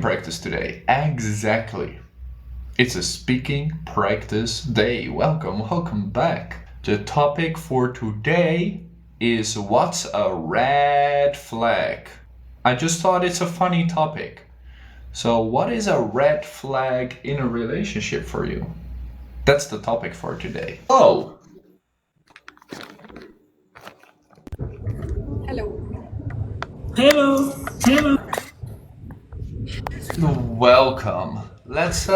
practice today. Exactly. It's a speaking practice day. Welcome back. The topic for today is what's a red flag? I just thought it's a funny topic. So, what is a red flag in a relationship for you? That's the topic for today. Oh, Hello. welcome. Let's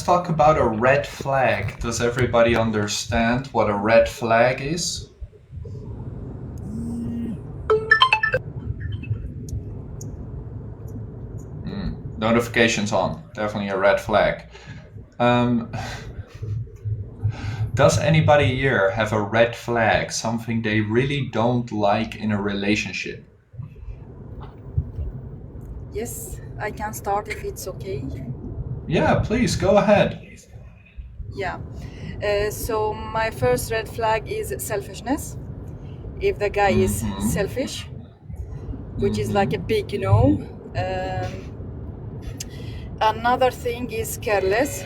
talk about a red flag. Does everybody understand what a red flag is? Notifications on. Definitely a red flag. Does anybody here have a red flag, something they really don't like in a relationship? Yes, I can start if it's okay. Yeah, please go ahead. Yeah. So my first red flag is selfishness. If the guy is selfish, which is like a big no. Another thing is careless.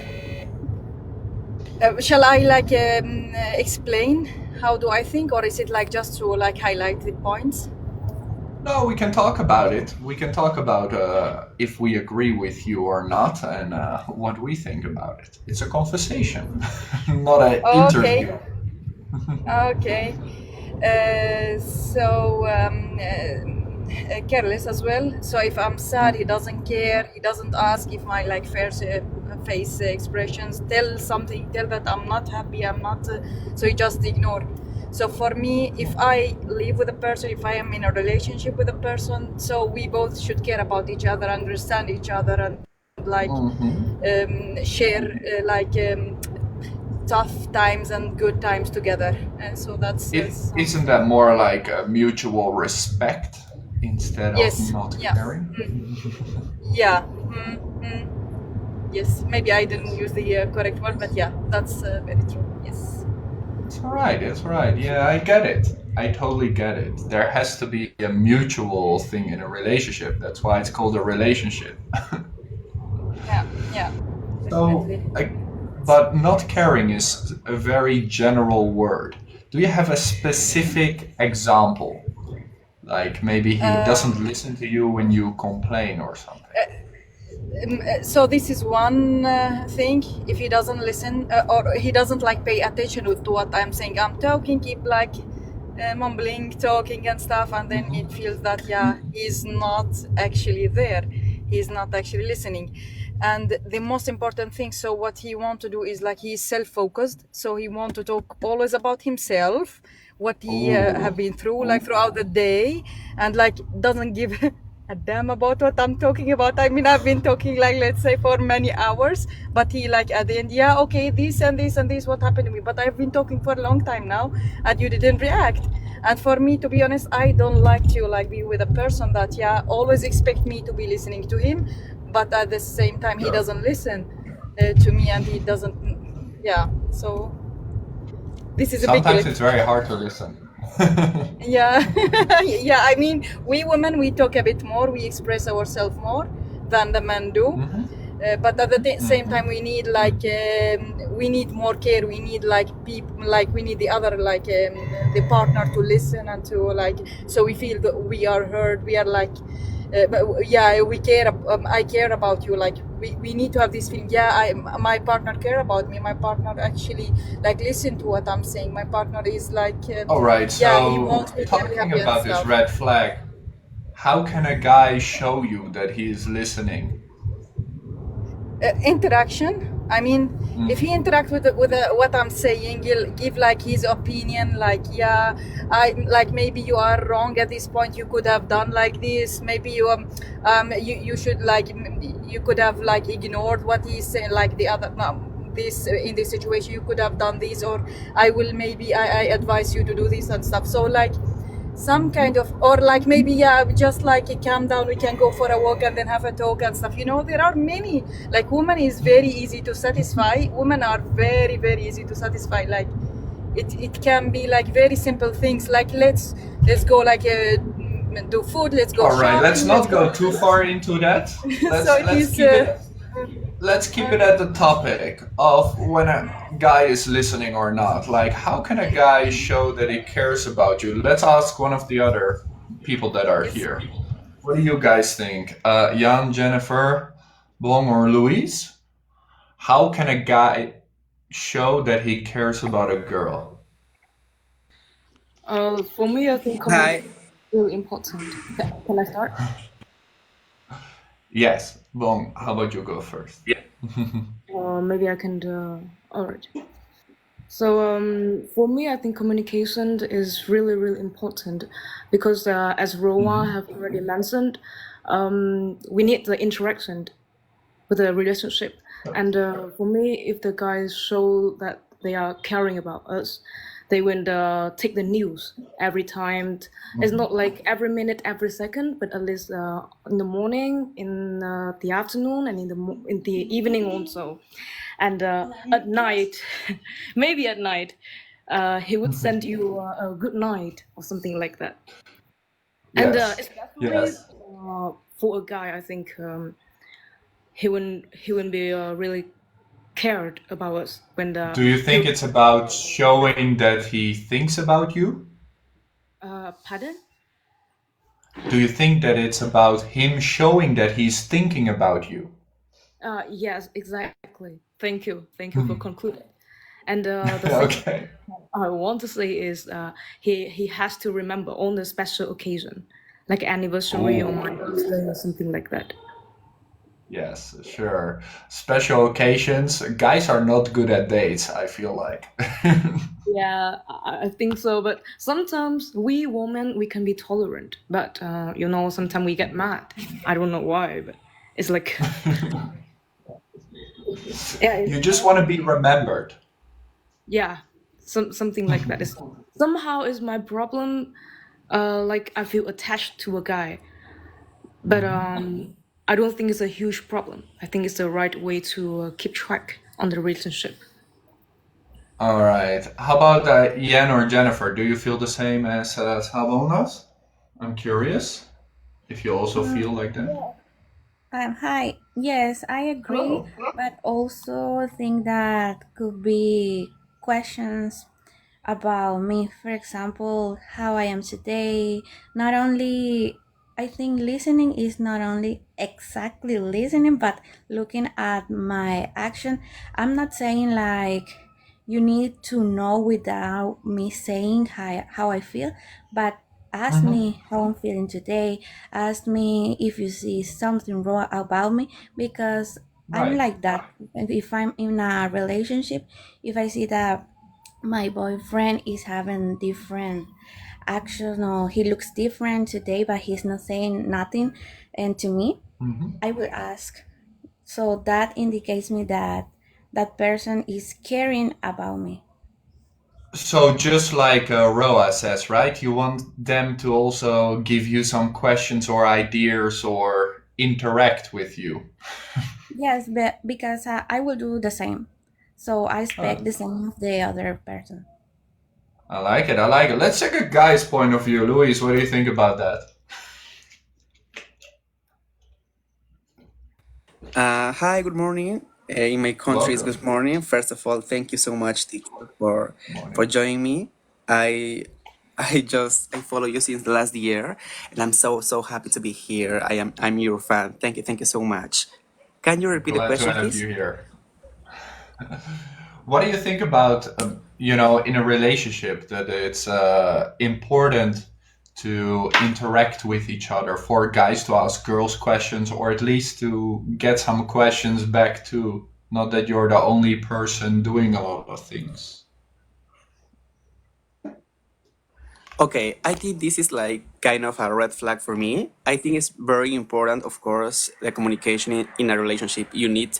Shall I explain how do I think, or is it like just to like highlight the points? No, we can talk about it. We can talk about if we agree with you or not and what we think about it. It's a conversation, not an interview. Okay. Careless as well. So if I'm sad, he doesn't care. He doesn't ask if my like face expressions tell something, tell that I'm not happy. I'm not. So he just ignore. So for me, if I live with a person, if I am in a relationship with a person, so we both should care about each other, understand each other, and share tough times and good times together. And so that's Isn't that more like a mutual respect instead of not caring? Yeah. Yes, maybe I didn't use the correct word, but yeah, that's very true. Yes. It's all right. Yeah, I get it. I totally get it. There has to be a mutual thing in a relationship. That's why it's called a relationship. Yeah. So, but not caring is a very general word. Do you have a specific example? Like maybe he doesn't listen to you when you complain or something. So this is one thing. If he doesn't listen or he doesn't like pay attention to what I'm saying, I'm talking, keep like mumbling, talking and stuff, and then it feels that he's not actually there. He's not actually listening. And the most important thing, so what he wants to do is like he's self-focused. So he wants to talk always about himself, what he have been through like throughout the day, and like doesn't give a damn about what I'm talking about. I mean, I've been talking like, let's say, for many hours, but he like at the end, okay, this and this and this, what happened to me? But I've been talking for a long time now and you didn't react. And for me, to be honest, I don't like to like be with a person that always expect me to be listening to him, but at the same time he doesn't listen to me, and he doesn't so this is sometimes it's very hard to listen. Yeah. I mean, we women, we talk a bit more, we express ourselves more than the men do. But at the same time, we need like we need more care. We need like people, like we need the other like the partner to listen and to like, so we feel that we are heard. We are like we care. I care about you. Like we need to have this feeling. My partner care about me. My partner actually like listen to what I'm saying. My partner is like. All right. So talking about this red flag, how can a guy show you that he is listening? Interaction. I mean, if he interacts with what I'm saying, he'll give like his opinion. Like, I like maybe you are wrong at this point. You could have done like this. Maybe you should like you could have like ignored what he's saying. Like the other this in this situation you could have done this, or I advise you to do this and stuff. So like some kind of, or like maybe just like calm down, we can go for a walk and then have a talk and stuff. There are many, like women is very easy to satisfy. Women are very, very easy to satisfy. Like it can be like very simple things, like let's go like do food, let's go All right, let's shopping, let's not go. go too far into that. So Let's he's keep it. Let's keep it at the topic of when a guy is listening or not. Like, how can a guy show that he cares about you? Let's ask one of the other people that are yes. here. What do you guys think? Jan, Jennifer, Blong, or Louise? How can a guy show that he cares about a girl? For me, I think communication Hi. is really important. Can I start? Yes, Blong, how about you go first? Maybe I can. All right. So for me, I think communication is really, really important because, as Roa have already mentioned, we need the interaction with the relationship. And for me, if the guys show that they are caring about us, they will take the news every time. It's not like every minute, every second, but at least in the morning, in the afternoon, and in the evening also. And at night, maybe at night, he would send you a good night or something like that. And Yes. especially Yes. for a guy, I think he wouldn't be really cared about us when Do you think it's about showing that he thinks about you? pardon. Do you think that it's about him showing that he's thinking about you? Yes, exactly. Thank you for concluding. And the second Okay. I want to say is he has to remember on the special occasion, like anniversary or my birthday or something like that. Yes, sure. Special occasions. Guys are not good at dates, I feel like. Yeah, I think so. But sometimes we women we can be tolerant, but sometimes we get mad. I don't know why, but it's like yeah, You just want to be remembered. yeah, something like that. Is somehow is my problem. Like I feel attached to a guy, but I don't think it's a huge problem. I think it's the right way to keep track on the relationship. All right. How about Ian or Jennifer? Do you feel the same as Sabonas? I'm curious if you also feel like that. Hi. Yes, I agree, Hello. but also think that could be questions about me. For example, how I am today. Not only, I think listening is not only exactly listening, but looking at my action. I'm not saying like you need to know without me saying how I feel, but ask Mm-hmm. me how I'm feeling today. Ask me if you see something wrong about me, because I'm Right. like that. If I'm in a relationship, if I see that my boyfriend is having different action or he looks different today but he's not saying nothing and to me, Mm-hmm. I will ask. So that indicates me that that person is caring about me. So just like Roa says, right? You want them to also give you some questions or ideas or interact with you. Yes, but because I will do the same, so I expect Oh, the same of the other person. I like it. I like it. Let's take a guy's point of view. Luis, what do you think about that? Hi, good morning. In my country, it's good Welcome. morning. First of all, thank you so much, teacher, for Morning. joining me. I I follow you since the last year, and I'm so happy to be here. I'm your fan. Thank you so much. Can you repeat the Glad to question, have please? you here. What do you think about, in a relationship that it's important to interact with each other for guys to ask girls questions or at least to get some questions back too? Not that you're the only person doing a lot of things. Okay, I think this is like kind of a red flag for me. I think it's very important, of course, the communication in a relationship. You need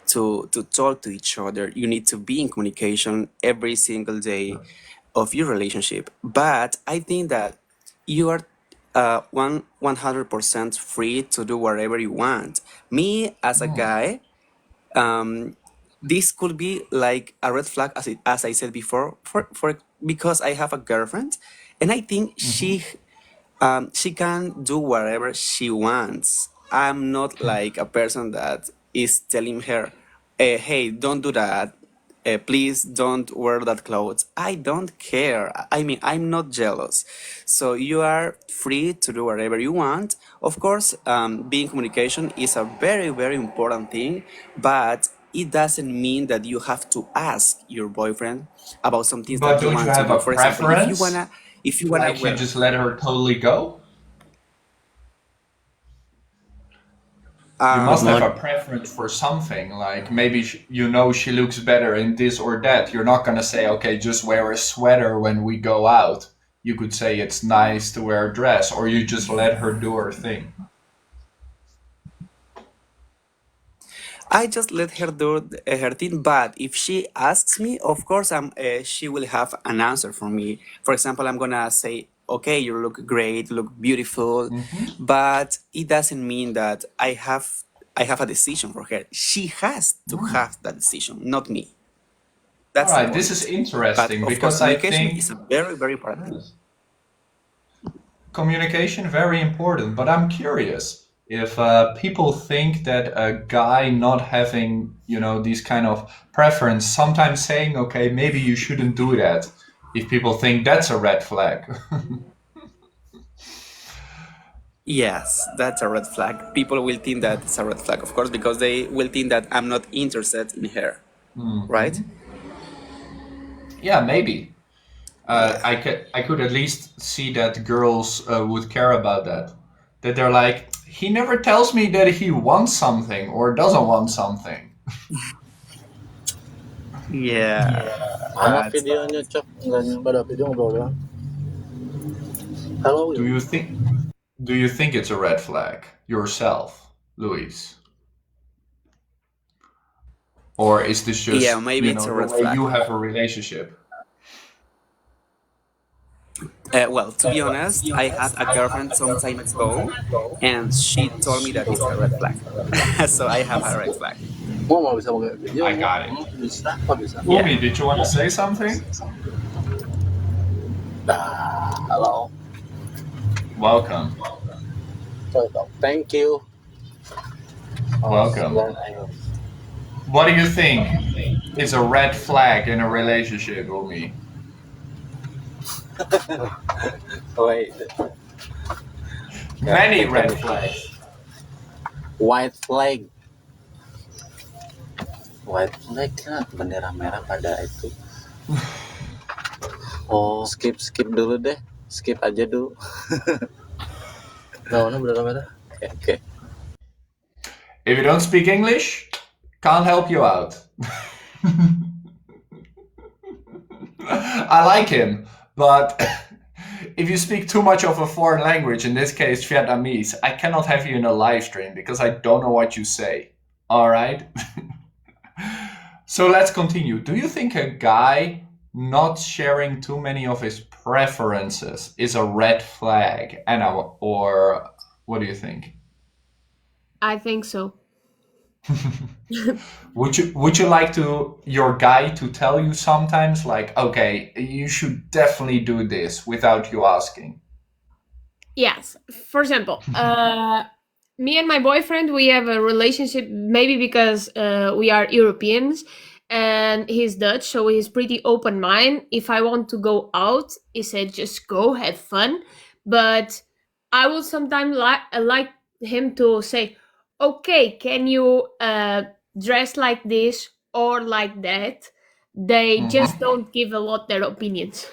to talk to each other. You need to be in communication every single day of your relationship. But I think that you are 100% free to do whatever you want. Me as a Hmm. guy, um, this could be like a red flag, as I said before, for because I have a girlfriend, and I think Mm-hmm. She can do whatever she wants. I'm not like a person that is telling her, hey, don't do that. Please don't wear that clothes. I don't care. I mean, I'm not jealous. So you are free to do whatever you want. Of course, being communication is a very, very important thing, but it doesn't mean that you have to ask your boyfriend about some things But that you don't you want to have do. a For example, preference? if you wanna Like you wear. just let her totally go? You must have Not. a preference for something. Like maybe you know she looks better in this or that. You're not gonna say, okay, just wear a sweater when we go out. You could say it's nice to wear a dress, or you just let her do her thing. I just let her do her thing, but if she asks me, of course, she will have an answer for me. For example, I'm gonna say, "Okay, you look great, look beautiful," Hmm. but it doesn't mean that I have a decision for her. She has to have that decision, not me. All That's the right, this is point. But interesting of course, because I communication think is a very, very important thing. yes, communication very important. But I'm curious if people think that a guy not having, these kind of preference, sometimes saying, okay, maybe you shouldn't do that. If people think that's a red flag. Yes, that's a red flag. People will think that it's a red flag, of course, because they will think that I'm not interested in her, right? Mhm. Yeah, maybe. Yeah. I could at least see that girls would care about that. That they're like, he never tells me that he wants something or doesn't want something. Yeah, Mana but videonya cok? Nggak pada video ngobrol doang. Halo Do Will. you think do you think it's a red flag yourself, Luis? Or is this yeah, just, maybe it's a the red way flag. you have a relationship? Well, to be honest, I had a girlfriend some time ago, and she told me that it's a red flag. So I have a red flag. Mau bisa pakai video I nggak? got it. Bisa, kok bisa? Yeah. Umi, did you want to say something? Nah, halo. Welcome. Thank you. Welcome. Ayo. What do you think is a red flag in a relationship, Umi? Wait, Many red flags. white flag. White flag kan bendera merah pada itu. Oh, skip dulu deh. Skip aja dulu. Nah, mana bendera merah? Oke. If you don't speak English, can't help you out. I like him, but if you speak too much of a foreign language, in this case Vietnamese, I cannot have you in a live stream because I don't know what you say. All right? So let's continue. Do you think a guy not sharing too many of his preferences is a red flag, Anna, or what do you think? I think so. Would you like your guy to tell you sometimes like, okay, you should definitely do this without you asking? Yes. For example, me and my boyfriend, we have a relationship maybe because we are Europeans and he's Dutch, so he's pretty open mind. If I want to go out, he said just go, have fun. But I will sometimes like him to say, okay, can you dress like this or like that? They just don't give a lot their opinions.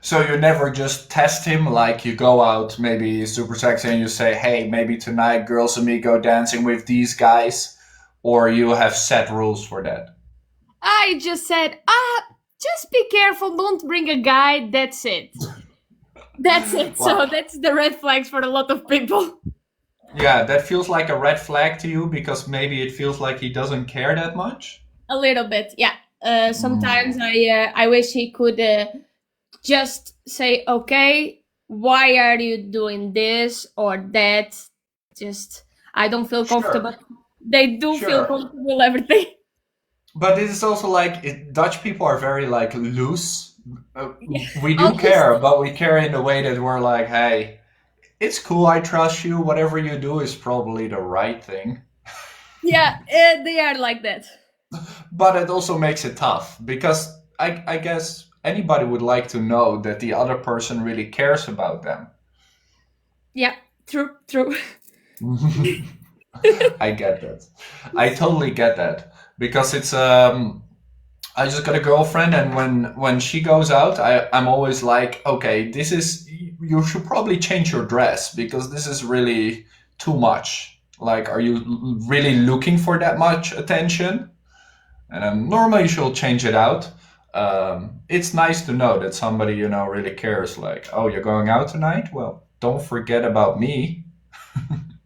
So you never just test him, like you go out maybe super sexy and you say, hey, maybe tonight girls and me go dancing with these guys, or you have set rules for that? I just said, just be careful, don't bring a guy, that's it. That's it. Wow. So that's the red flags for a lot of people. Yeah, that feels like a red flag to you because maybe it feels like he doesn't care that much. A little bit, yeah. Sometimes I wish he could just say, okay, why are you doing this or that? Just, I don't feel comfortable. Sure. They do feel Sure. comfortable, everything. But it is also like Dutch people are very like loose Uh, we I'll do just care, but we care in the way that we're like, hey, it's cool, I trust you. Whatever you do is probably the right thing. yeah, they are like that. But it also makes it tough because I guess anybody would like to know that the other person really cares about them. Yeah, true. I get that. I totally get that because it's I just got a girlfriend, and when she goes out, I'm always like, okay, this is you should probably change your dress because this is really too much. Like, are you really looking for that much attention? And normally she'll change it out. It's nice to know that somebody really cares. Like, oh, you're going out tonight? Well, don't forget about me.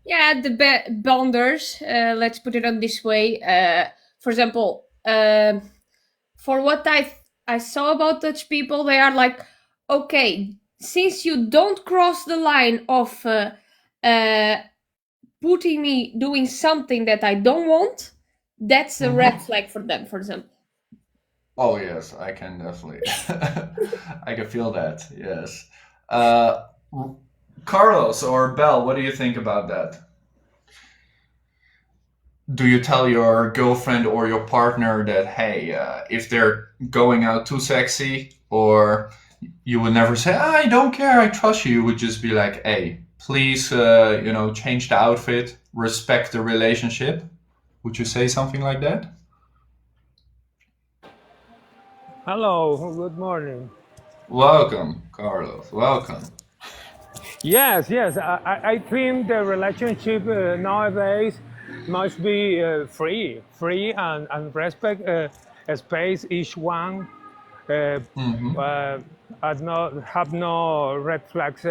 Yeah, the boundaries. Let's put it on this way. For example, for what I saw about Dutch people, they are like, okay, since you don't cross the line of putting me doing something that I don't want, that's a red flag for them. For example. Oh yes, I can definitely. I can feel that. Yes. Uh, Carlos or Belle, what do you think about that? Do you tell your girlfriend or your partner that, hey, if they're going out too sexy, or you would never say, I don't care, I trust you. You would just be like, hey, please, change the outfit, respect the relationship. Would you say something like that? Hello, good morning. Welcome, Carlos. Welcome. Yes. I think the relationship nowadays must be free and respect space each one. Uh, Hmm. have no red flags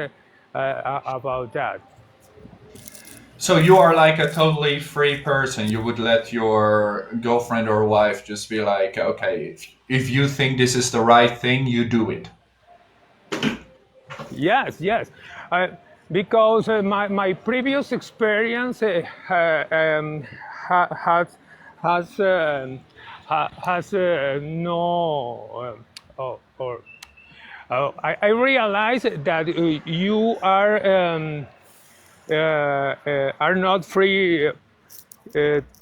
about that. So you are like a totally free person. You would let your girlfriend or wife just be like, okay, if you think this is the right thing, you do it. Yes. Uh, because my previous experience ha, has has no or I realize that you are not free,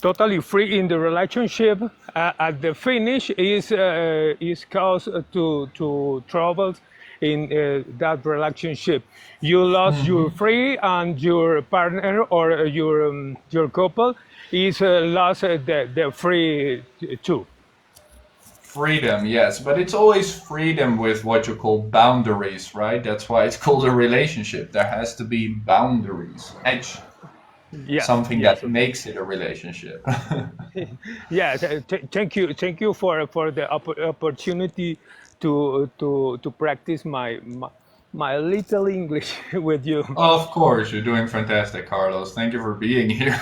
totally free in the relationship. At the finish is caused to troubles in that relationship. You lost your Hmm. free, and your partner or your couple is lost the free too. Freedom, yes, but it's always freedom with what you call boundaries, right? That's why it's called a relationship. There has to be boundaries, edge, something Yes. that makes it a relationship. Yes, thank you for the opportunity to practice my little English with you. Of course, you're doing fantastic, Carlos. Thank you for being here.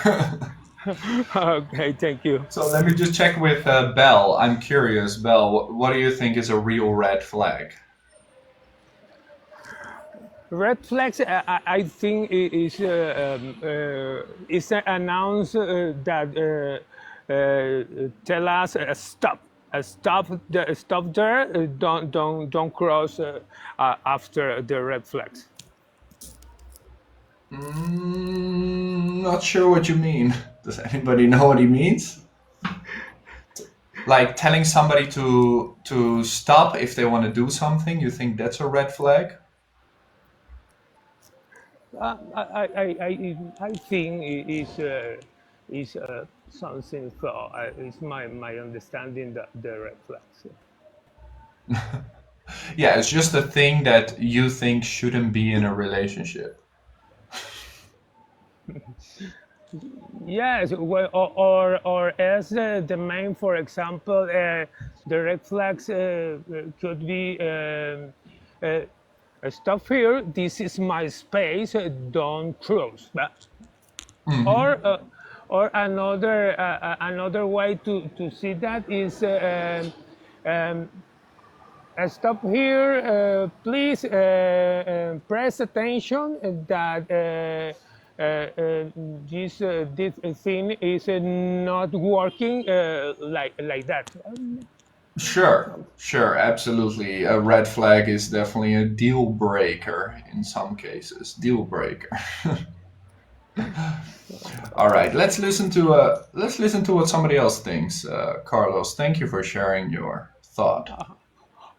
Okay, thank you. So let me just check with Belle. I'm curious, Belle, what do you think is a real red flag? Red flags, I think is announced that tell us stop. Stop there. Don't cross after the red flags. Not sure what you mean. Does anybody know what he means? Like telling somebody to stop if they want to do something, you think that's a red flag? I think it is something for it's my understanding that the red flags. Yeah, it's just a thing that you think shouldn't be in a relationship. Yes, well, or as the main, for example, the red flags could be stop here. This is my space. Don't cross. Hmm. Or another way to see that is um, stop here. Please press attention that this thing is not working like that. Sure, absolutely. A red flag is definitely a deal breaker in some cases. Deal breaker. All right, let's listen to what somebody else thinks. Carlos, thank you for sharing your thought.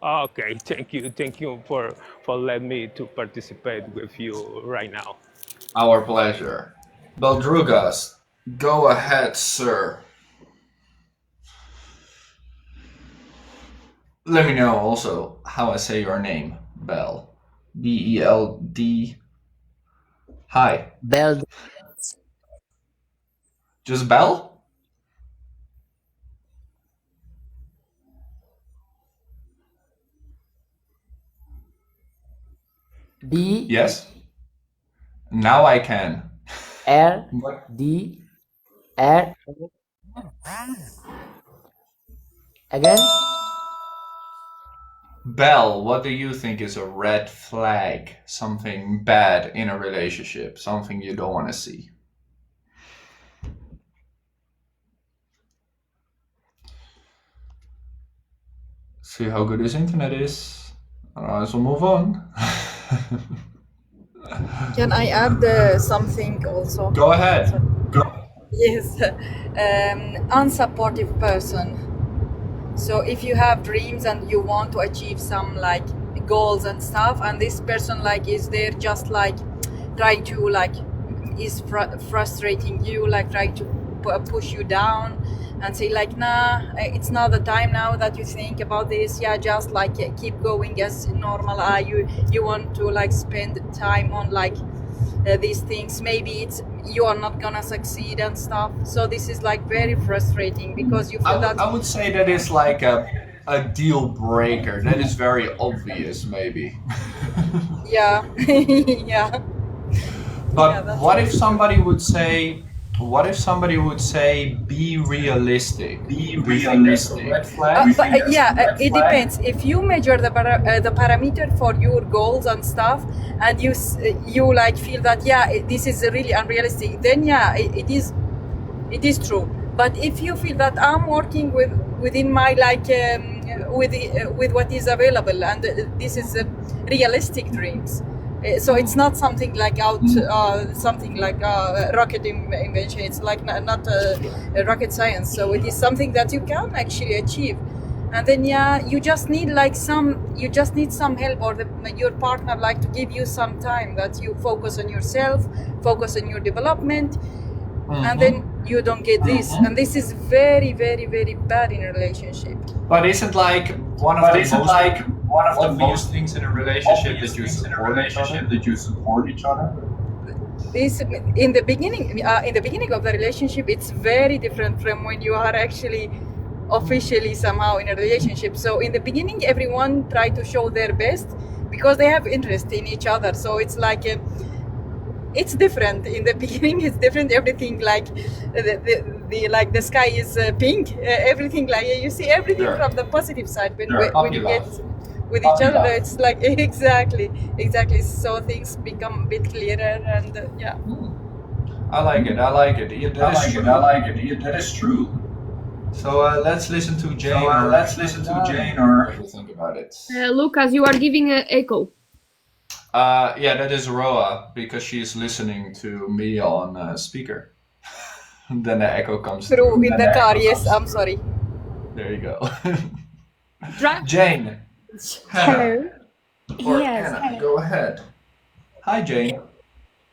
Okay, thank you for letting me to participate with you right now. Our pleasure. Beldrugas, go ahead, sir. Let me know also how I say your name, Bell. Beld. Hi. Bell, Just Bell? B Yes? Now I can. R What? D R again. Bell, what do you think is a red flag? Something bad in a relationship, something you don't want to see. See how good his internet is. Otherwise, we'll move on. Can I add something also? Go ahead. Yes, unsupportive person. So if you have dreams and you want to achieve some like goals and stuff, and this person like is there just like trying to like is frustrating you, like trying to push you down and say like, nah, it's not the time now that you think about this. Yeah, just like keep going as normal. You want to like spend time on like these things. Maybe it's you are not gonna succeed and stuff. So this is like very frustrating because you feel that I would say that is like a deal breaker. That is very obvious, maybe. yeah yeah But yeah, that's what true. if somebody would say, be realistic? Do you think that's a red flag? It depends. If you measure the parameter for your goals and stuff, and you like feel that this is really unrealistic, then it is true. But if you feel that I'm working within my like with what is available, and this is realistic dreams. So it's not something like something like rocket invention. It's like not rocket science. So it is something that you can actually achieve. And then you just need some help, or your partner like to give you some time that you focus on yourself, focus on your development, and then you don't get this. And this is very, very, very bad in a relationship. But isn't like one of the most things in a relationship that you support each other? This in the beginning of the relationship, it's very different from when you are actually officially somehow in a relationship. So in the beginning, everyone try to show their best because they have interest in each other. So it's like it's different in the beginning. It's different. Everything like the sky is pink. Everything like you see everything Sure. from the positive side. When Puppy you love. get with each other, it's like exactly. So things become a bit clearer, and yeah. I like it. Yeah, that is true. So let's listen to Jane. What do you think about it? Lucas, you are giving an echo. Yeah, that is Roa because she's listening to me on speaker. Then the echo comes Through in the car. Yes, I'm sorry. There you go. Dra- Jane. Hello. Or Yes. Hannah, go ahead. Hi, Jane.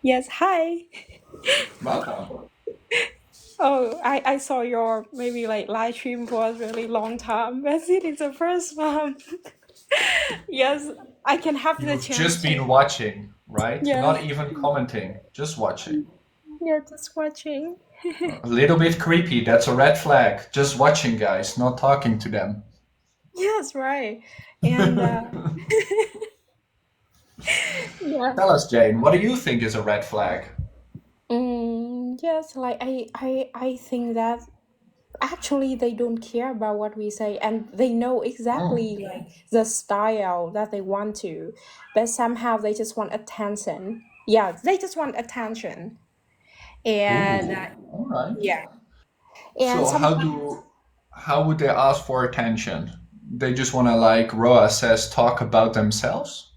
Yes. Hi. Welcome. Oh, I saw your maybe like live stream for a really long time, but it is the first time. Yes, I can have the You've chance. just been watching, right? Yes. Not even commenting, just watching. Yeah, just watching. A little bit creepy. That's a red flag. Just watching, guys, not talking to them. Yes, right. And yeah. Tell us, Jane, what do you think is a red flag? Yes, like I think that actually they don't care about what we say, and they know exactly like the style that they want to, but somehow they just want attention. Yeah, they just want attention. And All right. yeah. And So sometimes how would they ask for attention? they just want to, like Roa says, talk about themselves?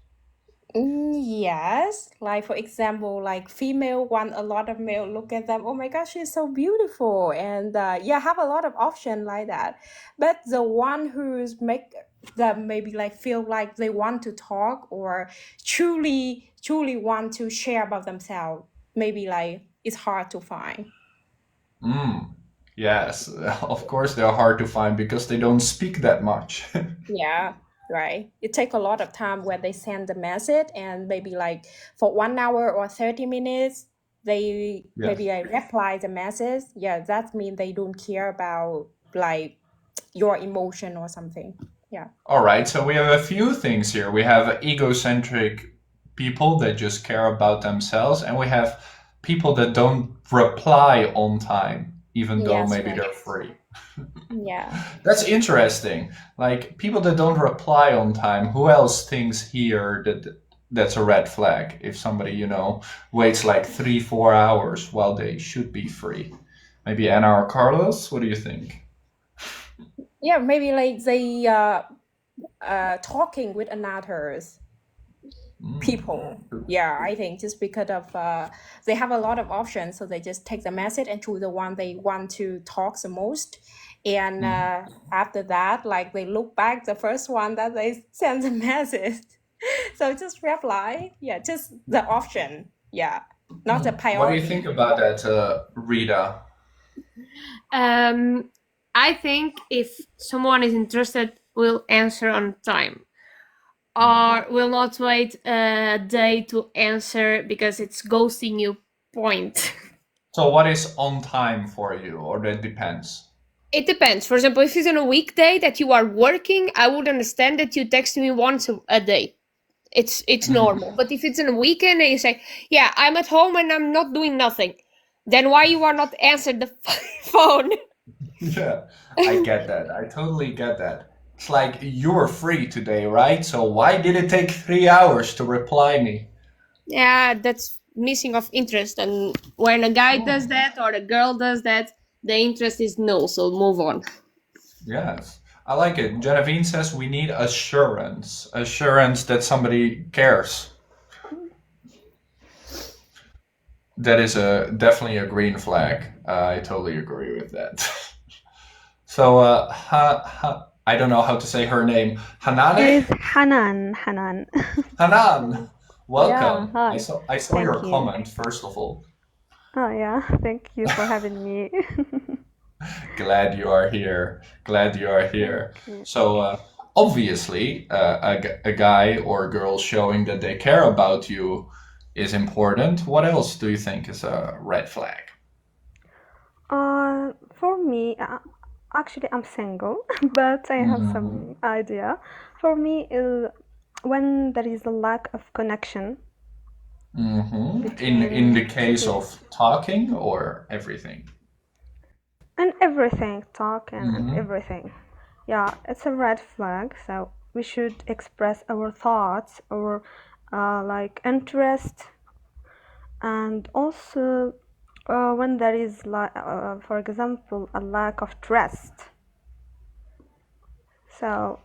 Yes, like for example, like female want a lot of male look at them. Oh my gosh, she's so beautiful, and yeah, have a lot of option like that. But the one who's make them maybe like feel like they want to talk or truly want to share about themselves, maybe like it's hard to find. Yes, of course they're hard to find because they don't speak that much. Yeah, right. It take a lot of time when they send the message, and maybe like for 1 hour or 30 minutes, they maybe Yes. like reply the message. Yeah, that means they don't care about like your emotion or something. Yeah. All right, so we have a few things here. We have egocentric people that just care about themselves, and we have people that don't reply on time, even though Yes, maybe right. they're free. Yeah. That's interesting. Like people that don't reply on time, who else thinks here that that's a red flag? If somebody, waits like 3-4 hours while they should be free. Maybe Anna or Carlos, what do you think? Yeah, maybe like they talking with another people. Yeah, I think just because of they have a lot of options, so they just take the message and choose the one they want to talk the most. And after that, like they look back the first one that they send the message. So just reply. Yeah, just the option. Yeah, not the What do you priority. think about that, Rita? I think if someone is interested, will answer on time, or will not wait a day to answer because it's ghosting you. Point. So what is on time for you, or that depends? It depends. For example, if it's on a weekday that you are working, I would understand that you text me once a day. It's normal. But if it's on a weekend and you say, yeah, I'm at home and I'm not doing nothing, then why you are not answered the phone? Yeah, I get that. I totally get that. It's like you were free today, right? So why did it take 3 hours to reply me? Yeah, that's missing of interest. And when a guy does that or a girl does that, the interest is null. So move on. Yes, I like it. Genevieve says we need assurance. Assurance that somebody cares. That is definitely a green flag. I totally agree with that. So, I don't know how to say her name. Hanane? It's Hanan. Hanan. Hanan, welcome. hi. I saw your Thank you. comment, first of all. Oh yeah, thank you for having me. Glad you are here. Glad you are here. So, obviously, a guy or girl showing that they care about you is important. What else do you think is a red flag? For me, actually, I'm single, but I have some idea. For me, is when there is a lack of connection In between the case two of talking or everything? and everything, talk and everything. Yeah, it's a red flag. So we should express our thoughts, our like interest, and also when there is like, for example, a lack of trust. So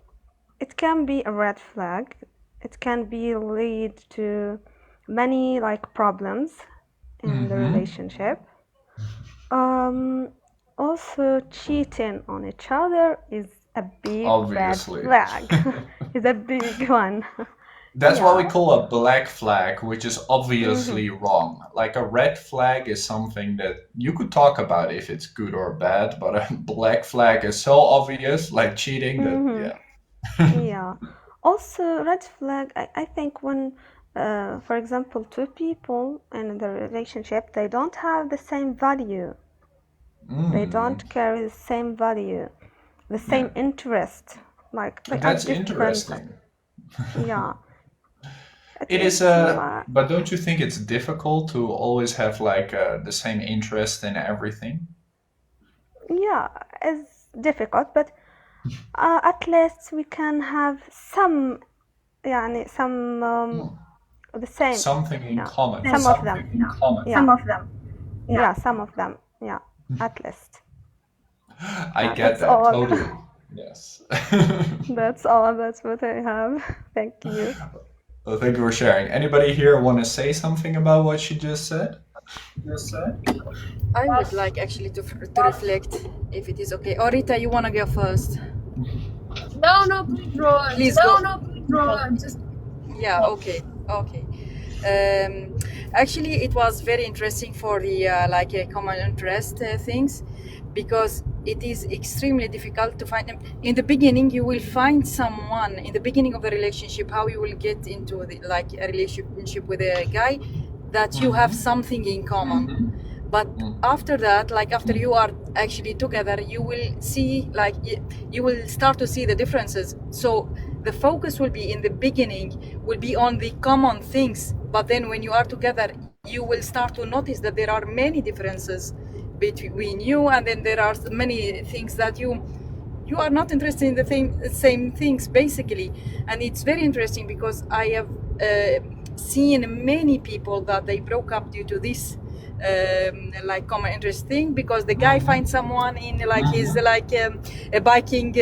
it can be a red flag. It can be lead to many like problems in the relationship. Also, cheating on each other is a big Obviously. red flag. It's a big one. That's what we Yeah. call a black flag, which is obviously wrong. Like a red flag is something that you could talk about if it's good or bad, but a black flag is so obvious, like cheating, that yeah. Yeah. Also, red flag, I think when, for example, two people in the relationship, they don't have the same value. They don't carry the same value, the same interest. Like they are That's different. interesting. Yeah. It is, like, but don't you think it's difficult to always have like the same interest in everything? yeah, it's difficult, but at least we can have some, يعني, some the same. Something in Yeah. common. Some of Something them. in common. Yeah. Some of them. Yeah, some of them. Yeah, at least. I Yeah, get that's that all. totally. Yes. That's all. That's what I have. Thank you. Well, thank you for sharing. Anybody here want to say something about what she just said? I would like actually to reflect, if it is okay. Rita, you want to go first? No, please, Roa. Please No, go. no, please, Roa. Just Yeah, okay. Actually, it was very interesting for the common interest things, because it is extremely difficult to find them. In the beginning, you will find someone in the beginning of the relationship, how you will get into a relationship with a guy, that you have something in common. But after that, after you are actually together, you will see, you will start to see the differences. So the focus will be, in the beginning, will be on the common things. But then when you are together, you will start to notice that there are many differences between you, and then there are many things that you are not interested in the same things, basically. And it's very interesting, because I have seen many people that they broke up due to this common interest thing, because the guy finds someone in his a biking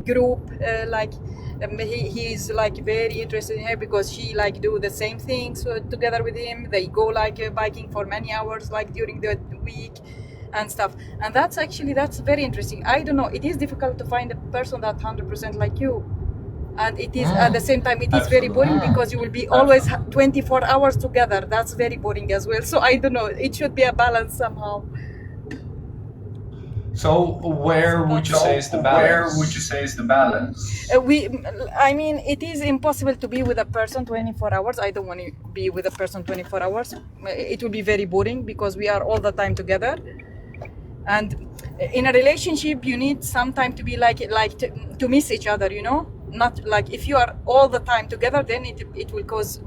group, he's very interested in her, because she do the same things together with him. They go biking for many hours during the week and stuff. And that's very interesting. I don't know, it is difficult to find a person that 100% like you. And it is at the same time, it is very boring, because you will be always 24 hours together. That's very boring as well. So I don't know, it should be a balance somehow. So where would you say is the balance? It is impossible to be with a person 24 hours. I don't want to be with a person 24 hours. It will be very boring, because we are all the time together. And in a relationship, you need some time to be to miss each other, not if you are all the time together, then it will cause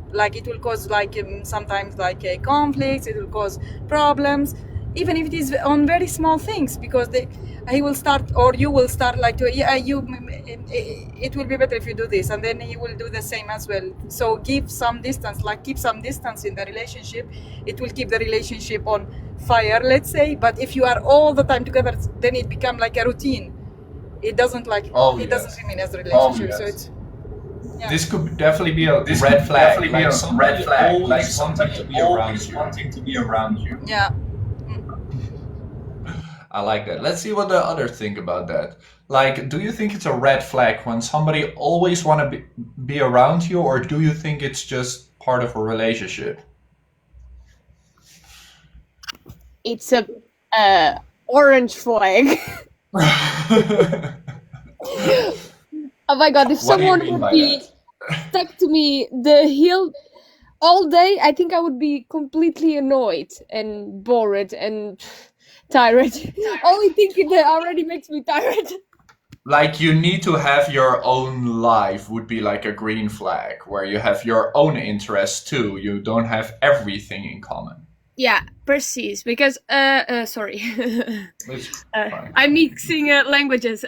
sometimes conflicts. It will cause problems, even if it is on very small things, because he will start, or you will start it will be better if you do this, and then he will do the same as well. So give some distance, keep some distance in the relationship. It will keep the relationship on fire, let's say. But if you are all the time together, then it becomes like a routine. It doesn't it doesn't remain as a relationship. So it's This could definitely be a red flag. Something to be around you. Yeah. I like that. Let's see what the others think about that. Do you think it's a red flag when somebody always want to be around you, or do you think it's just part of a relationship? it's a orange flag. Oh my god, if What do you someone mean would by be that? stuck to me the heel all day, I think I would be completely annoyed and bored and tired. Only thinking that already makes me tired. You need to have your own life would be like a green flag, where you have your own interests too. You don't have everything in common. Yeah, precies. Because sorry, It's fine. I'm mixing languages.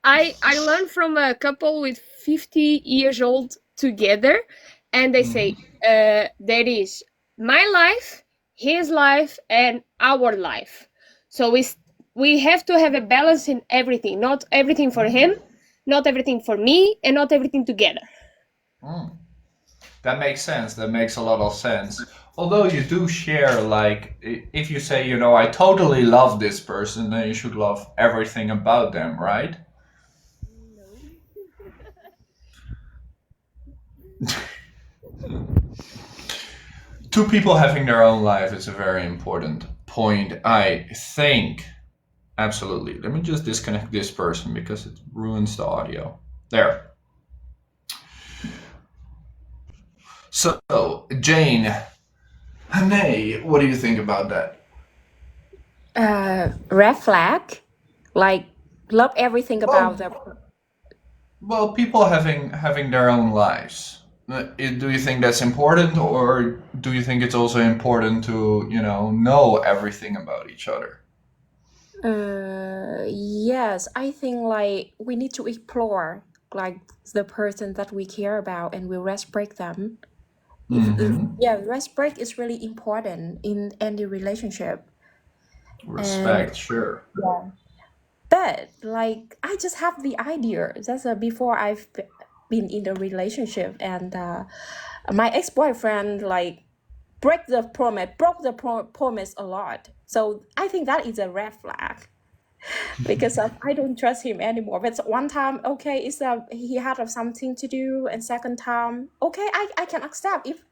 I learned from a couple with 50 years old together, and they say there is my life, his life, and our life. So we have to have a balance in everything. Not everything for him, not everything for me, and not everything together. That makes sense. That makes a lot of sense. Although you do share, if you say, I totally love this person, then you should love everything about them, right? Two people having their own life is a very important point, I think. Absolutely. Let me just disconnect this person because it ruins the audio. There. So, Jane, Hannay, what do you think about that? Red flag, love everything about them. Well, people having their own lives. Do you think that's important, or do you think it's also important to, know everything about each other? Yes, I think we need to explore the person that we care about, and we respect them. Respect is really important in any relationship. Respect, sure. Yeah. But said, like I just have the idea. That's before I've been in the relationship, and my ex-boyfriend like broke the promise a lot. So I think that is a red flag because I don't trust him anymore. But one time, okay, he had something to do, and second time, okay, I can accept if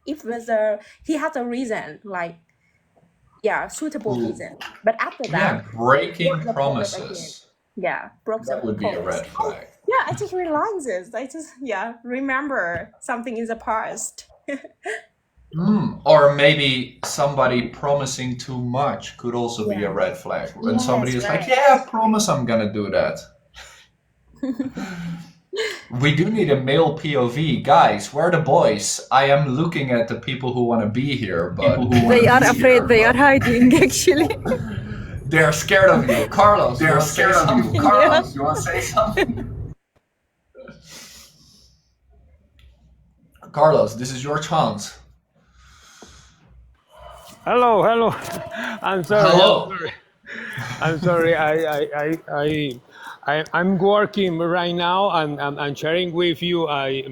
he has a reason, like suitable reason. But after Yeah, that, breaking broke the promise again. promises. Broke the That would be a promise. red flag. I just realized this. I just remember something in the past. Or maybe somebody promising too much could also be a Yeah. red flag. When somebody Yes, is like, right. yeah, I promise I'm gonna do that. We do need a male POV. Guys, where are the boys? I am looking at the people who want to be here, but They are afraid. They are hiding actually. they're scared of you. Carlos, they're scared of you. Carlos, you want to say something? Carlos, this is your chance. Hello. I'm sorry. Hello. I'm sorry. I'm working right now. I'm sharing with you. I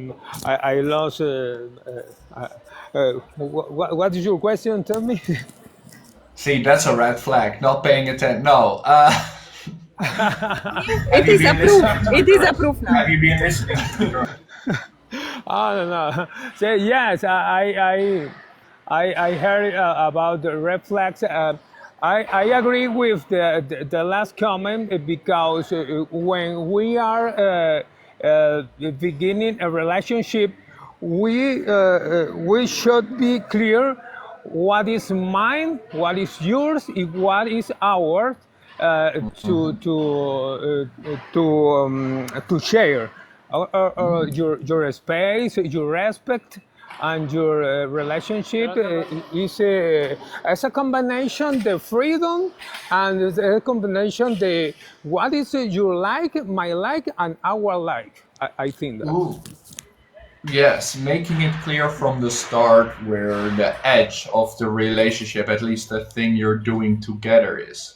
lost. What is your question? Tell me. See, that's a red flag. Not paying attention. No. It is approved. It is approved now. Have you been listening? No. So yes, I heard about the red flags. I agree with the last comment because when we are beginning a relationship, we should be clear what is mine, what is yours, and what is ours to share. Your space, your respect, and your relationship is as a combination the freedom and a combination the what is your like, my like, and our like. I think that. Ooh. Yes, making it clear from the start where the edge of the relationship, at least the thing you're doing together, is.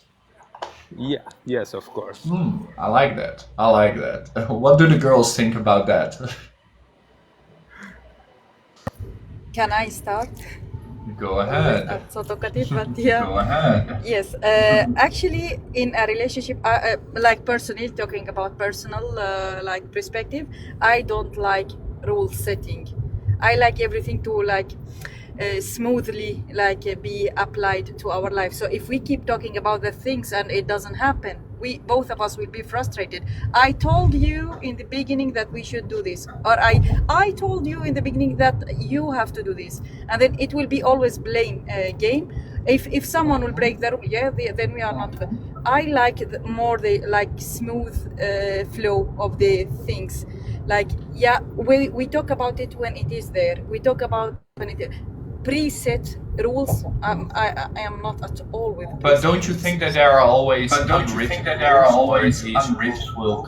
Yeah. Yes, of course. I like that. What do the girls think about that? Can I start? Go ahead. I'm so talkative, but yeah. Go ahead. Yes, actually, in a relationship, like personally talking about personal like perspective, I don't like rule setting. I like everything to like smoothly like be applied to our life. So if we keep talking about the things and it doesn't happen, we both of us will be frustrated. I told you in the beginning that we should do this, or I told you in the beginning that you have to do this, and then it will be always blame game. If someone will break the rule, then we are not good. I like more the like smooth flow of the things. Like we talk about it when it is there. We talk about when it preset rules. I am not at all with. But don't you think that there are always unwritten rules? These rules will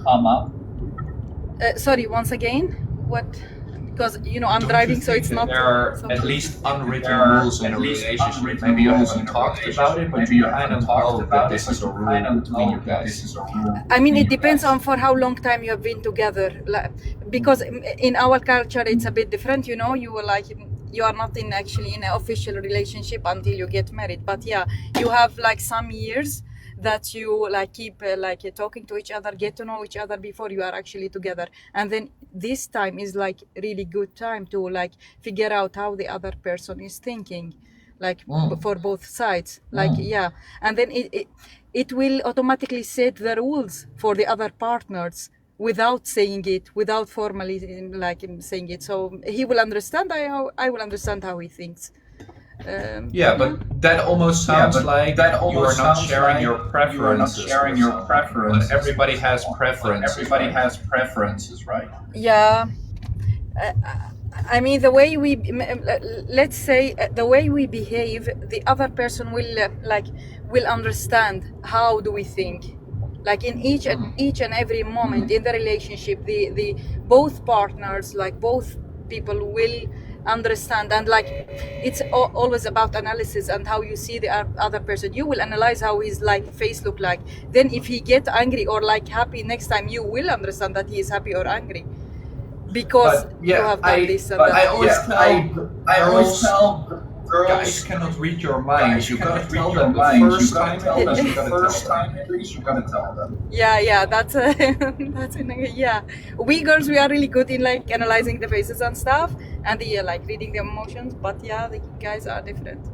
come up. Sorry, once again, what? Because I'm driving, so it's not. There are at least unwritten rules in a relationship. Maybe you haven't talked about it, but you kind of know that this is a rule between you guys. I mean, it depends on for how long time you have been together. Because in our culture, it's a bit different. You were like, you are not actually in an official relationship until you get married. But you have like some years that you like keep talking to each other, get to know each other before you are actually together. And then this time is like really good time to like figure out how the other person is thinking, like for both sides. And then it will automatically set the rules for the other partners without saying it, without formally saying it. So he will understand. I will understand how he thinks. But that almost sounds like you are not sharing your preferences. But everybody has preferences. Right? Yeah. I mean, the way let's say the way we behave, the other person will understand how do we think. Like in each and every moment in the relationship, the both partners, like both people will understand, and like it's always about analysis and how you see the other person. You will analyze how his like face look like. Then if he get angry or like happy next time, you will understand that he is happy or angry because But you yeah, have done this and I that. always tell girls, guys cannot read your minds. You gotta tell them the first time. At least you gotta tell them. Yeah, that's that's yeah. We girls, we are really good in like analyzing the faces and stuff, and the like reading the emotions. But yeah, the guys are different.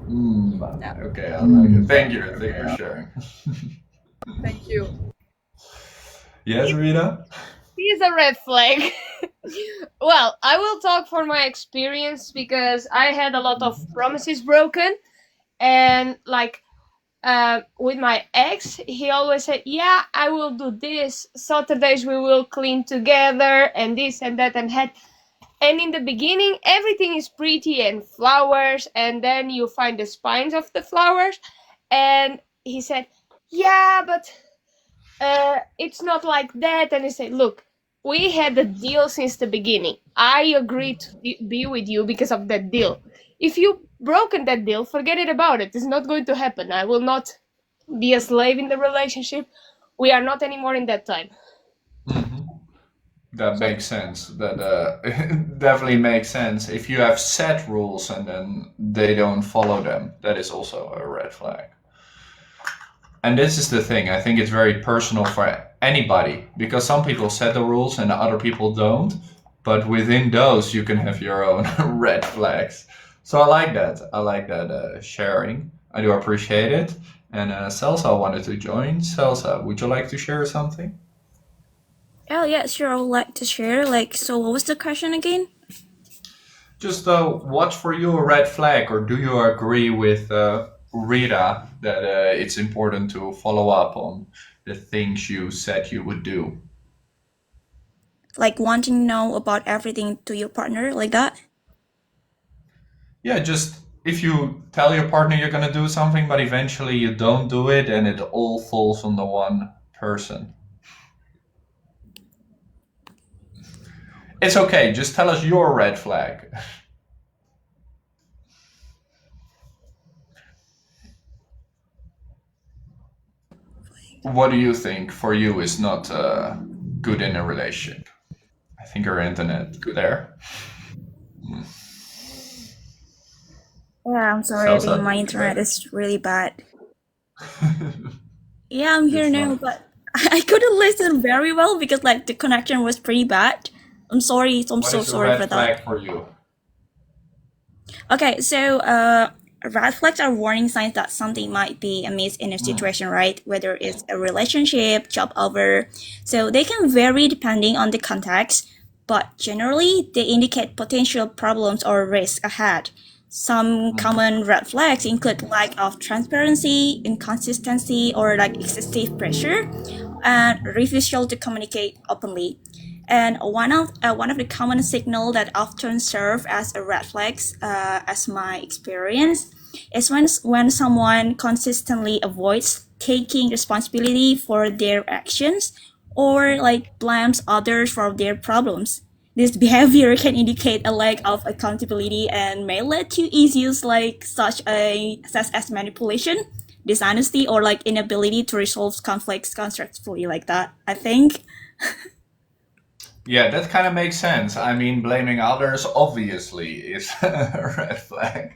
Yeah. Okay, I like it. Thank you for sharing. Thank you. Yes, Rita? He's a red flag. Well, I will talk for my experience because I had a lot of promises broken, and like with my ex, he always said, "Yeah, I will do this. Saturdays we will clean together, and this and that and that." And in the beginning, everything is pretty and flowers, and then you find the spines of the flowers, and he said, "Yeah, but it's not like that." And I said, "Look, we had a deal since the beginning. I agreed to be with you because of that deal. If you broken that deal, forget it about it. It's not going to happen. I will not be a slave in the relationship. We are not anymore in that time." That makes sense. That definitely makes sense. If you have set rules and then they don't follow them, that is also a red flag. And this is the thing, I think it's very personal for anybody, because some people set the rules and other people don't, but within those you can have your own red flags. So I like that sharing. I do appreciate it. And Celsa wanted to join. Celsa, would you like to share something? Oh yeah, sure. I would like to share. Like, so what was the question again? Just what's for you a red flag, or do you agree with Rita that it's important to follow up on the things you said you would do? Like wanting to know about everything to your partner, like that? Yeah, just if you tell your partner you're gonna do something, but eventually you don't do it and it all falls on the one person. It's okay, just tell us your red flag. What do you think for you is not good in a relationship? I think your internet there. Yeah, I'm sorry. I think Celsa? my internet is really bad. Yeah, I'm here It's now, not. but I couldn't listen very well because like the connection was pretty bad. I'm sorry. I'm What so is a sorry for red that. flag for you? Okay, so red flags are warning signs that something might be amiss in a situation, right? Whether it's a relationship, job offer. So they can vary depending on the context, but generally they indicate potential problems or risks ahead. Some common red flags include lack of transparency, inconsistency, or like excessive pressure, and refusal to communicate openly. And one of the common signals that often serve as a red flags, as my experience, is when someone consistently avoids taking responsibility for their actions or like blames others for their problems. This behavior can indicate a lack of accountability and may lead to issues like such as manipulation, dishonesty, or like inability to resolve conflicts constructively, like that, I think. Yeah, that kind of makes sense. I mean, blaming others obviously is a red flag.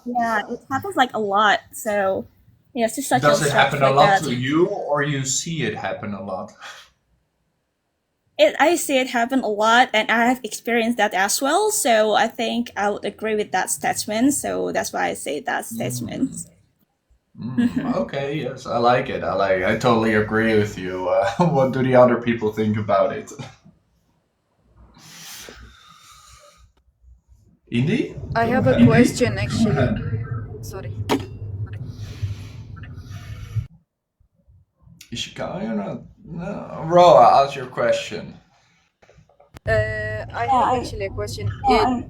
Yeah, it happens like a lot. So yeah, it's just such Does a it red happen a flag lot that to you, or you see it happen a lot? I see it happen a lot, and I have experienced that as well. So I think I would agree with that statement. So that's why I say that statement. Okay, yes, I like it. I totally agree with you. What do the other people think about it? Indy? I have a Indy? question actually. Sorry. Is she coming or not? No. Roa, ask your question. I have actually a question.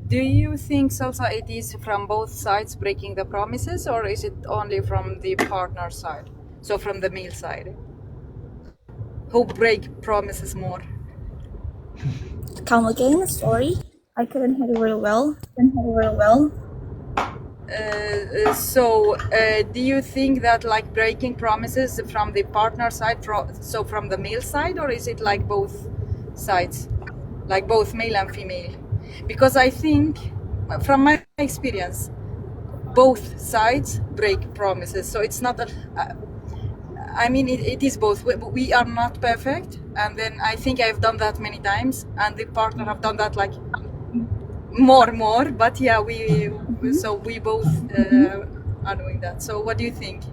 Do you think Salsa it is from both sides breaking the promises, or is it only from the partner side? So from the male side, who break promises more? Come again, sorry. I couldn't hear you really well. Do you think that like breaking promises from the partner side, from the male side, or is it like both sides, like both male and female? Because I think, from my experience, both sides break promises. So it's not that. It is both. We are not perfect, and then I think I've done that many times, and the partner have done that like more. But yeah, we both are doing that. So what do you think?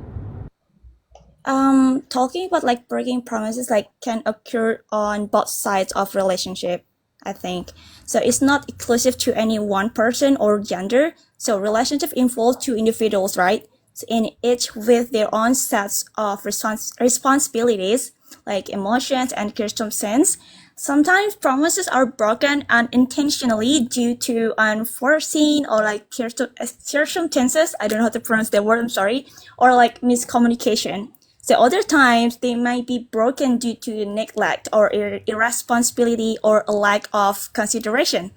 Talking about like breaking promises like can occur on both sides of relationship, I think. So it's not exclusive to any one person or gender. So relationship involves two individuals, right? So in each with their own sets of responsibilities, like emotions and circumstance. Sometimes promises are broken unintentionally due to unforeseen or like circumstances. I don't know how to pronounce the word, I'm sorry. Or like miscommunication. So other times they might be broken due to neglect or irresponsibility or a lack of consideration.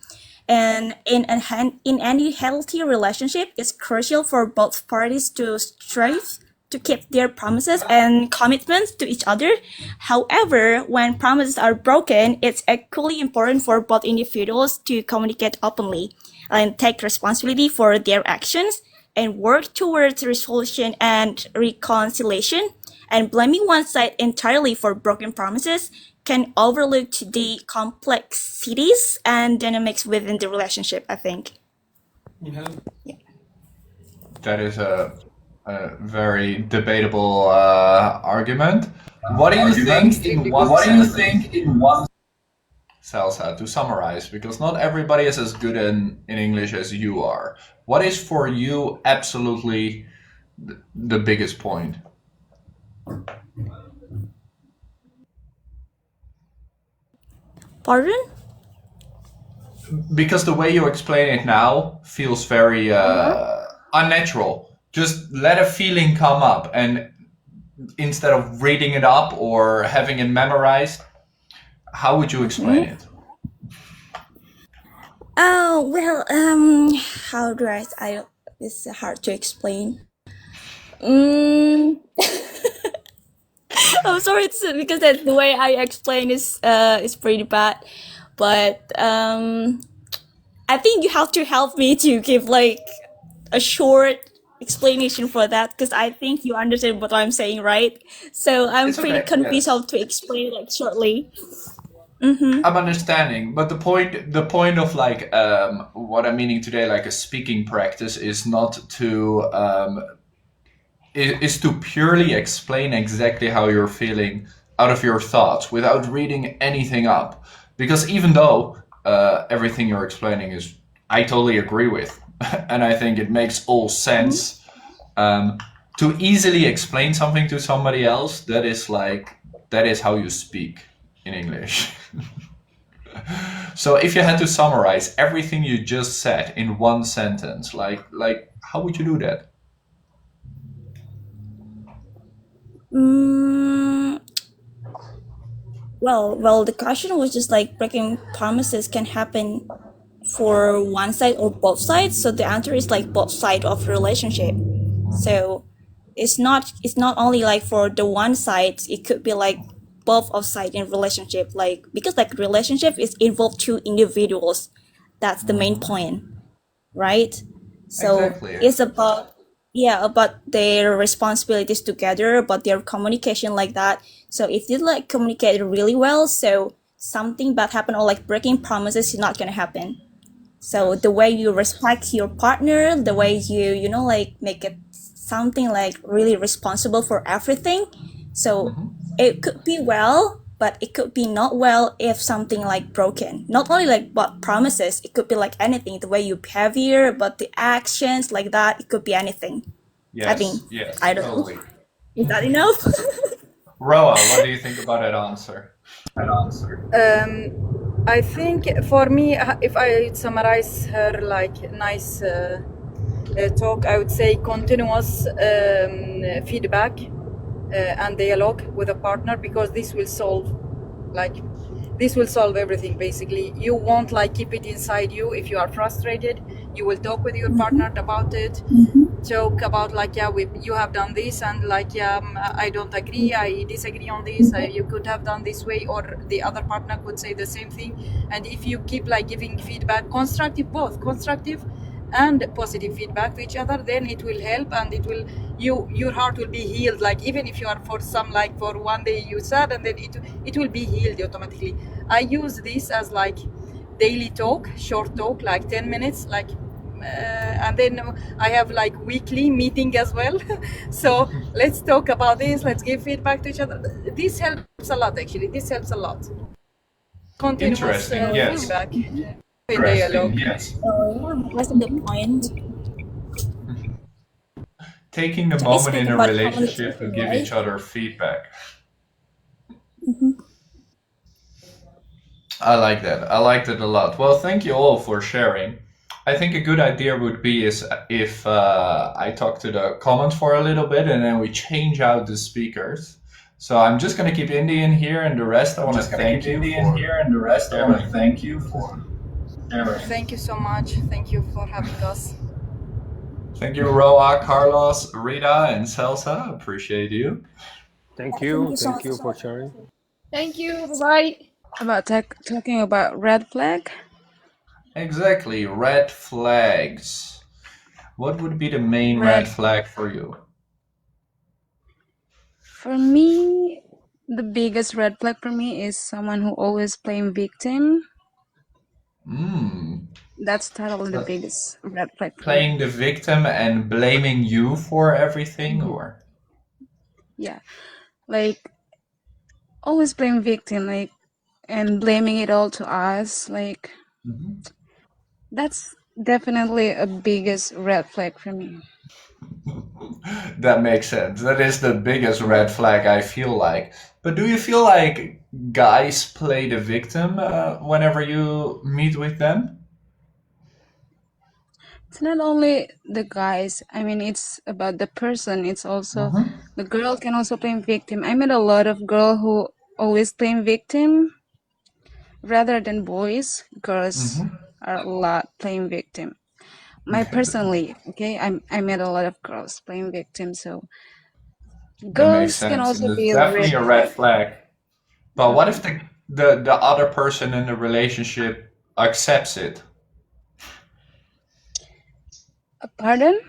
And in any healthy relationship, it's crucial for both parties to strive to keep their promises and commitments to each other. However, when promises are broken, it's equally important for both individuals to communicate openly and take responsibility for their actions and work towards resolution and reconciliation. And blaming one side entirely for broken promises can overlook the complexities and dynamics within the relationship, I think. Yeah. That is a very debatable argument. What do you think in one Salsa, to summarize, because not everybody is as good in English as you are. What is for you absolutely the biggest point? Pardon? Because the way you explain it now feels very unnatural. Just let a feeling come up, and instead of reading it up or having it memorized, how would you explain it? Oh, well, how do I it's hard to explain. I'm sorry, it's because that's the way I explain is pretty bad. But I think you have to help me to give like a short explanation for that, because I think you understand what I'm saying, right? So I'm It's pretty okay, confused yes. how to explain it like shortly. I'm understanding, but the point of like what I'm meaning today, like a speaking practice, is not to is to purely explain exactly how you're feeling out of your thoughts without reading anything up. Because even though everything you're explaining is, I totally agree with, and I think it makes all sense, to easily explain something to somebody else, that is how you speak in English. So if you had to summarize everything you just said in one sentence, like how would you do that? Well, the question was just like breaking promises can happen for one side or both sides. So the answer is like both sides of relationship. So it's not only like for the one side. It could be like both of sides in relationship. Like because like relationship is involved two individuals. That's the main point, right? So Exactly. it's about their responsibilities together, about their communication like that. So if they like communicate really well, so something bad happen or like breaking promises is not gonna happen. So the way you respect your partner, the way you like make it something like really responsible for everything. So it could be well, but it could be not well if something like broken. Not only like what promises, it could be like anything, the way you behavior, but the actions like that, it could be anything. I think, Yes, I don't totally. know. Is that enough? Roa, what do you think about that answer? I think for me, if I summarize her like nice talk, I would say continuous feedback and dialogue with a partner, because this will solve like this will solve everything. Basically, you won't like keep it inside you. If you are frustrated, you will talk with your partner about it. Joke about like, yeah, you have done this, and like, yeah, I don't agree, I disagree on this, you could have done this way, or the other partner could say the same thing. And if you keep like giving feedback, constructive, both constructive and positive feedback to each other, then it will help, and it will, your heart will be healed. Like, even if you are for some, like for one day you sad, and then it will be healed automatically. I use this as like daily talk, short talk, like 10 minutes, like and then I have like weekly meeting as well. So let's talk about this, let's give feedback to each other. This helps a lot, actually. This helps a lot. Continuous Interesting, yes. feedback. Interesting, yes. What's the point? Taking a So moment speak in a about relationship to communication, give right? each other feedback. I like that. I liked it a lot. Well, thank you all for sharing. I think a good idea would be is if I talk to the comments for a little bit and then we change out the speakers. So I'm just going to keep Indian here, and the rest I want to thank you for. Thank you so much. Thank you for having us. Thank you, Roa, Carlos, Rita, and Celsa. Appreciate you. Thank you. so Thank you much. for sharing. Thank you. Bye. About talking about red flag. Exactly, red flags. What would be the main red flag for you? For me, the biggest red flag for me is someone who always playing victim. That's totally the biggest red flag for me. Playing the victim and blaming you for everything, or? Yeah, like always playing victim, like, and blaming it all to us, like that's definitely a biggest red flag for me. That makes sense. That is the biggest red flag, I feel like. But do you feel like guys play the victim whenever you meet with them? It's not only the guys. I mean, it's about the person. It's also the girl can also play victim. I met a lot of girl who always playing victim rather than boys. Girls are a lot playing victim. My personally, okay, I met a lot of girls playing victim. So That makes girls can sense. also And be it's a definitely a red flag. But what if the other person in the relationship accepts it? Pardon?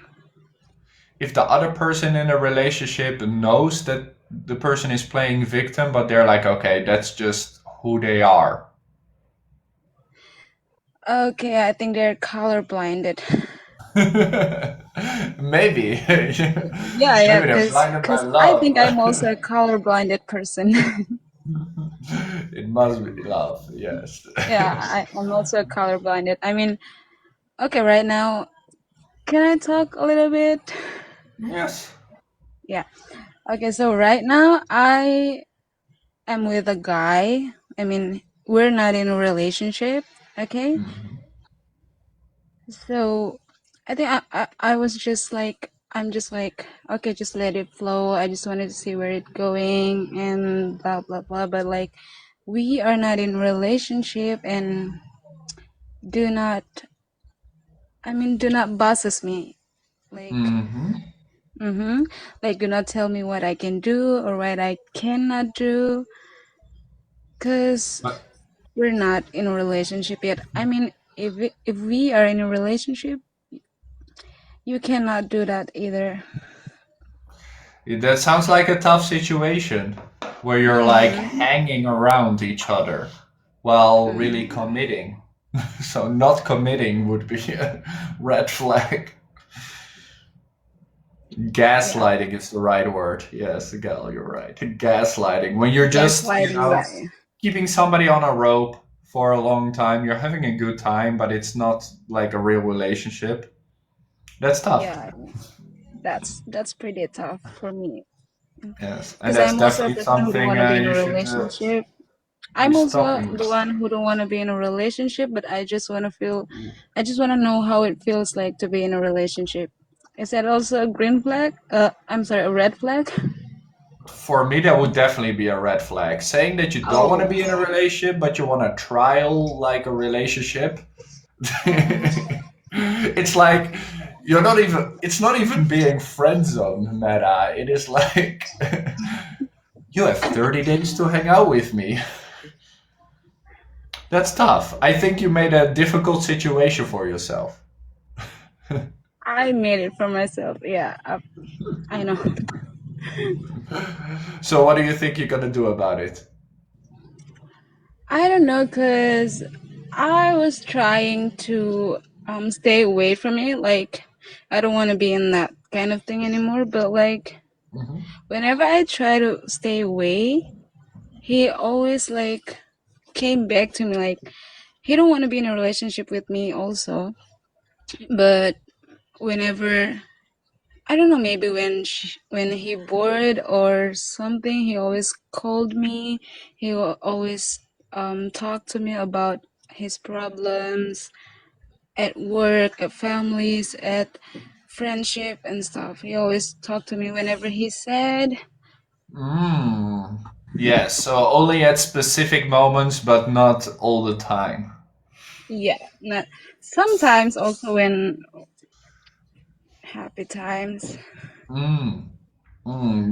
If the other person in a relationship knows that the person is playing victim, but they're like, okay, that's just who they are. Okay, I think they're color blinded. Maybe. Yeah, Maybe they're blinded by because I love. think I'm also a color blinded person. It must be love, yes. Yeah, I'm also color blinded. I mean, okay, right now, can I talk a little bit? Yes. Yeah. Okay, so right now I am with a guy. I mean, we're not in a relationship, okay? So I think I was just like, I'm just like, okay, just let it flow. I just wanted to see where it's going and blah, blah, blah. But like, we are not in a relationship, and do not bosses me. Like, like, do not tell me what I can do or what I cannot do. Because we're not in a relationship yet. I mean, if we are in a relationship, you cannot do that either. That sounds like a tough situation where you're like hanging around each other while really committing. So not committing would be a red flag. Gaslighting is the right word. Yes, Gal, you're right. Gaslighting. When you're just, keeping somebody on a rope for a long time, you're having a good time, but it's not like a real relationship. That's tough. Yeah, that's pretty tough for me. Yes, and Because that's I'm also definitely the one who don't something want to be in a you should relationship. I'm be also stopping the with. one who don't want to be in a relationship, but I just want to know how it feels like to be in a relationship. Is that also a green flag? I'm sorry, a red flag? For me, that would definitely be a red flag. Saying that you don't want to be in a relationship, but you want to trial like a relationship. It's like it's not even being friend zone meta. It is like you have 30 days to hang out with me. That's tough. I think you made a difficult situation for yourself. I made it for myself. Yeah, I know. So what do you think you're gonna do about it? I don't know, cause I was trying to stay away from it. Like, I don't want to be in that kind of thing anymore. But like, whenever I try to stay away, he always like came back to me. Like, he don't want to be in a relationship with me also. But whenever I don't know, maybe when he bored or something, he always called me. He will always talk to me about his problems at work, at families, at friendship and stuff. He always talked to me whenever he's sad. Yes, so only at specific moments, but not all the time. Yeah, not sometimes also when happy times.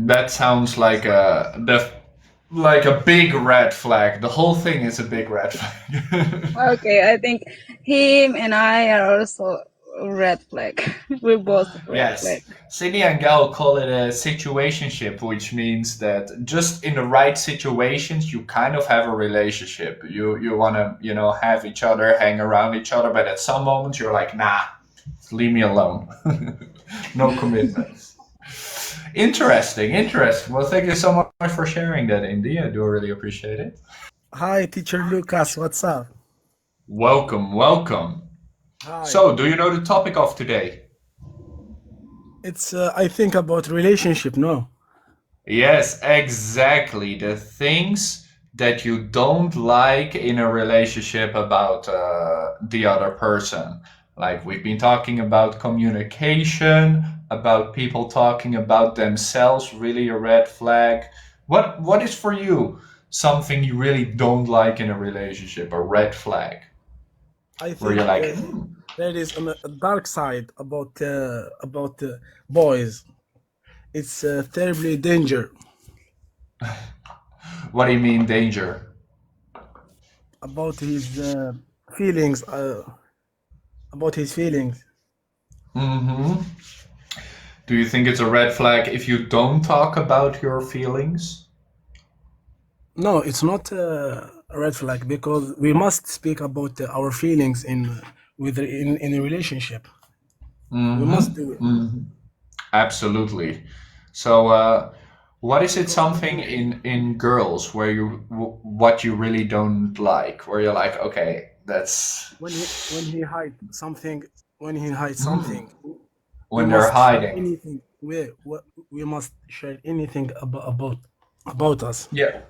That sounds like a big red flag. The whole thing is a big red flag. Okay, I think him and I are also a red flag. We're both red Yes. flag. Cindy and Gal call it a situationship, which means that just in the right situations, you kind of have a relationship. You want to, have each other, hang around each other, but at some moments you're like, nah, leave me alone. No commitments. Interesting. Well, thank you so much for sharing that, Indy. I do really appreciate it. Hi, teacher Lucas. What's up? Welcome. Hi. So, do you know the topic of today? It's I think about relationship. No. Yes, exactly. The things that you don't like in a relationship about the other person. Like we've been talking about communication, about people talking about themselves, really a red flag. What is for you something you really don't like in a relationship, a red flag? I Where think you're like, there is a dark side about boys. It's terribly danger what do you mean danger? about his feelings. About his feelings. hmm Do you think it's a red flag if you don't talk about your feelings? No, it's not a red flag because we must speak about our feelings in a relationship. We must do it. Absolutely. So, what is it something in girls where what you really don't like, where you're like, okay, that's When he hides something, when we they're must share hiding. anything. We must share anything about us. Yeah.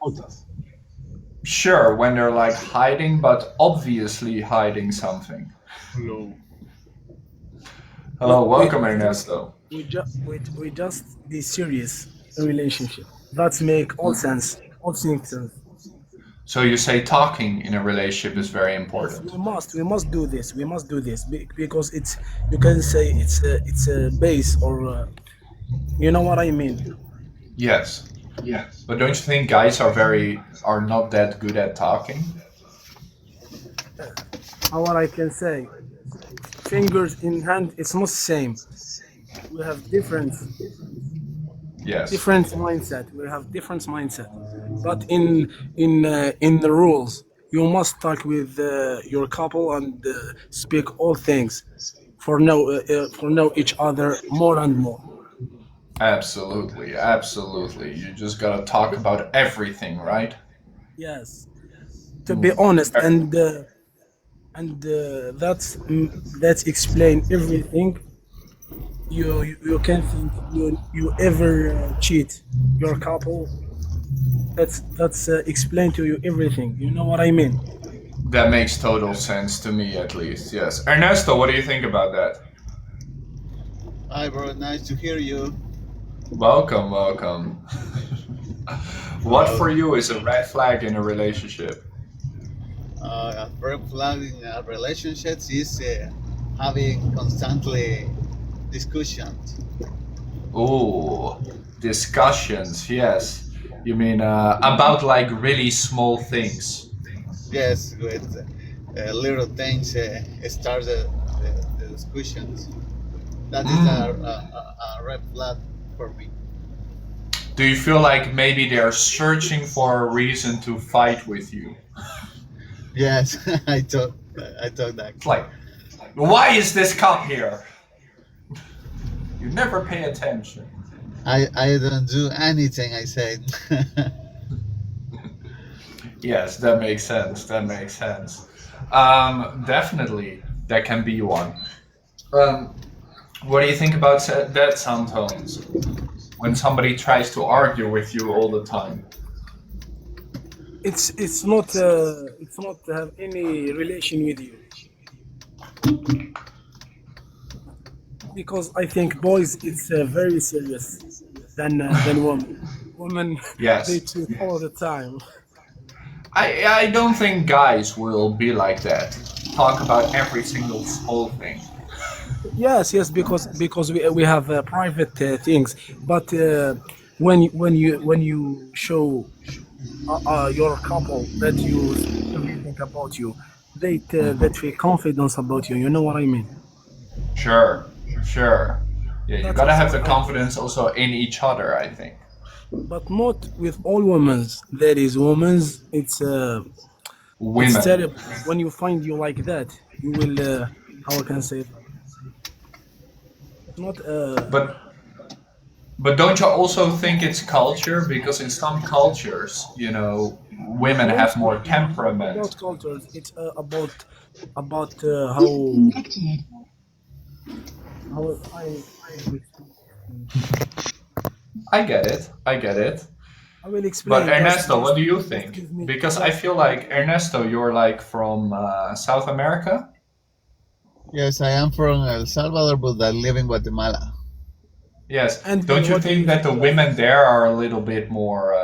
Sure, when they're like hiding, but obviously hiding something. Hello, welcome, Ernesto. We just be serious in relationship. That make all sense. All things sense. So you say talking in a relationship is very important. We must do this. We must do this because it's, you can say it's a base or you know what I mean. Yes. But don't you think guys are not that good at talking? What I can say, fingers in hand, it's not the same. We have different Yes. mindset. We have different mindset, but in the rules, you must talk with your couple and speak all things for know each other more and more. Absolutely. You just gotta talk about everything, right? Yes, to be honest, and that's explain everything. You can think you ever cheat your couple. That's explain to you everything. You know what I mean? That makes total sense to me, at least. Yes. Ernesto, what do you think about that? Hi, bro. Nice to hear you. Welcome. What for you is a red flag in a relationship? A red flag in relationships is having constantly discussions. Ooh, discussions, yes. You mean about like really small things? Yes, with little things start the discussions. That is a red flag for me. Do you feel like maybe they're searching for a reason to fight with you? Yes, I thought that. It's like, why is this cup here? You never pay attention. I don't do anything I said. Yes, that makes sense. That makes sense. Definitely, that can be one. What do you think about that, Santones? When somebody tries to argue with you all the time? It's not have any relation with you, because I think boys it's very serious than women. Women Yes. they talk all the time. I don't think guys will be like that. Talk about every single small thing. Yes, because we have private things, but when you show your couple that you think about you, that feel confidence about you. You know what I mean? Sure. Yeah, you That's gotta have also the confidence also in each other, I think. but not with all women. There is women. It's Women. terrible when you find you like that. You will how I can say it? Not But don't you also think it's culture? Because in some cultures, women have more temperament. about cultures. It's about how I get it. I will explain. But Ernesto, what do you think? Because I feel like, Ernesto, you're like from South America? Yes, I am from El Salvador, but I live in Guatemala. Yes. And Don't you what do think you that the think? women there are a little bit more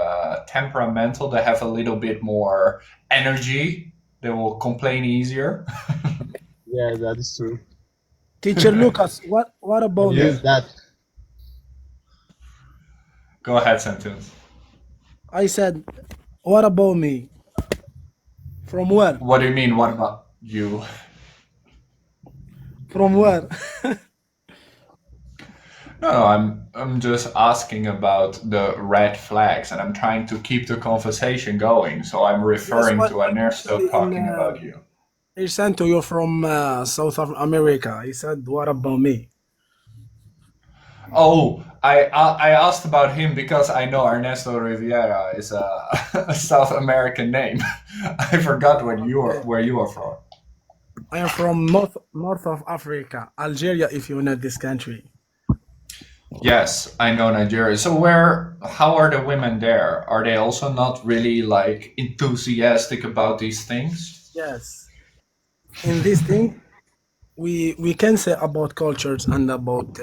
temperamental? They have a little bit more energy. They will complain easier. Yeah, that is true. Teacher Lucas, what about Yes, me? that. Go ahead, Sentence. I said, what about me? From where? What do you mean? What about you? From where? No, I'm just asking about the red flags, and I'm trying to keep the conversation going. So I'm referring to Ernesto in talking about you. he said to you from South America. He said, what about me? Oh, I asked about him because I know Ernesto Riviera is a South American name. I forgot where you are from. I am from north of Africa, Algeria, if you know this country. Yes, I know Nigeria. So how are the women there? Are they also not really like enthusiastic about these things? Yes. In this thing, we can say about cultures and about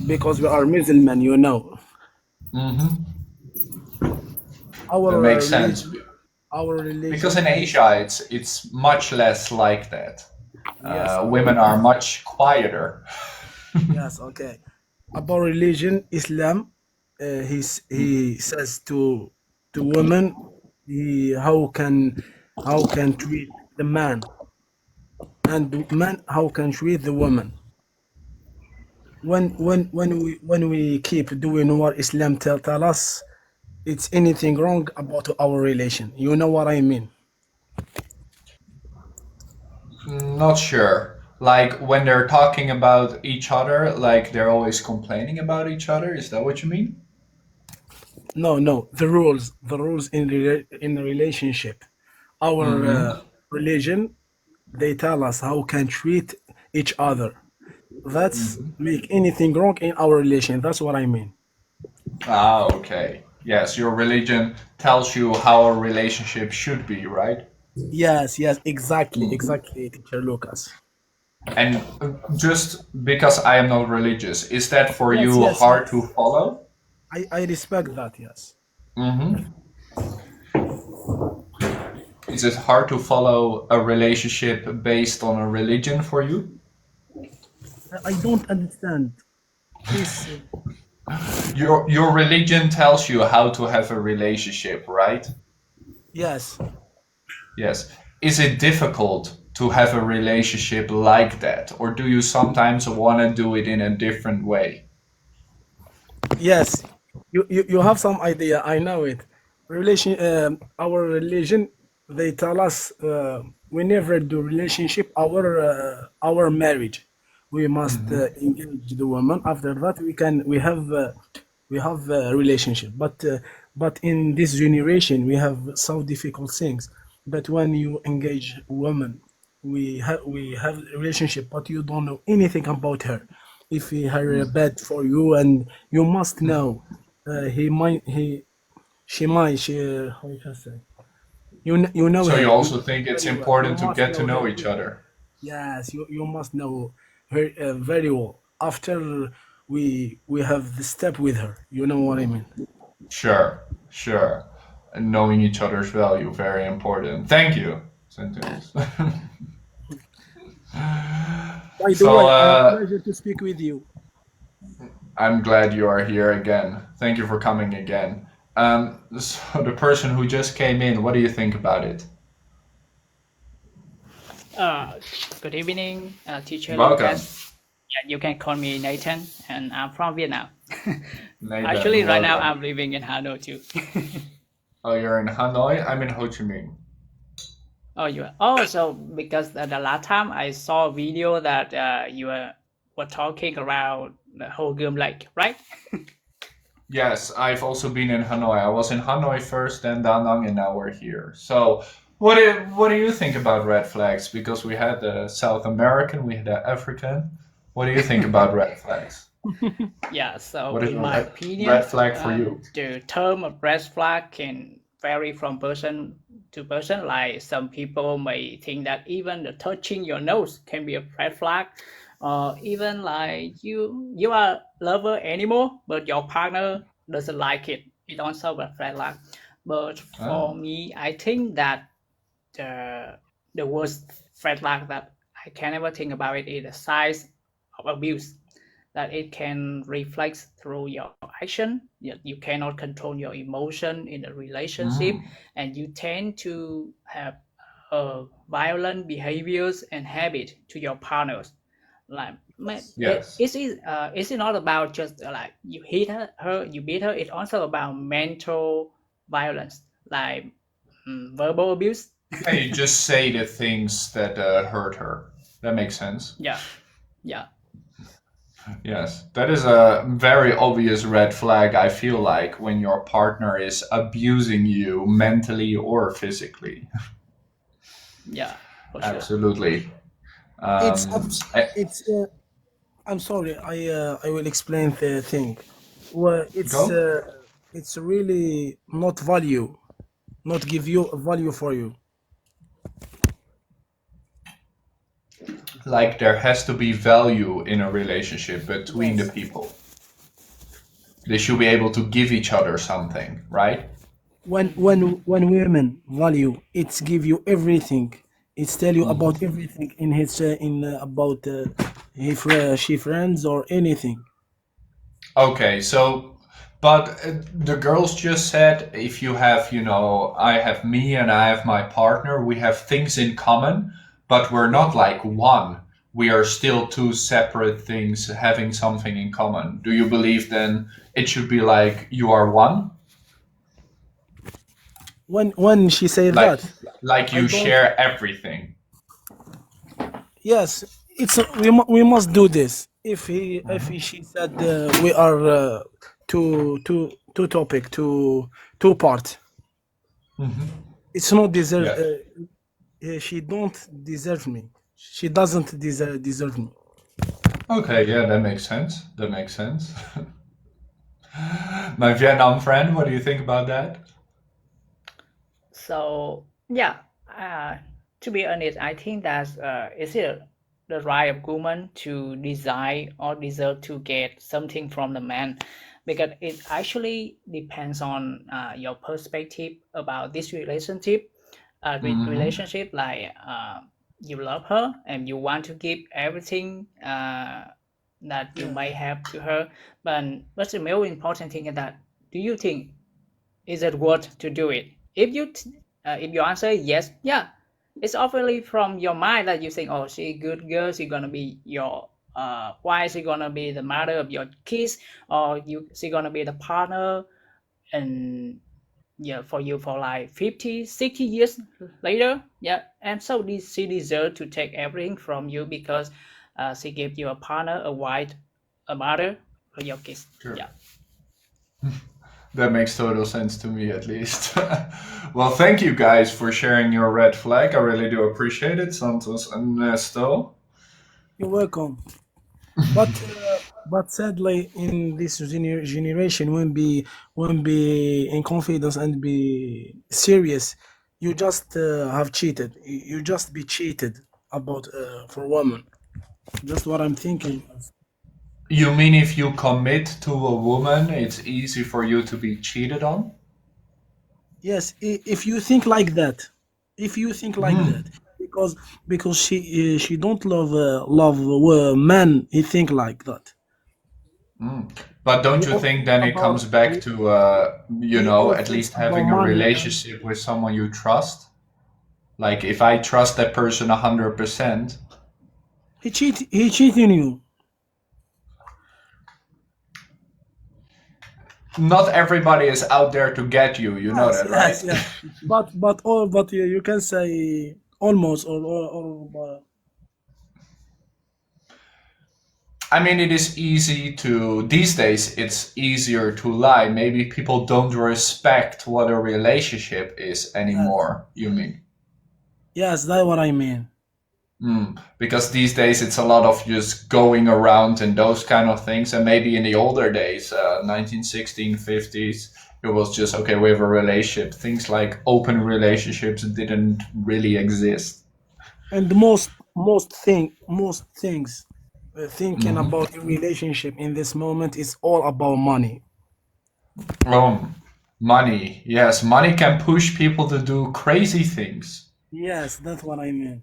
because we are Muslim, you know. Mm-hmm. Our That makes sense. Our religion. Because in Asia, it's much less like that. Yes. Women are much quieter. Yes. Okay. About religion, Islam, he says to women, how can treat the man, and the man how can treat the woman. When we keep doing what Islam tell us, it's anything wrong about our relation. You know what I mean? Not sure. Like when they're talking about each other, like they're always complaining about each other. Is that what you mean? No. The rules in the relationship. Our religion, they tell us how can treat each other. That's make anything wrong in our relation. That's what I mean. Ah, okay. Yes, your religion tells you how a relationship should be, right? Yes, exactly, Teacher Lucas. And just because I am not religious, is that for Yes, you yes, hard yes. to follow? I respect that. Yes. Mm-hmm. Is it hard to follow a relationship based on a religion for you? I don't understand. Please. Your religion tells you how to have a relationship, right? Yes. Yes. Is it difficult to have a relationship like that, or do you sometimes want to do it in a different way? Yes. You have some idea. I know it. Our religion, they tell us we never do relationship our marriage. We must engage the woman. After that, we have a relationship. But in this generation, we have so difficult things. But when you engage a woman, we have a relationship, but you don't know anything about her. If he her bad for you, and you must know, she might she how you can say, you know So her you also think it's very well. You important to must get to know know her. each other? Yes, you must know her very well. After we have the step with her, you know what I mean. Sure, sure. And knowing each other's value, very important. Thank you, Sentence. By the So way, pleasure to speak with you. I'm glad you are here again. Thank you for coming again. So the person who just came in, what do you think about it? Uh, Good evening, teacher Welcome, Lucas. Yeah, you can call me Nathan, and I'm from Vietnam. Nathan. Actually, right now Welcome. I'm living in Hanoi too. Oh, you're in Hanoi? I'm in Ho Chi Minh. Oh, you are. Oh, so because the last time I saw a video that you were talking around the whole Gươm Lake, right? Yes, I've also been in Hanoi. I was in Hanoi first, then Da Nang, and now we're here. So, what do you think about red flags? Because we had the South American, we had the African. What do you think about red flags? Yeah, so What is in a my red opinion, flag for you? the term of red flag can vary from person to person. Like some people may think that even the touching your nose can be a red flag, or even like you are lover animal, but your partner doesn't like it. It also a red flag. But for me, I think that the worst red flag that I can ever think about it is the size of abuse, that it can reflect through your action. You cannot control your emotion in a relationship, and you tend to have violent behaviors and habit to your partners. Like Yes. it's not about just like you hit her, you beat her. It's also about mental violence, like verbal abuse. Yeah, you just say the things that hurt her. That makes sense. Yeah. Yes, that is a very obvious red flag, I feel like, when your partner is abusing you mentally or physically. Yeah, for sure. Absolutely. It's I'm sorry. I will explain the thing. Well, Go. it's really not value, not give you a value for you. Like there has to be value in a relationship between the Yes. people. They should be able to give each other something, right? When women value, it's give you everything. It's tell you about everything in his in about she friends or anything. Okay, so, but the girls just said if you have, I have me and I have my partner, we have things in common, but we're not like one. We are still two separate things having something in common. Do you believe then it should be like you are one? When she say Like, that, like I you don't. share everything. Yes, we must do this. She said we are two topic two part. It's not deserve. Yeah. She don't deserve me. She doesn't deserve me. Okay, yeah, that makes sense. That makes sense. My Vietnam friend, what do you think about that? So yeah, to be honest, I think that is it the right of woman to desire or deserve to get something from the man, because it actually depends on your perspective about this relationship. Relationship, like you love her and you want to give everything that you might have to her, but the most important thing is that, do you think is it worth to do it? If your answer is yes, yeah, it's obviously from your mind that you think, oh, she a good girl, she gonna be your wife, she gonna be the mother of your kids, or she gonna be the partner, and yeah, for you for like 50, 60 years later. Yeah, and so she deserves to take everything from you because she gave you a partner, a wife, a mother for your kids. Sure. Yeah. That makes total sense to me, at least. Well, thank you guys for sharing your red flag. I really do appreciate it, Santos and Nesto. You're welcome. But sadly, in this generation, when be in confidence and be serious, you just have cheated. You just be cheated about for woman. Just what I'm thinking. You mean if you commit to a woman, it's easy for you to be cheated on? Yes, if you think like that, because she don't love men. He think like that. But don't you All think then it comes back to, all at things least about having a money. relationship with someone you trust? Like if I trust that person 100%, He cheating you. not everybody is out there to get you. You know that, right? Yes. But you can say almost or I mean, it is easy to, these days, it's easier to lie. Maybe people don't respect what a relationship is anymore, you mean? yes, that's what I mean. Because these days it's a lot of just going around and those kind of things. And maybe in the older days, 1916, 50s, it was just, okay, we have a relationship. Things like open relationships didn't really exist. And most things thinking about a relationship in this moment is all about money. Money. Yes, money can push people to do crazy things. Yes, that's what I mean.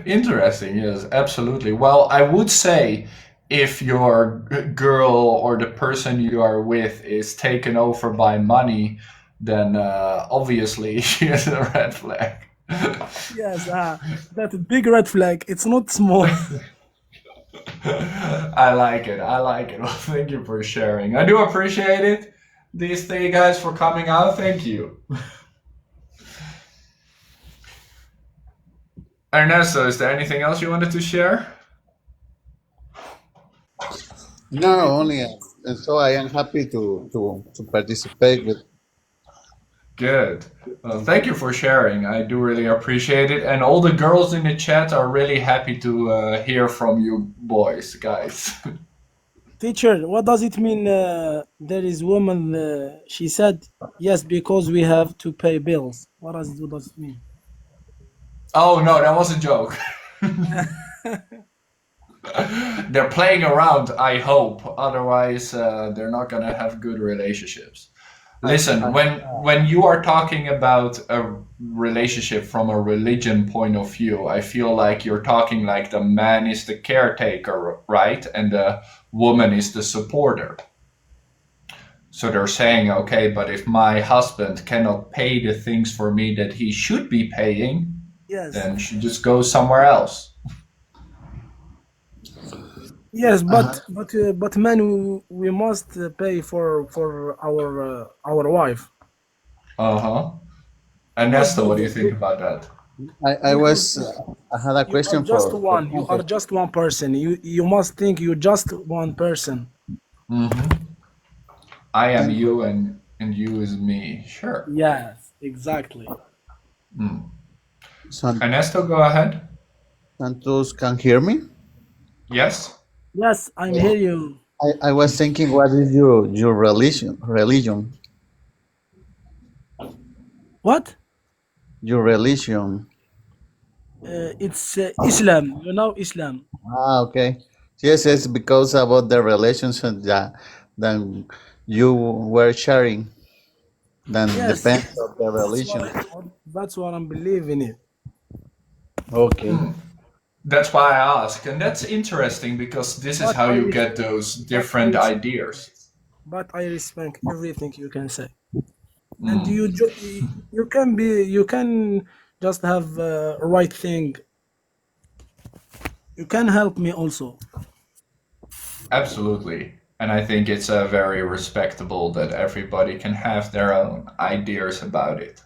Interesting, yes, absolutely. Well, I would say if your girl or the person you are with is taken over by money, then obviously she is a red flag. Yes, that's a big red flag. It's not small. I like it. Well, thank you for sharing. I do appreciate it. These three guys for coming out. Thank you. Ernesto, is there anything else you wanted to share? No, only and so I am happy to participate with. Good. Well, thank you for sharing. I do really appreciate it. And all the girls in the chat are really happy to hear from you boys, guys. Teacher, what does it mean? There is woman. She said yes because we have to pay bills. What does it mean? Oh, no, that was a joke. They're playing around, I hope. Otherwise, they're not going to have good relationships. Listen, when you are talking about a relationship from a religion point of view, I feel like you're talking like the man is the caretaker, right? And the woman is the supporter. So they're saying, okay, but if my husband cannot pay the things for me that he should be paying, Yes. then she just goes somewhere else. Yes, but man, we must pay for our wife. Ernesto, what do you think about that? I had a question You are just for one. You are just one person. You must think you're just one person. I am you and you is me. Sure. Yes, exactly. Ernesto, go ahead. Santos can hear me? Yes. Yes, I'm hear you. I was thinking, what is your religion? What? Your religion. It's Islam. You know Islam. Okay. Yes, it's because about the relationship than you were sharing, than Yes, depends of the that's what religion. that's what I'm believing in. Okay. That's why I ask, and that's interesting because this is But how I you res- get those but I different res- ideas. but I respect everything you can say, and Mm, you can just have right thing. You can help me also. absolutely. And I think it's very respectable that everybody can have their own ideas about it.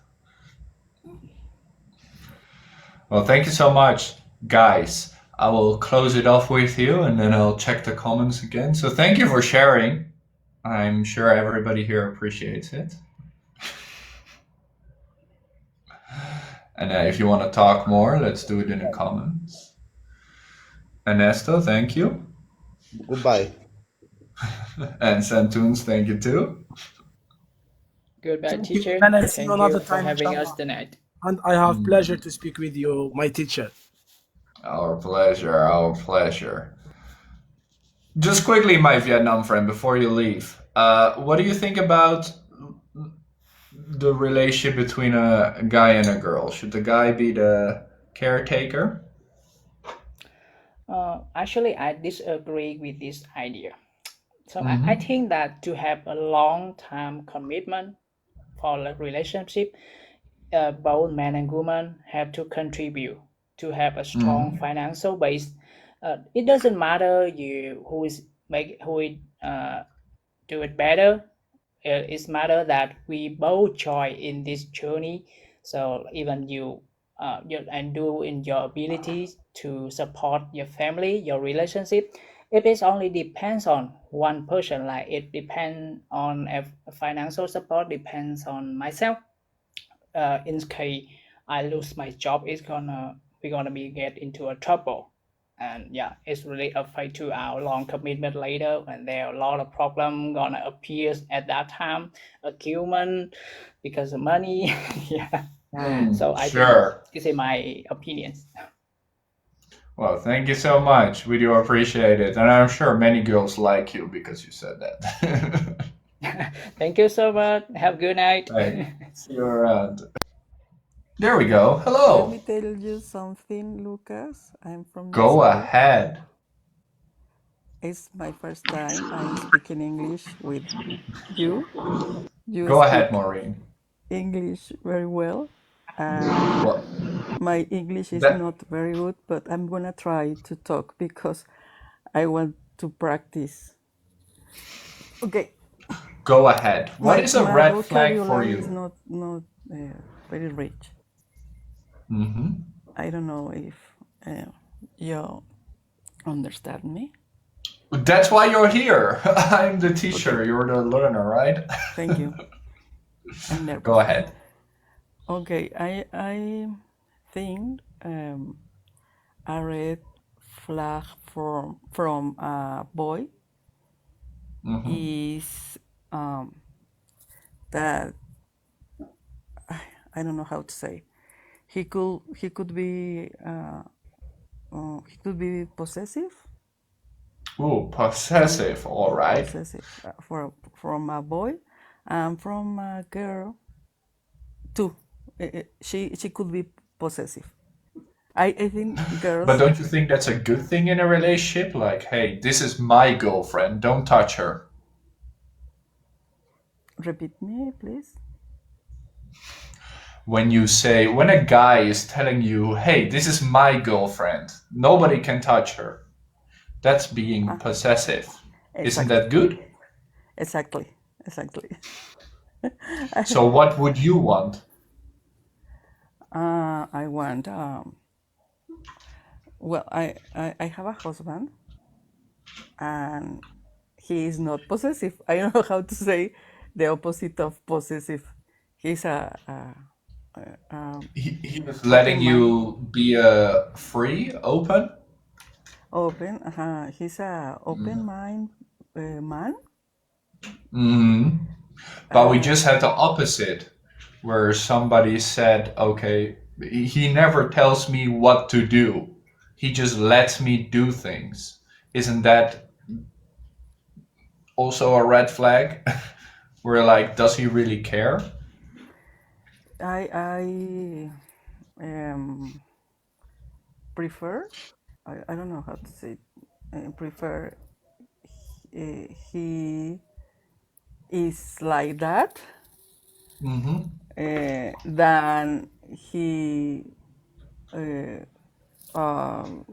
Well, thank you so much, guys. I will close it off with you and then I'll check the comments again. So thank you for sharing. I'm sure everybody here appreciates it. And if you want to talk more, let's do it in the comments. Ernesto, thank you. Goodbye. And Santoons, thank you too. Goodbye, Thank you, teacher. and I see you Thank another you for time, having us inshallah. tonight. And I have pleasure to speak with you, my teacher. Our pleasure, our pleasure. Just quickly, my Vietnam friend, before you leave, what do you think about the relationship between a guy and a girl? Should the guy be the caretaker? Actually, I disagree with this idea. So I think that to have a long-term commitment for a relationship, both man and woman have to contribute to have a strong financial base. It doesn't matter who is do it better. It's matter that we both join in this journey. So even you and do in your abilities to support your family, your relationship. If it only depends on one person, like it depends on financial support, depends on myself. In case I lose my job, we're gonna be get into a trouble. And yeah, it's really afraid to our long commitment later, and there are a lot of problem gonna appear at that time, argument because of money. Yeah. So I Sure. think this is my opinions. Well, thank you so much. We do appreciate it. And I'm sure many girls like you because you said that. Thank you so much. Have a good night. Right. See you around. There we go. Let Hello. me tell you something, Lucas. I'm from Go Mexico. ahead. It's my first time I'm speaking English with you. You Go ahead, speak Maureen. English very well. Well, My English is that not very good, but I'm gonna try to talk because I want to practice. Okay, go ahead. What is a my red flag for vocabulary is you? not very rich. hmm I don't know if you understand me. That's why you're here. I'm the teacher. Okay, You're the learner, right? thank you. I'm nervous. Go ahead. Okay, I think a red flag from a boy hmm is that I don't know how to say. He could be possessive. Ooh, possessive. All right. Possessive from a boy and from a girl too. She could be possessive. I think But girls. don't you think that's a good thing in a relationship? Like, hey, this is my girlfriend. Don't touch her. Repeat me, please. When a guy is telling you, hey, this is my girlfriend, nobody can touch her, that's being possessive. Isn't Exactly. that good? Exactly. So what would you want? I want. Well, I have a husband, and he is not possessive. I don't know how to say the opposite of possessive. He's a He was letting open mind. you be free, open? Open. He's a open mind man. hmm But we Uh, just had the opposite, where somebody said, okay, he never tells me what to do. He just lets me do things. Isn't that also a red flag? We're like, does he really care? I prefer. I don't know how to say it. I prefer he is like that Mm-hmm. than he. Uh, um,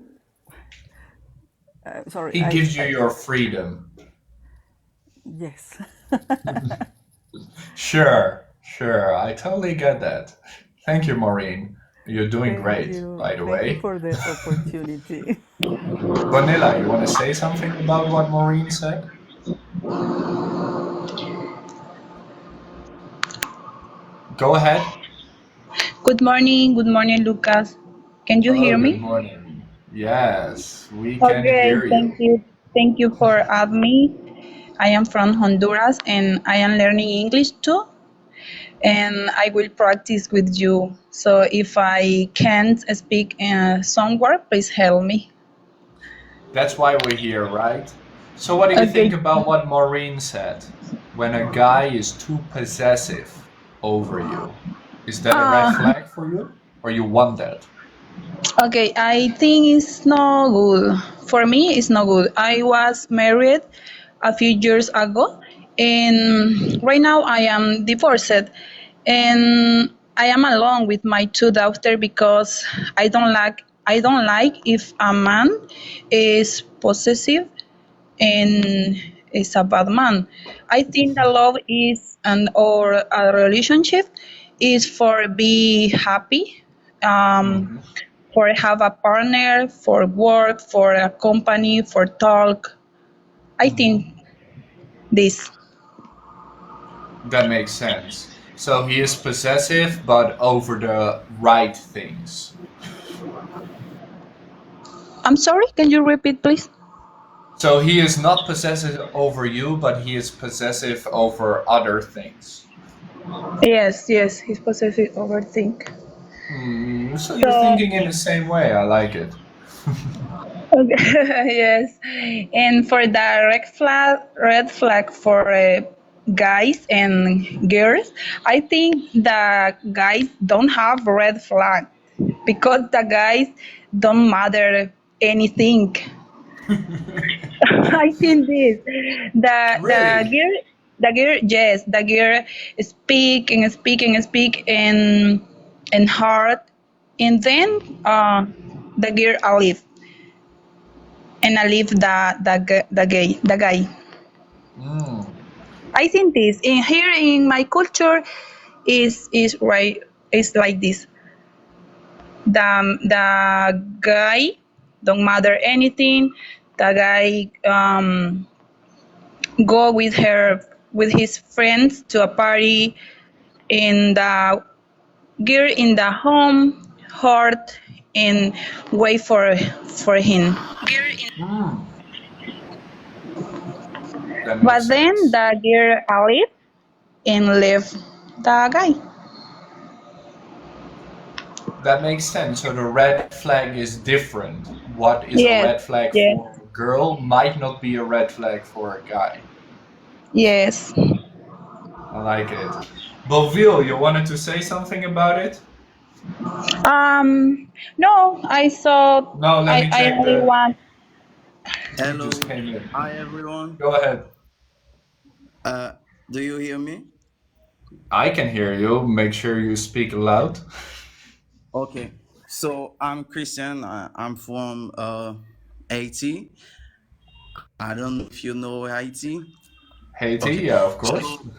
sorry, He gives you your freedom. yes. Sure, sure. I totally get that. Thank you, Maureen. You're doing great, by the Thank you way. for the opportunity. Vanilla, you want to say something about what Maureen said? Go ahead. Good morning, Lucas. Can you Hello, hear good me? morning. Yes, we can Okay, hear you. thank you for having me. I am from Honduras and I am learning English too. And I will practice with you. So if I can't speak somewhere, please help me. That's why we're here, right? So, what do you think Okay. about what Maureen said? When a guy is too possessive over you, is that a red Uh, flag for you? Or you want that? okay, I think it's not good. For me, it's not good. I was married a few years ago, and right now I am divorced, and I am alone with my two daughters because I don't like if a man is possessive and is a bad man. I think that love is or a relationship is for be happy, um, Hmm. for have a partner, for work, for a company, for talk. I Hmm. think this. That makes sense. So he is possessive, but over the right things. I'm sorry. Can you repeat, please? So he is not possessive over you, but he is possessive over other things. Yes, yes. He's possessive overthink. So you're So thinking in the same way. I like it. okay, yes. And for the red flag for guys and girls, I think the guys don't have red flag because the guys don't matter anything. I think this Really? the girl yes the girl speak and speak and speak and hard and then the girl leave and I leave the guy. Mm. I think this in here in my culture is right is like this. The guy don't matter anything. The guy go with his friends to a party and the girl in the home hard and wait for him. Mm. That makes But then sense. the girl leave and left the guy. That makes sense. So the red flag is different. What is a Yes, red flag yes, for a girl might not be a red flag for a guy. yes. I like it. Boville, you wanted to say something about it? No, I thought No, let me I check only the. want. You Hello, just came in. hi everyone. Go ahead. Uh, do you hear me? I can hear you. Make sure you speak loud. Okay, so I'm Christian. I'm from Haiti. I don't know if you know Haiti. Haiti, Okay, yeah, of course. so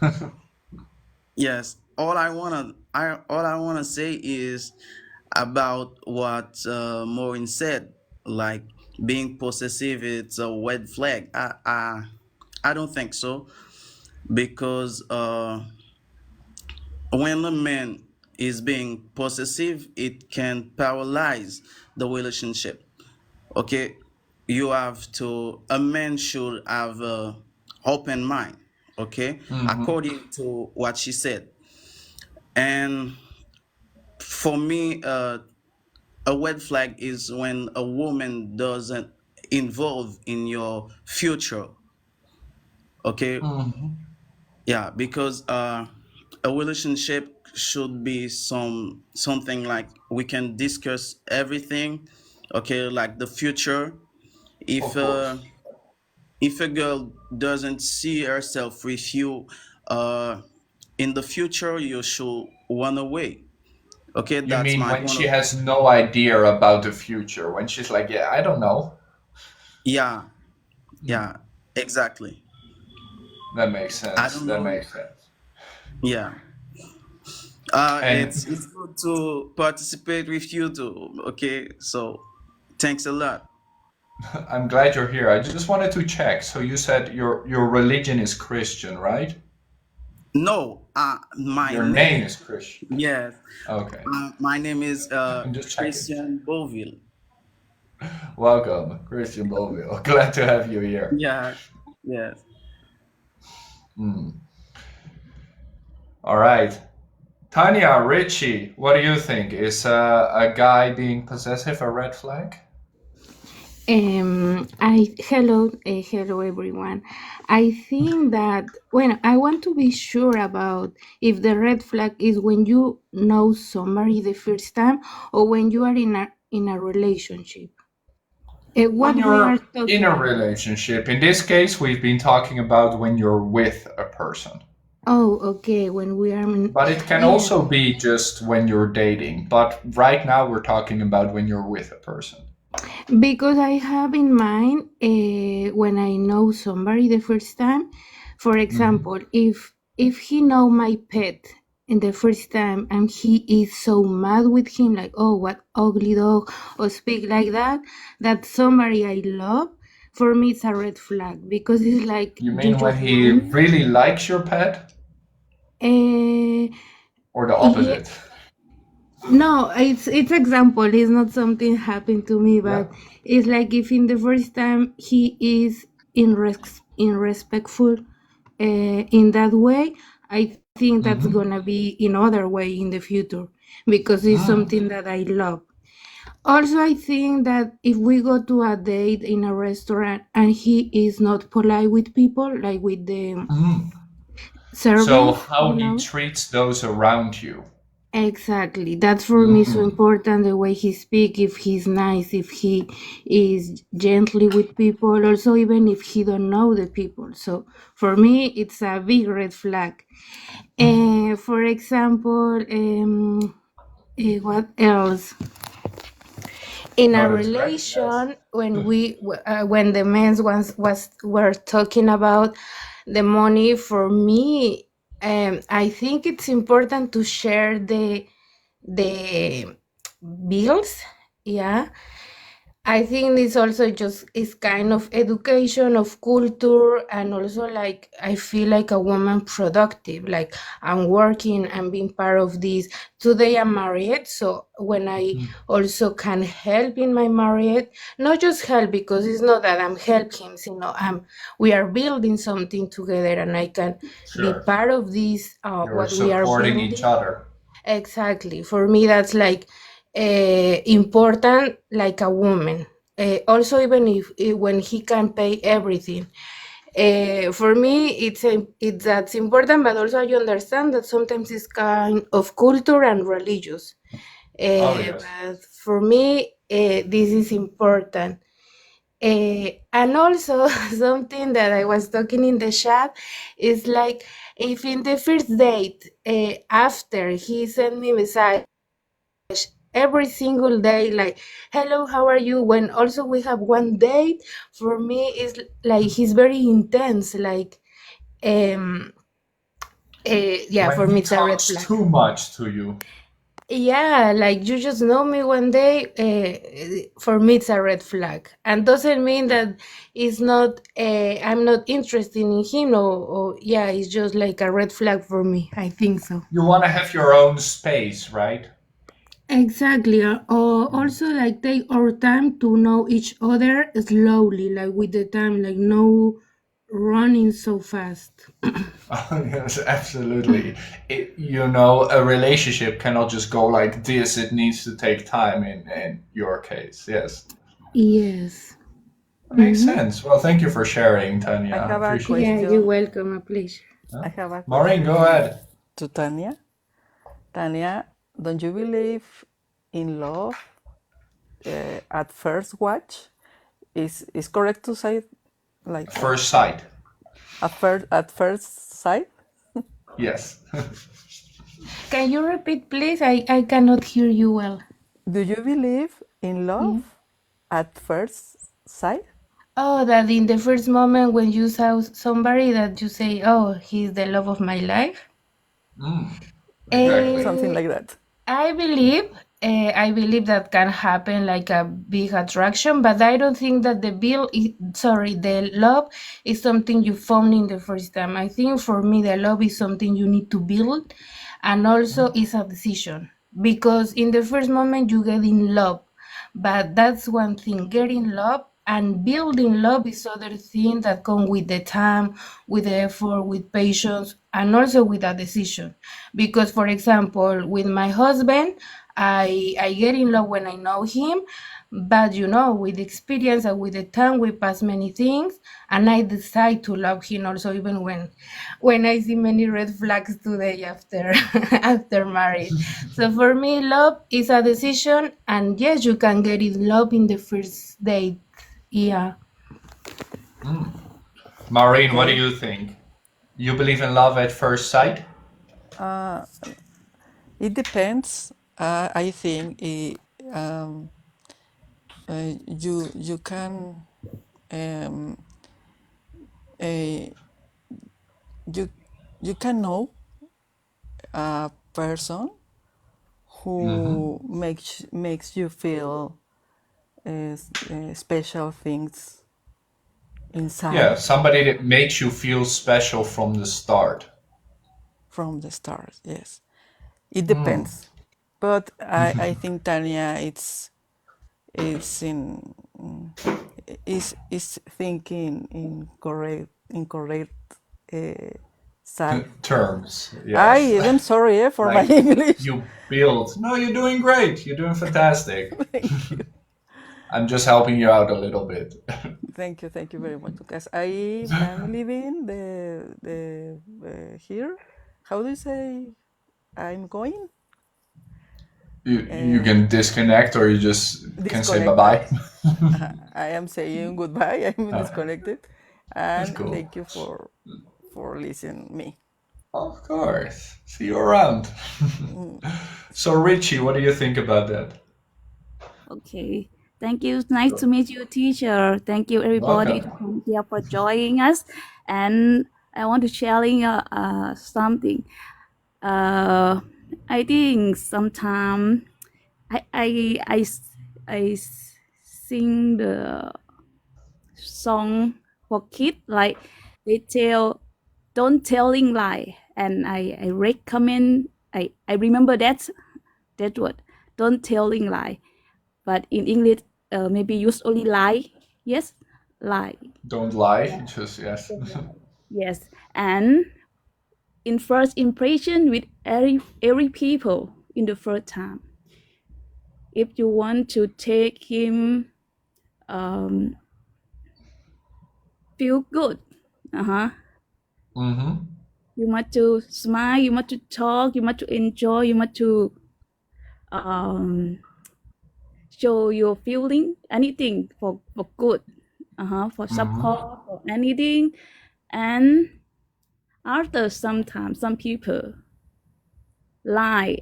yes, all I wanna say is about what Maureen said, like being possessive. It's a red flag. I don't think so because when a man is being possessive, it can paralyze the relationship. Okay, a man should have a open mind. Okay, Hmm. according to what she said. And for me, a red flag is when a woman doesn't involve in your future. Okay, Mhm. yeah, because a relationship should be something like we can discuss everything. Okay, like the future. If Of course. if a girl doesn't see herself with you uh in the future, you should run away. Okay, You that's mean my when point she of has no idea about the future, when she's like, yeah, I don't know. yeah, Hmm. yeah, exactly. That makes I sense. don't That know. makes sense. Yeah. And It's good to participate with you too. Okay, so thanks a lot. I'm glad you're here. I just wanted to check. So you said your religion is Christian, right? No, my Your name name, is Christian. yes, Okay. my name is I'm just checking. Christian Boville. Welcome, Christian Boville. Glad to have you here. Yeah, yes. Hmm. All right. Tanya, Richie, what do you think? Is a guy being possessive a red flag? Hello everyone. I think that when I want to be sure about if the red flag is when you know somebody the first time or when you are in a relationship. When What we are you're in talking a about. relationship, in this case, we've been talking about when you're with a person. Oh, okay. When we are in, But it can yeah. also be just when you're dating. But right now, we're talking about when you're with a person. Because I have in mind when I know somebody the first time, for example, if he know my pet in the first time and he is so mad with him, like, oh, what ugly dog, or speak like that somebody I love, for me it's a red flag because it's like You you mean when just he know me. really likes your pet? Or the Yeah, opposite? no, it's example. It's not something happened to me, Yeah. but it's like if in the first time he is in respectful in that way, I think that's Mm-hmm. gonna be in other way in the future because it's something that I love. Also, I think that if we go to a date in a restaurant and he is not polite with people, like with the So service, how he treats those around you. Exactly. That's for me so important, the way he speak, if he's nice, if he is gently with people, also even if he don't know the people. So for me, it's a big red flag. For example, what else? In a No, that's great. Yes. relation, when the men were talking about the money, for me, I think it's important to share the bills. Yeah, I think this also just is kind of education of culture, and also like I feel like a woman productive, like I'm working and being part of this. Today I'm married, so when I also can help in my marriage, not just help because it's not that I'm helping, you know, we are building something together, and I can be Sure. part of this You're what we are supporting building. each other. Exactly. For me, that's like important, like a woman. Also, even if when he can pay everything, for me, it's that's important. But also, you understand that sometimes it's kind of culture and religious. Oh, yes. But for me, this is important. And also something that I was talking in the chat is like if in the first date after he sent me message every single day like hello, how are you, when also we have one date, for me is like he's very intense, like um yeah, When for he me it's a red talks flag. too much to you. Yeah, like you just know me one day, for me it's a red flag, and doesn't mean that it's not I'm not interested in him, or yeah, it's just like a red flag for me, I think so. You want to have your own space, right? Exactly. Or also like take our time to know each other slowly, like with the time, like no running so fast. Oh, yes, absolutely. A relationship cannot just go like this. It needs to take time in your case. Yes. Yes. Makes sense. Well, thank you for sharing, Tanya. I have a Appreciate Yeah, it. you're question. welcome. A pleasure. I have a Maureen, go question ahead. to Tanya. Tanya, don't you believe in love at first watch? Is correct to say it like that? First sight. At first sight? Yes. Can you repeat, please? I cannot hear you well. Do you believe in love Yeah. at first sight? Oh, that in the first moment when you saw somebody that you say, "Oh, he's the love of my life." Exactly. Something Eh, like that. I believe that can happen like a big attraction, but I don't think that the love is something you found in the first time. I think for me, the love is something you need to build, and also it's a decision because in the first moment you get in love, but that's one thing. Getting love and building love is other thing that come with the time, with the effort, with patience, and also with a decision. Because, for example, with my husband, I get in love when I know him, but with experience and with the time, we pass many things, and I decide to love him also, even when I see many red flags today after after marriage. So for me, love is a decision, and yes, you can get in love in the first date. Yeah. Maureen, what do Okay. you think? You believe in love at first sight? Uh, it depends. I think you can um, uh, you you can know a person who makes you feel special things Yeah, inside somebody that makes you feel special from the start. from the start. Yes, it depends. But I think Tanya, it's in is thinking in correct side. Terms, yes. I'm sorry for my Like English. you build. No, you're doing great. You're doing fantastic. Thank you. I'm just helping you out a little bit. Thank you very much. Because I'm living the here. How do you say I'm going? You can disconnect or you just can say Disconnected. bye-bye. I am saying goodbye. I'm disconnected, That's and cool. thank you for listening me. Of course. See you around. So Richie, what do you think about that? Okay. Thank you. Nice to meet you, teacher. Thank you, everybody, Welcome. here for joining us. And I want to sharing something. I think sometimes I sing the song for kids like they tell don't telling lie, and I recommend I remember that word, don't telling lie, but in English maybe use only lie. Yes, lie. Don't lie, just yes. Yes, and in first impression with every people in the first time, if you want to take him feel good, you must to smile, you must to talk, you must to enjoy, you must to show your feeling, anything for good, for support, for anything. And after sometimes some people lie,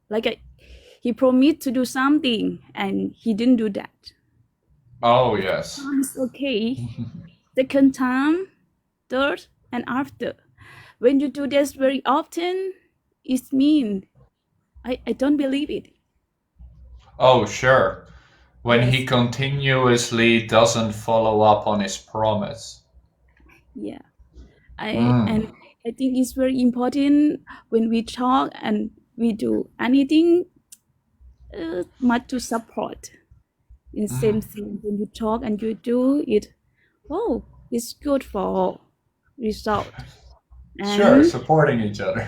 like he promised to do something and he didn't do that. Oh yes. It's okay. Second time, third, and after. When you do this very often, it means I don't believe it. Oh sure. When he continuously doesn't follow up on his promise. Yeah. And I think it's very important when we talk and we do anything much to support. In same thing, when you talk and you do it, oh, it's good for result. Sure, And supporting each other.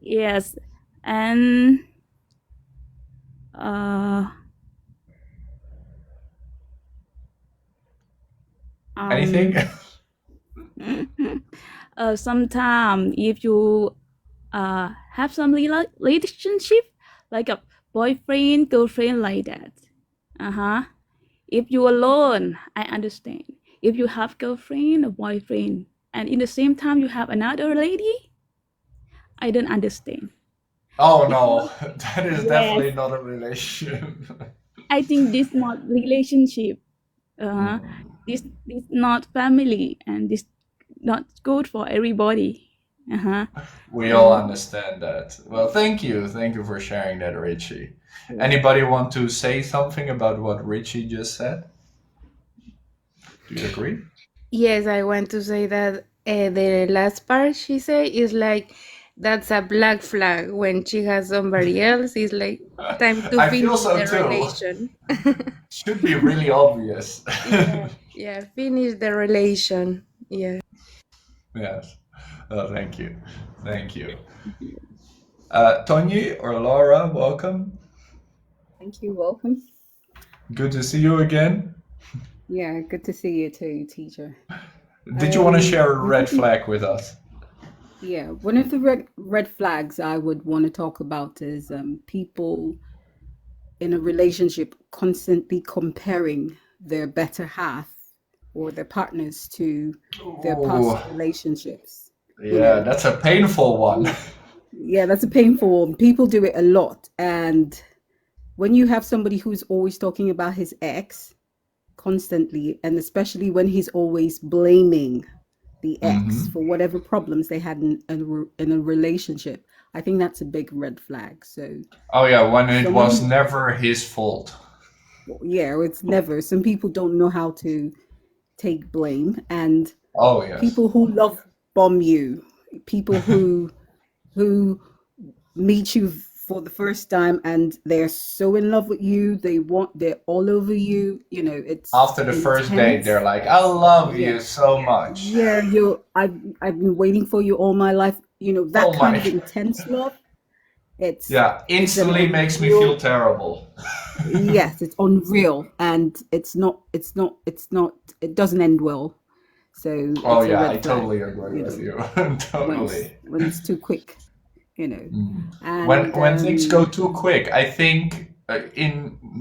yes, and Anything? Sometimes if you have some relationship like a boyfriend, girlfriend like that. If you alone, I understand. If you have girlfriend or boyfriend, and in the same time you have another lady, I don't understand. Oh no, that is Yes, definitely not a relationship. I think this not relationship. This not family, and this not good for everybody. We all understand that. Well, thank you. Thank you for sharing that, Richie. Anybody want to say something about what Richie just said? Do you agree? Yes, I want to say that the last part she said is like that's a black flag when she has somebody else. It's like time to I feel finish so the too. relation. Should be really obvious. Yeah, finish the relation. Yeah. Yes. Oh, thank you. Thank you. Tonyi or Laura, welcome. Thank you. Welcome. Good to see you again. Yeah, good to see you too, teacher. Did you want to share a red flag with us? Yeah, one of the red flags I would want to talk about is people in a relationship constantly comparing their better half or their partners to their past relationships. Yeah, that's a painful one. Yeah, that's a painful one. People do it a lot. And when you have somebody who's always talking about his ex constantly, and especially when he's always blaming the ex for whatever problems they had in a relationship, I think that's a big red flag. So Oh yeah, when it was never his fault. yeah, it's never. Some people don't know how to take blame, and Oh yes. people who love bomb you, people who meet you for the first time and they're so in love with you, they're all over you, you know, it's After the first date, intense. they're like, I love Yeah. you so much. Yeah, I've been waiting for you all my life, you know, that Oh kind my. of intense love. Yeah, It's an instantly makes me unreal. feel terrible. Yes, it's unreal, and it doesn't end well. So Oh it's a yeah, I red flag, totally agree you with know, you. when Totally. it's too quick, you know. When things go too quick, I think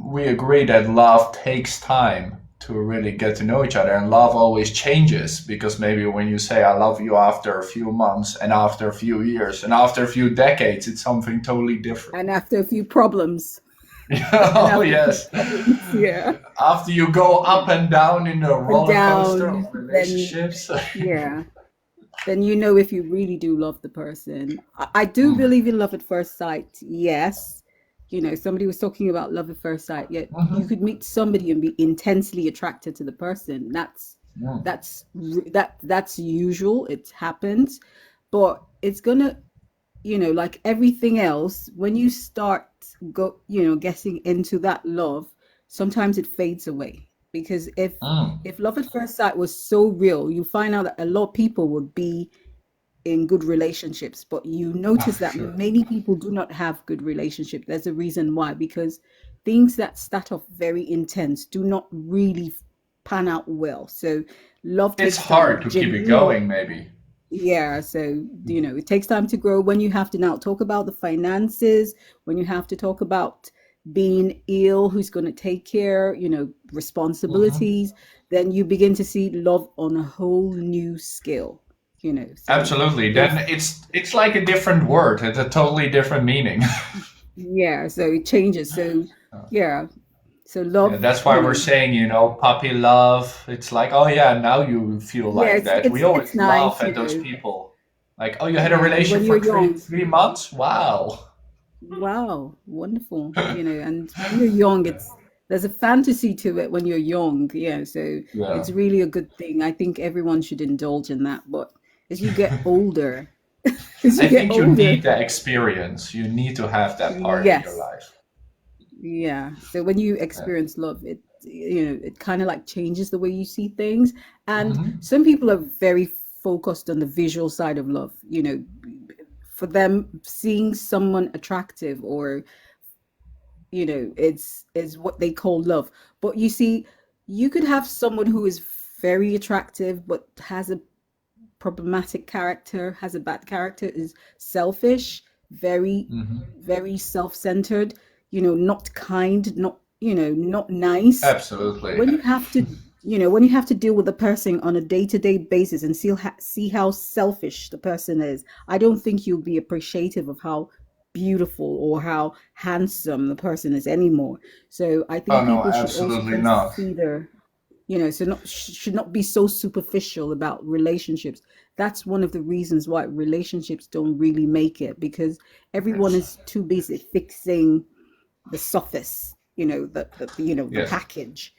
we agree that love takes time to really get to know each other, and love always changes because maybe when you say I love you after a few months and after a few years and after a few decades, it's something totally different. And after a few problems. Oh yes. Yeah. After you go up and down in a And roller coaster down, of relationships. yeah. Then you know if you really do love the person. I do believe in love at first sight. Yes. You know, somebody was talking about love at first sight. Yet you could meet somebody and be intensely attracted to the person. That's usual. It happens. But it's gonna, you know, like everything else, when you start getting into that love, sometimes it fades away. Because if love at first sight was so real, you find out that a lot of people would be in good relationships, but you notice that Sure. many people do not have good relationships. There's a reason why, because things that start off very intense do not really pan out well. So love It's takes hard time. to keep it Genuine going, maybe. Yeah, so you know, it takes time to grow. When you have to now talk about the finances, when you have to talk about being ill, who's going to take care, you know, responsibilities, then you begin to see love on a whole new scale, you know. So Absolutely. love, Then it's like a different word. It's a totally different meaning. yeah, so it changes. So yeah, so Yeah, love, that's why you we're know, saying, puppy love. It's like, oh yeah, now you feel yeah, like that. We always it's nice, laugh you at those know. people. Like, oh, you had a Yeah, and relation when for you're young, 3 months? Wow. wow, wonderful, you know, and when you're young, there's a fantasy to it when you're young, yeah, so Yeah. it's really a good thing. I think everyone should indulge in that, but as you get older, I think you need that experience. You need to have that part in your yes, life. yeah. So when you experience love, it kind of like changes the way you see things. And some people are very focused on the visual side of love, you know, for them seeing someone attractive or is what they call love. But you see, you could have someone who is very attractive but has a problematic character, has a bad character, is selfish, very, very self-centered, not kind, not nice. Absolutely. When you have to, when you have to deal with a person on a day-to-day basis and see how selfish the person is, I don't think you'll be appreciative of how beautiful or how handsome the person is anymore. So I Oh think no, people should also absolutely not. consider, should not be so superficial about relationships. That's one of the reasons why relationships don't really make it, because everyone is too busy fixing the surface, the Yes. package.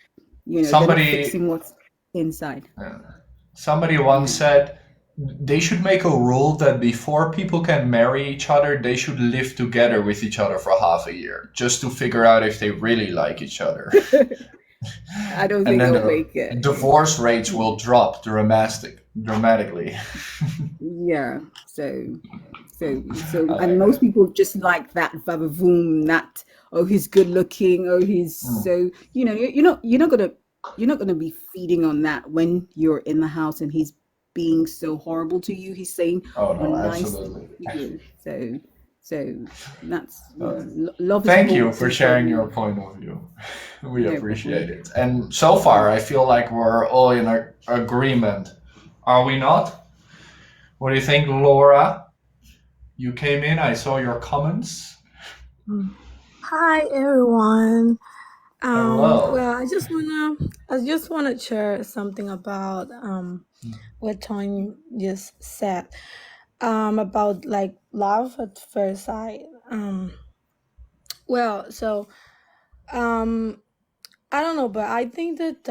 They're not Somebody fixing what's inside. somebody once said they should make a rule that before people can marry each other, they should live together with each other for half a year, just to figure out if they really like each other. I don't And think then they'll the make it. divorce rates will drop dramatically. Yeah. So, I and like most that. people just like that vavavoom, that, oh, he's good looking, oh, he's so, you're not gonna be feeding on that when you're in the house and he's being so horrible to you. He's saying Oh no, nice absolutely. things to you. So that's, Uh, love is Thank more you for deeper sharing than your that. point of view. We No appreciate problem. it. And so far, I feel like we're all in agreement. Are we not? What do you think, Laura? You came in, I saw your comments. Hi everyone. Hello. Well, I just wanna share something about what Tony just said about like love at first sight. Well, so I don't know, but I think that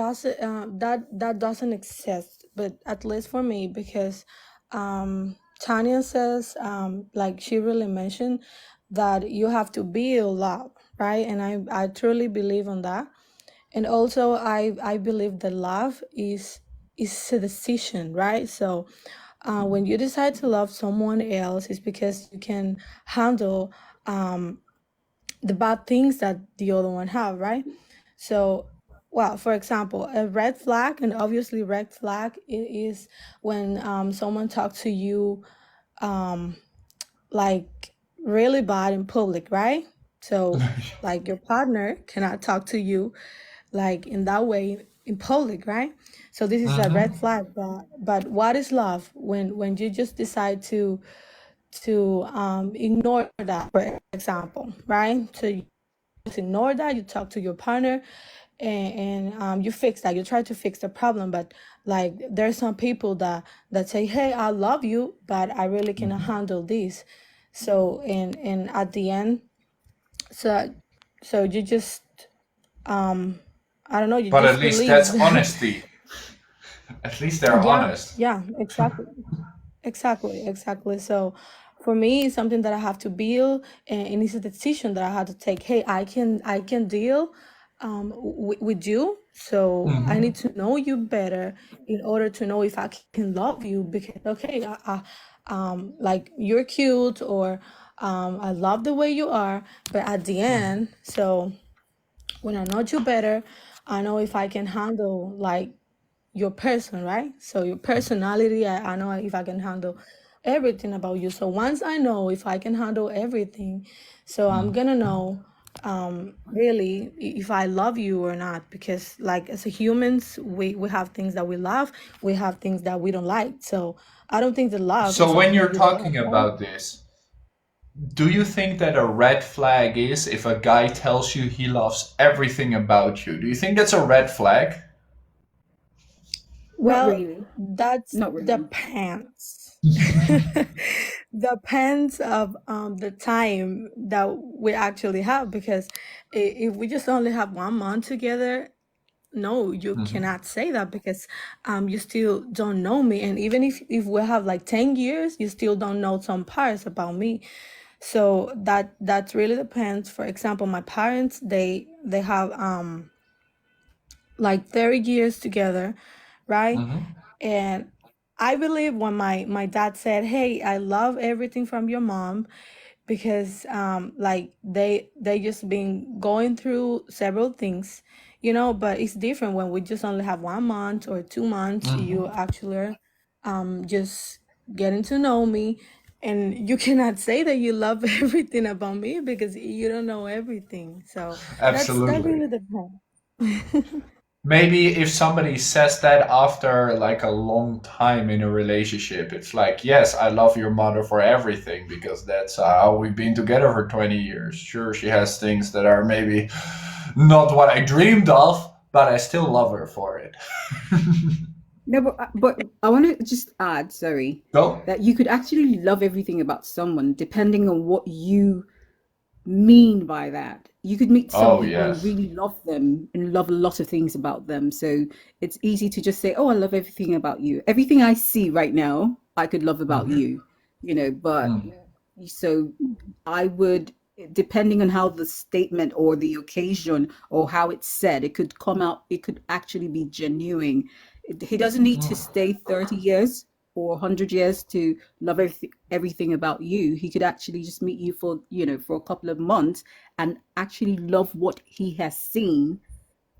doesn't exist, but at least for me, because Tanya says like she really mentioned that you have to build love, right? And I truly believe on that. And also I believe that love is a decision, right? So when you decide to love someone else, it's because you can handle the bad things that the other one have, right? So, well, for example, a red flag, and obviously red flag is when someone talks to you like really bad in public, right? So, like your partner cannot talk to you like in that way in public, right? So this is a red flag. But what is love? When you just decide to ignore that, for example, right? So you just ignore that, you talk to your partner, and you fix that, you try to fix the problem. But like there's some people that say, hey, I love you, but I really cannot handle this. So and at the end, so you just I don't know, you But at just least release that's honesty. At least they're yeah, honest. yeah, exactly. So for me, it's something that I have to build, and it's a decision that I have to take. Hey, I can deal with you. So I need to know you better in order to know if I can love you. Because okay, like you're cute, or I love the way you are, but at the end, so when I know you better, I know if I can handle like your person, right? So your personality, I know if I can handle everything about you. So once I know if I can handle everything, so I'm gonna know really if I love you or not. Because like as a humans, we have things that we love, we have things that we don't like. So I don't think that love is So when something you're that you don't like, talking right? about this, do you think that a red flag is if a guy tells you he loves everything about you? Do you think that's a red flag? Not Well, really. that's Not really. depends. Depends of the time that we actually have. Because if we just only have 1 month together, no, you cannot say that, because you still don't know me. And even if we have like 10 years, you still don't know some parts about me. So that really depends. For example, my parents, they have like 30 years together, right? And I believe when my dad said, hey, I love everything from your mom, because like they just been going through several things, you know, but it's different when we just only have 1 month or 2 months. You actually just getting to know me, and you cannot say that you love everything about me because you don't know everything. So that Absolutely. really depends. Maybe if somebody says that after like a long time in a relationship, it's like, yes, I love your mother for everything because that's how we've been together for 20 years. Sure, she has things that are maybe not what I dreamed of, but I still love her for it. No, but I want to just add, sorry, Go. that you could actually love everything about someone depending on what you mean by that. You could meet some Oh, people and yes. really love them and love a lot of things about them. So it's easy to just say, "Oh, I love everything about you. Everything I see right now, I could love about you." You know, but so I would, depending on how the statement or the occasion or how it's said, it could come out, it could actually be genuine. He doesn't need to stay 30 years or 100 years to love everything about you. He could actually just meet you for, you know, for a couple of months and actually love what he has seen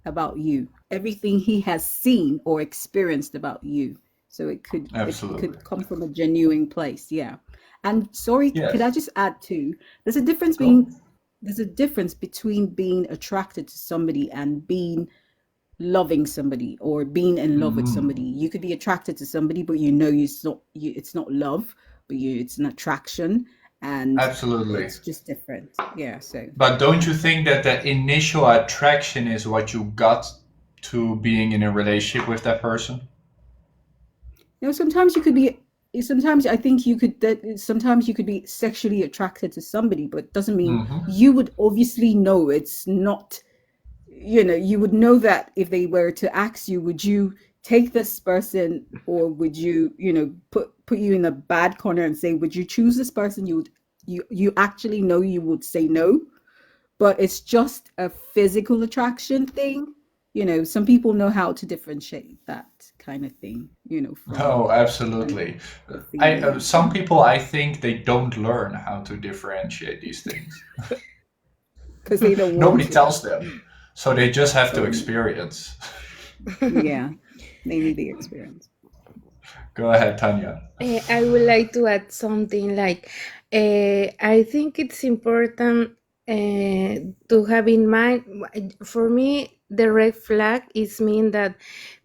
about you, everything he has seen or experienced about you. So it Absolutely. could come from a genuine place. Yeah. And sorry, could I Yes. just add too, there's a difference between being attracted to somebody and being loving somebody or being in love with somebody. You could be attracted to somebody, but you know it's not love, but it's an attraction, and Absolutely. it's just different. Yeah. So But don't you think that the initial attraction is what you got to being in a relationship with that person? you know, sometimes you could be. Sometimes I think you could. Sometimes you could be sexually attracted to somebody, but it doesn't mean you would obviously know it's not. You know, you would know that if they were to ask you, would you take this person, or would you, you know, put you in a bad corner and say, would you choose this person? You actually know you would say no, but it's just a physical attraction thing. You know, some people know how to differentiate that kind of thing, you know, from Oh, absolutely. the feeling. Some people, I think they don't learn how to differentiate these things. Because they don't want Nobody to. tells them, so they just have to So experience. yeah, they need the experience. Go ahead, Tanya. I would like to add something like I think it's important to have in mind. For me, the red flag is mean that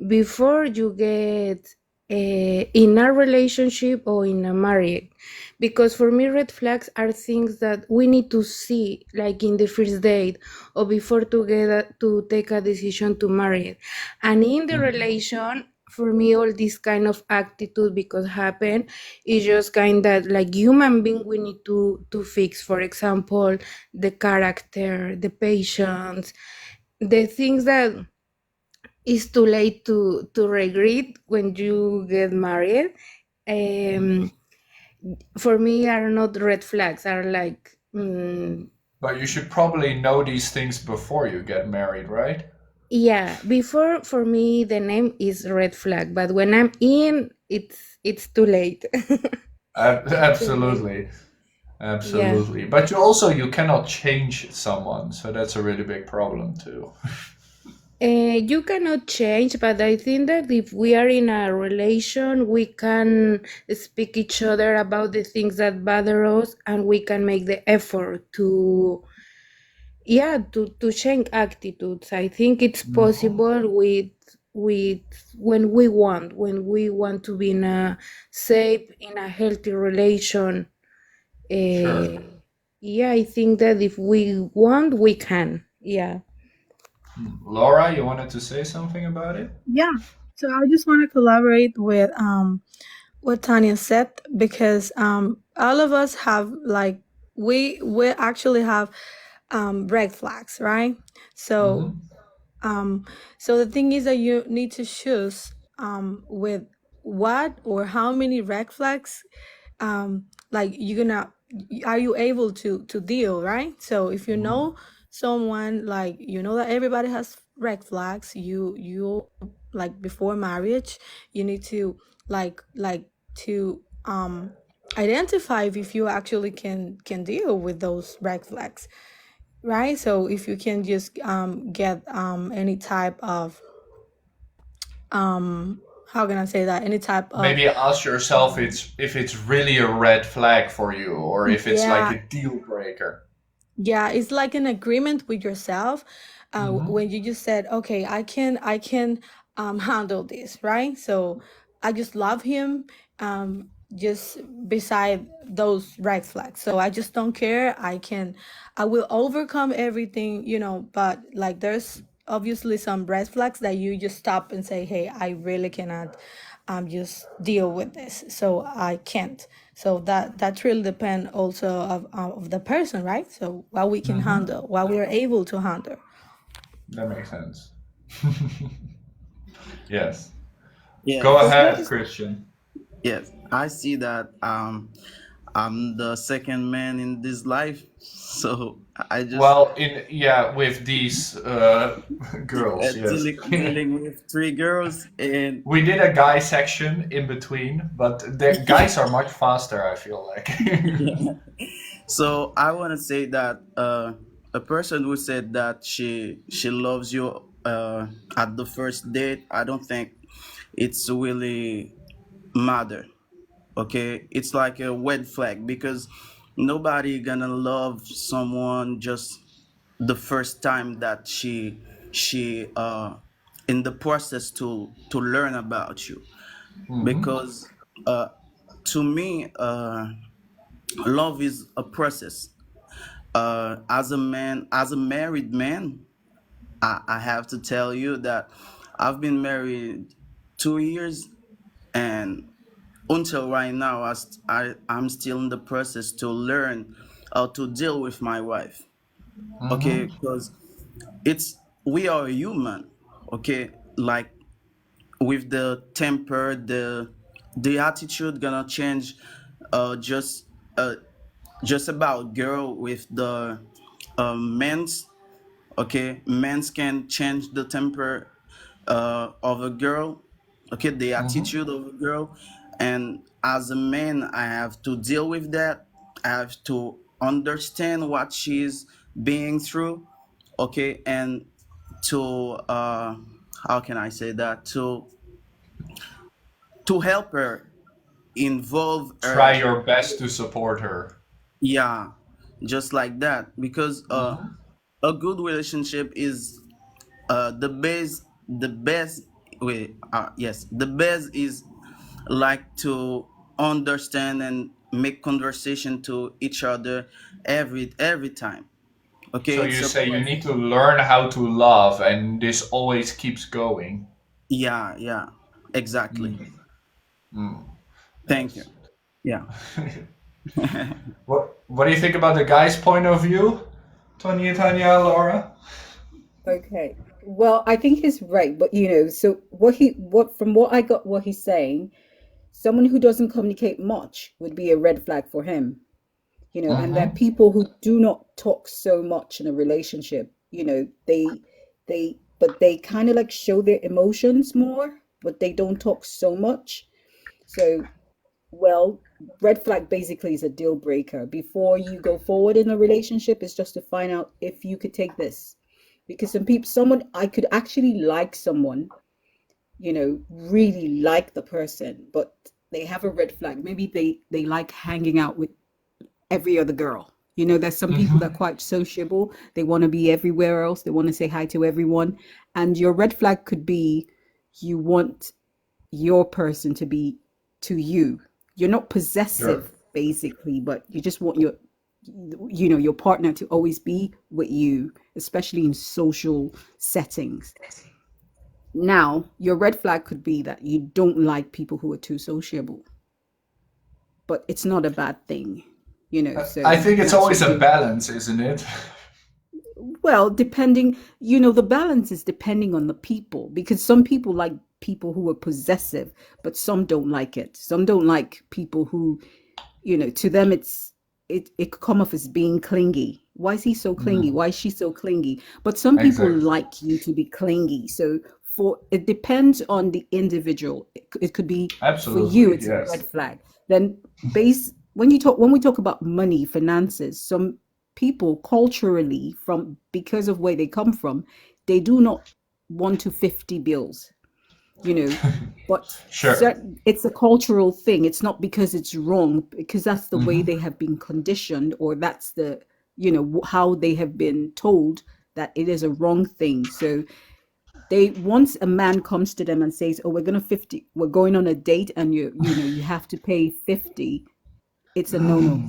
before you get in a relationship or in a marriage, because for me red flags are things that we need to see, like in the first date or before together to take a decision to marry, and in the relation. For me, all this kind of attitude because happen is just kind of like human being we need to fix. For example, the character, the patience, the things that is too late to regret when you get married. For me, are not red flags. Are like But you should probably know these things before you get married, right? yeah. Before, for me, the name is red flag, but when I'm in, it's too late. Too late. Absolutely. Yeah. Absolutely. But you cannot change someone, so that's a really big problem too. You cannot change, but I think that if we are in a relation, we can speak each other about the things that bother us, and we can make the effort to, yeah, to change attitudes. I think it's possible with when we want to be in a safe, in a healthy relation. Sure. Yeah, I think that if we want, we can. Yeah. Laura, you wanted to say something about it? Yeah. So I just want to collaborate with what Tanya said because all of us have like we actually have red flags, right? So so the thing is that you need to choose with what or how many red flags like you're gonna are you able to deal, right? So if you know someone, like you know that everybody has red flags, you like before marriage you need to like to identify if you actually can deal with those red flags, right? So if you can just get any type of how can I say that? Any type of Maybe ask yourself if it's really a red flag for you, or if it's like yeah, a deal breaker. yeah, it's like an agreement with yourself Mm-hmm. when you just said, okay, I can handle this, right? So I just love him just beside those red flags. So I just don't care. I will overcome everything, but like there's obviously some red flags that you just stop and say, hey, I really cannot just deal with this. So I can't. So that really depend also of the person, right? So what we can Mm-hmm. handle, what we are able to handle. That makes sense. Yes. Yes. Go So what ahead, is Christian. Yes, I see that I'm the second man in this life, so I just Well, with these girls, yes. dealing with three girls, and We did a guy section in between, but the guys are much faster, I feel like. so I want to say that a person who said that she loves you at the first date, I don't think it's really matter. Okay, it's like a red flag because nobody gonna love someone just the first time that she in the process to learn about you, Mm-hmm. because to me love is a process. As a man, as a married man, I have to tell you that I've been married 2 years, and until right now, I'm still in the process to learn how to deal with my wife. Okay, Mm-hmm. because it's we are human. Okay, like with the temper, the attitude gonna change. Just just about girl with the men's. Okay, men's can change the temper of a girl, okay, the Mm-hmm. attitude of a girl, and as a man I have to deal with that. I have to understand what she's being through, okay, and to how can I say that, to help her, involve Try her. your best to support her. Yeah, just like that, because Mm-hmm. a good relationship is the best way, yes, the best is like to understand and make conversation to each other every time, So okay, it's you a say you process. need to learn how to love, and this always keeps going. Yeah, exactly. Mm. Mm. Thank you. Yes. Yeah. What do you think about the guy's point of view, Tanya, Laura? Okay. Well, I think he's right, but so from what I got, what he's saying, someone who doesn't communicate much would be a red flag for him, and that Mm-hmm. people who do not talk so much in a relationship, but they kind of like show their emotions more, but they don't talk so much. So, well, red flag basically is a deal breaker. Before you go forward in a relationship, is just to find out if you could take this. Because I could actually like someone, really like the person, but they have a red flag. Maybe they like hanging out with every other girl. There's some people that Mm-hmm. are quite sociable. They want to be everywhere else. They want to say hi to everyone. And your red flag could be you want your person to be to you. You're not Sure. possessive, basically, but you just want your partner to always be with you, especially in social settings. Now, your red flag could be that you don't like people who are too sociable, but it's not a bad thing, I so think it's once you always a give, balance, isn't it? well, depending, the balance is depending on the people, because some people like people who are possessive, but some don't like it. Some don't like people who, to them it could come off as being clingy. Why is he so clingy? Mm, Why is she so clingy? But some people exactly. like you to be clingy. So it depends on the individual. It could be for you, Absolutely, it's a red yes. flag. Then when we talk about money, finances, some people culturally, from because of where they come from, they do not want to 50 bills, you know. But Sure. it's a cultural thing. It's not because it's wrong, because that's the way Hmm. they have been conditioned, or that's the, you know, how they have been told that it is a wrong thing. So they, once a man comes to them and says, "Oh, we're going on a date, and you have to pay 50," it's a no-no.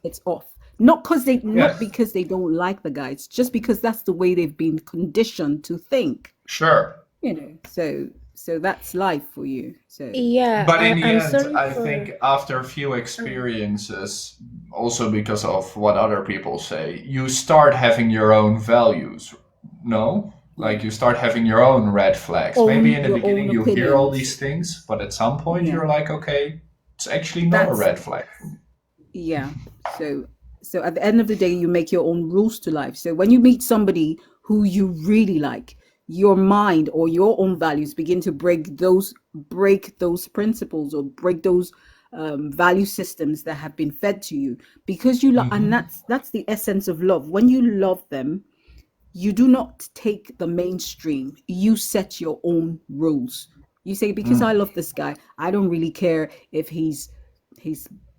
It's off. Not Yes. because they don't like the guy. It's just because that's the way they've been conditioned to think. Sure. You know, so that's life for you. So Yeah, But in the I'm end, sorry I for. think after a few experiences, also because of what other people say, you start having your own values. No? Like you start having your own red flags. Maybe in the your beginning own you hear all opinions. these things, but at some point Yeah, you're like, okay, it's actually not a that's red flag. yeah. So at the end of the day, you make your own rules to life. So when you meet somebody who you really like, your mind or your own values begin to break those principles, or break those value systems that have been fed to you, because you love. And Hmm. that's the essence of love. When you love them, you do not take the mainstream. You set your own rules. You say, because I love this guy, I don't really care if he's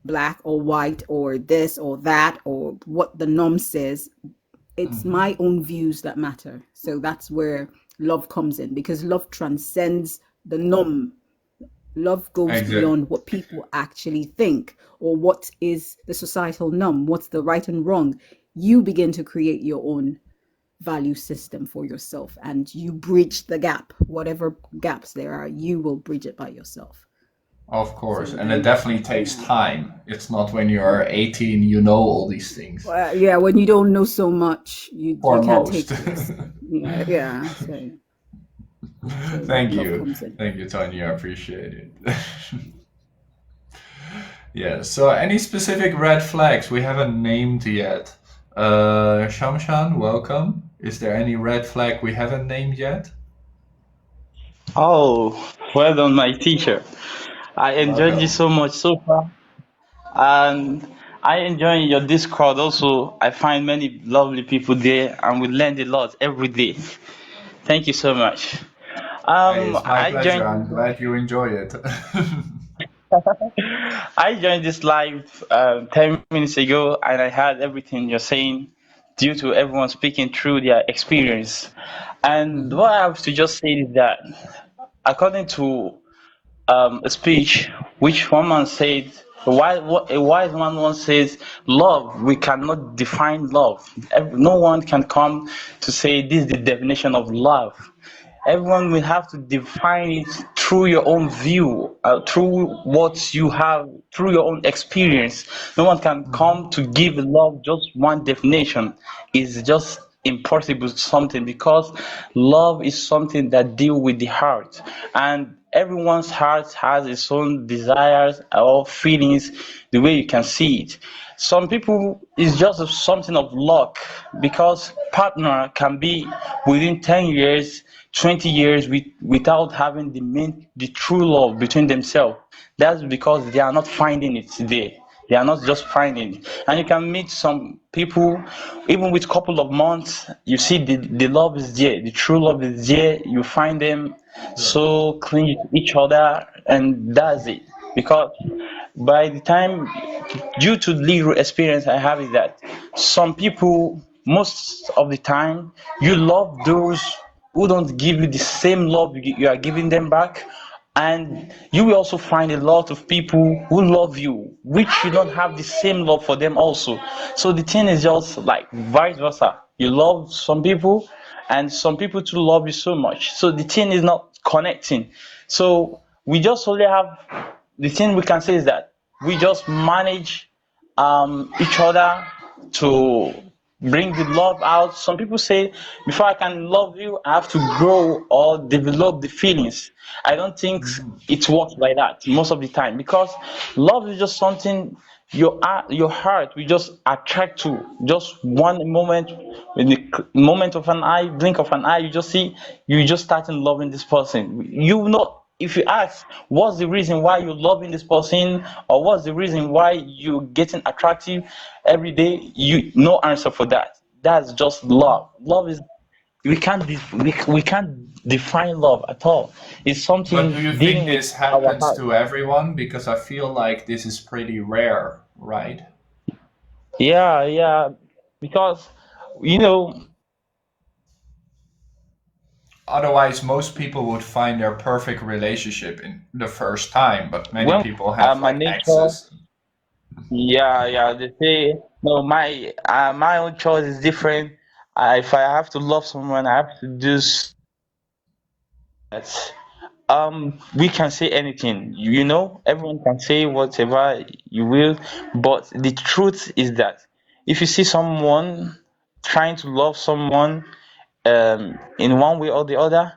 black or white or this or that or what the norm says. It's Hmm. my own views that matter. So that's where love comes in, because love transcends the norm. Love goes Exactly. beyond what people actually think, or what is the societal norm, what's the right and wrong. You begin to create your own value system for yourself, and you bridge the gap. Whatever gaps there are, you will bridge it by yourself. Of course. So And it then, definitely takes yeah. time. It's not when you're 18 you know all these things. Yeah, when you don't know so much, Or you can't most. take risks. Yeah. So Thank love you. comes in. Thank you, Tanya. I appreciate it. Yeah, so any specific red flags we haven't named yet? Shamshan, welcome. Is there any red flag we haven't named yet? Oh, well done, my teacher. I enjoyed this Welcome. so much so far, and I enjoy your Discord also. I find many lovely people there, and we learn a lot every day. Thank you so much. Hey, it's my I pleasure. joined. I'm glad you enjoy it. I joined this live 10 minutes ago, and I heard everything you're saying, due to everyone speaking through their experience. And Mhm. what I have to just say is that, according to a speech which one man said, a wise man once says, love, we cannot define love. No one can come to say this is the definition of love. Everyone will have to define it through your own view, through what you have, through your own experience. No one can come to give love just one definition. It's just impossible something, because love is something that deal with the heart, and everyone's heart has its own desires or feelings, the way you can see it. Some people is just something of luck, because partner can be within 10 years, 20 years without having the true love between themselves. That's because they are not finding it there. They are not just finding it. And you can meet some people, even with couple of months, you see the love is there, the true love is there. You find them so clingy to each other, and that's it. Because by the time, due to little experience I have, is that some people, most of the time, you love those who don't give you the same love you are giving them back, and you will also find a lot of people who love you which you don't have the same love for them also. So the thing is just like vice versa. You love some people, and some people too love you so much, so the thing is not connecting. So we just only have, the thing we can say is that we just manage each other to bring the love out. Some people say, before I can love you, I have to grow or develop the feelings. I don't think it works like that most of the time, because love is just something your heart will just attract to. Just one moment, in the moment of an eye, blink of an eye, you just see, you just starting loving this person. You not if you ask what's the reason why you're loving this person, or what's the reason why you're getting attractive every day, you no answer for that. That's just love. Love is, we can't define love at all. It's But something do you think dealing with this our happens heart. to everyone? Because I feel like this is pretty rare, right? Yeah, yeah, because you know, Otherwise, most people would find their perfect relationship in the first time, but many when people have my like nature, exes. yeah, yeah, they say no, my own choice is different. If I have to love someone, I have to do that. We can say anything, you know, everyone can say whatever you will, but the truth is that if you see someone trying to love someone in one way or the other,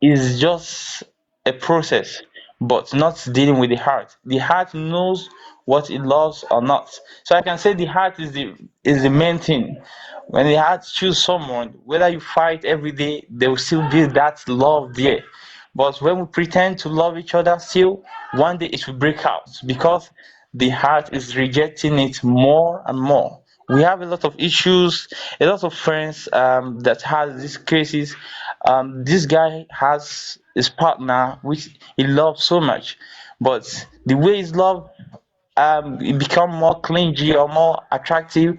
is just a process, but not dealing with the heart. The heart knows what it loves or not. So I can say the heart is the main thing. When the heart choose someone, whether you fight every day, there will still be that love there. But when we pretend to love each other, still one day it will break out because the heart is rejecting it more and more. We have a lot of issues, a lot of friends that has these cases. This guy has his partner which he loves so much, but the way his love it become more clingy or more attractive,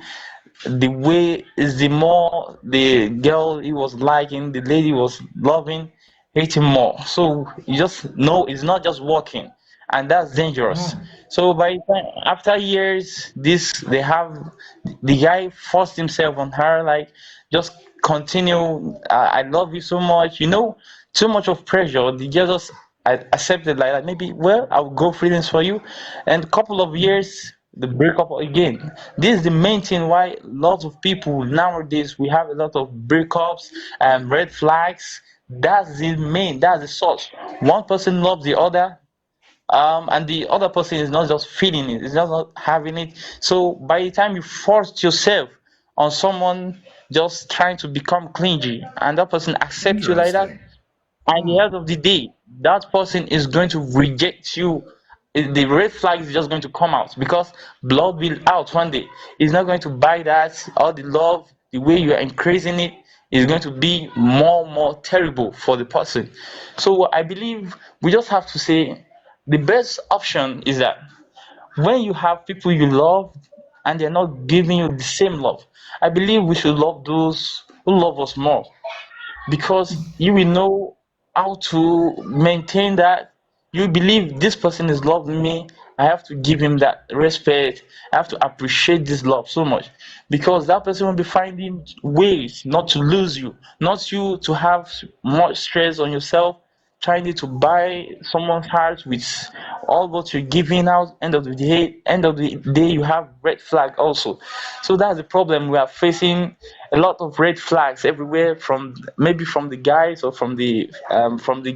the way is the more the girl he was liking, the lady was loving, hate him more. So you just know it's not just working, and that's dangerous. So by the time, after years, this they have the guy forced himself on her, like just continue. I love you so much, you know, too much of pressure. The girl just accepted like that. Maybe well, I'll go freelance for you, and a couple of years the breakup again. This is the main thing why lots of people nowadays we have a lot of breakups and red flags. That's the source. One person loves the other, and the other person is not just feeling it, it's just not having it. So by the time you force yourself on someone just trying to become clingy, and that person accepts you like that, Interesting. at the end of the day, that person is going to reject you. The red flag is just going to come out because blood will out one day. It's not going to buy that. All the love, the way you are increasing it, is going to be more and more terrible for the person. So I believe we just have to say the best option is that when you have people you love and they're not giving you the same love, I believe we should love those who love us more because you will know how to maintain that. You believe this person is loving me, I have to give him that respect, I have to appreciate this love so much because that person will be finding ways not to lose you, not you to have much stress on yourself trying to buy someone's heart with all what you're giving out. End of the day you have red flag also. So that's the problem. We are facing a lot of red flags everywhere, from maybe from the guys or from the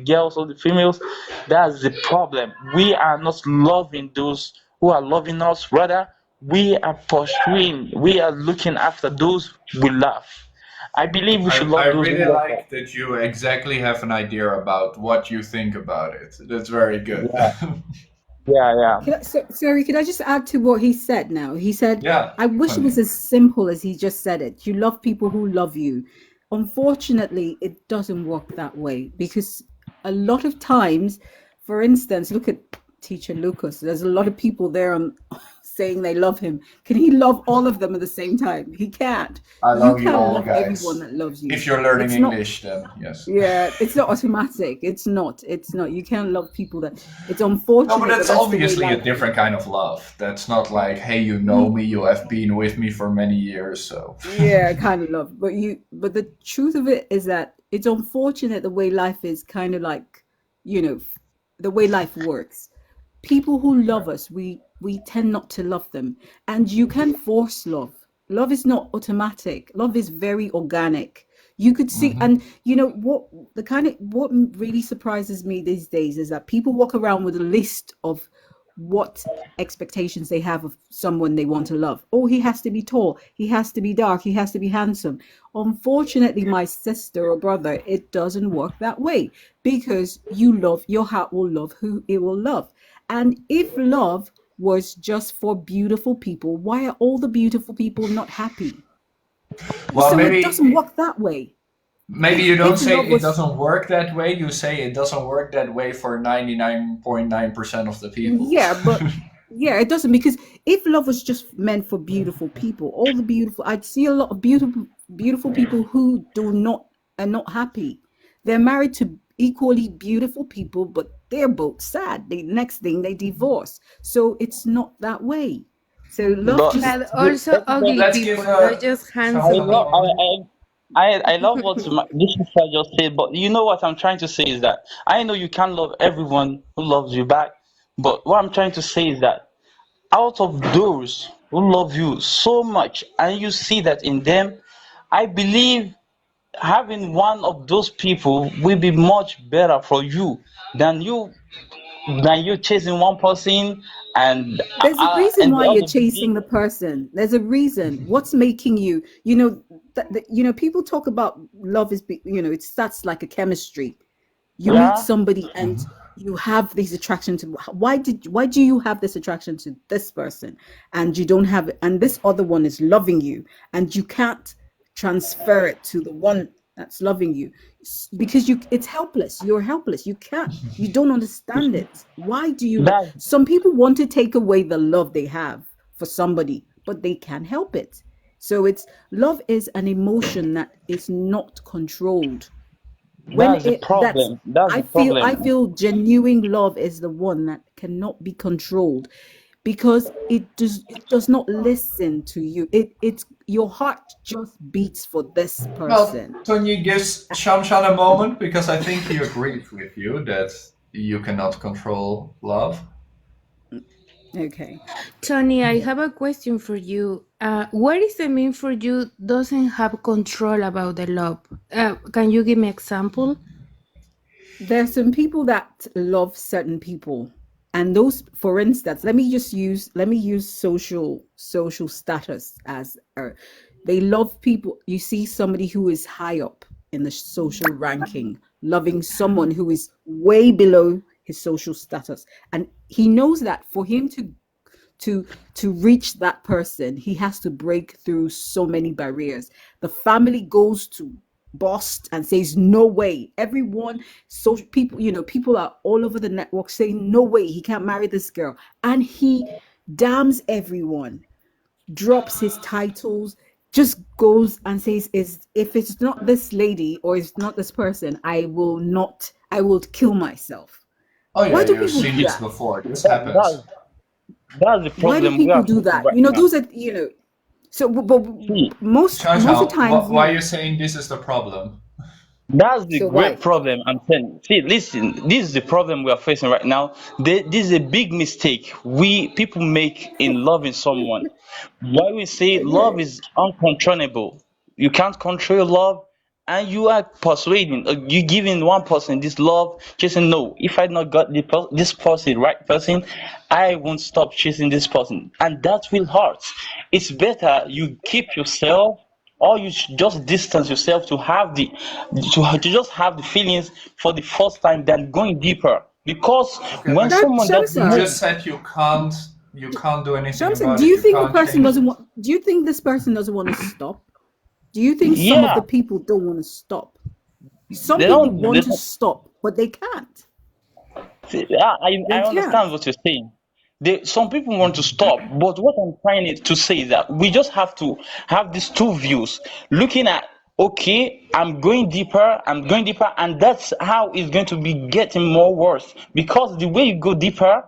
girls or the females. That's the problem. We are not loving those who are loving us, rather we are pursuing, we are looking after those we love. I believe we should I love those who really love us. like that you exactly have an idea about what you think about it. That's very good. Yeah, yeah, yeah. Sorry, could I just add to what he said now? He said, Yeah, I wish it was as simple as he just said it. You love people who love you. Unfortunately, it doesn't work that way because a lot of times, for instance, look at teacher Lucas. There's a lot of people there saying they love him. Can he love all of them at the same time? He can't. I You love you can't all, love guys. everyone that loves you. If you're learning It's not. English, then yes. Yeah, it's not automatic. It's not. You can't love people that. It's No, unfortunate, but but that's that's the way obviously a life is. different kind of love. That's not like, hey, you know me, you have been with me for many years, so. Yeah, kind of love. But the truth of it is that it's unfortunate the way life is kind of like, the way life works. People who love us, we tend not to love them. And you can force love. Love is not automatic. Love is very organic. You could see, and what really surprises me these days is that people walk around with a list of what expectations they have of someone they want to love. Oh, he has to be tall, he has to be dark, he has to be handsome. Unfortunately, my sister or brother, it doesn't work that way, because your heart will love who it will love. And if love was just for beautiful people, why are all the beautiful people not happy? Well, So maybe it doesn't work that way. maybe you don't If say love it was doesn't work that way. You say it doesn't work that way for 99.9% of the people. Yeah, but yeah, it doesn't, because if love was just meant for beautiful people, all the beautiful, I'd see a lot of beautiful people who are not happy. They're married to equally beautiful people, but they're both sad. The next thing they divorce. So it's not that way. So love But just But also ugly Let's give people, not just I handsome Shamshana a love people. moment. I love what this sister just said, but you know what I'm trying to say is that I know you can't love everyone who loves you back, but what I'm trying to say is that out of those who love you so much and you see that in them, I believe having one of those people will be much better for you than you chasing one person there's a reason and the why you're other chasing the person. There's a reason. What's making you, people talk about love it starts like a chemistry. You meet yeah. somebody and you have this attraction to, why do you have this attraction to this person, and you don't have, and this other one is loving you, and you can't transfer it to the one that's loving you, because it's helpless. You're helpless. You don't understand it. Why do you That some people want to take away the love they have for somebody, but they can't help it. So love is an emotion that is not controlled. When that's the problem. That's the I problem. feel genuine love is the one that cannot be controlled, because it does not listen to you. It's your heart just beats for this Well, person. Tony gives Shamshan a moment because I think he agrees with you that you cannot control love. Okay. Tony, I have a question for you. What does it mean for you doesn't have control about the love? Can you give me example? There's some people that love certain people, and those, for instance, let me use social status as they love people. You see somebody who is high up in the social ranking loving someone who is way below his social status, and he knows that for him to reach that person, he has to break through so many barriers. The family goes to bust and says no way. Everyone, social people, people are all over the network saying no way, he can't marry this girl, and he damns everyone, drops his titles, just goes and says, if it's not this lady or it's not this person, I will kill myself. Oh yeah, Why do you've people seen do this that? before. This That's happens. that's the Why do problem we people are do facing that? right now. Those are, so, but See, most of the Shamshan, times, why are you saying this is the problem? that's the so why? great problem I'm saying. See, listen, this is the problem we are facing right now. This is a big mistake we people make in loving someone. Why we say love Okay. is uncontrollable. You can't control love, and you are persuading, you giving one person this love, chasing. No, if I not got this person, right person, I won't stop chasing this person, and that will hurt. It's better you keep yourself, or you should just distance yourself to just have the feelings for the first time than going deeper. Because Okay, when but someone doesn't you know, just said you can't do anything Shamsa, about do it. you You think the can't person change doesn't it. want? Do you think this person doesn't want to stop? Do you think some of yeah, the people don't want to stop? Some they people don't. They want to don't. stop, but they can't. See, I They can't. understand what you're saying. Some people want to stop, but what I'm trying to say is that we just have to have these two views. Looking at, okay, I'm going deeper, and that's how it's going to be getting more worse. Because the way you go deeper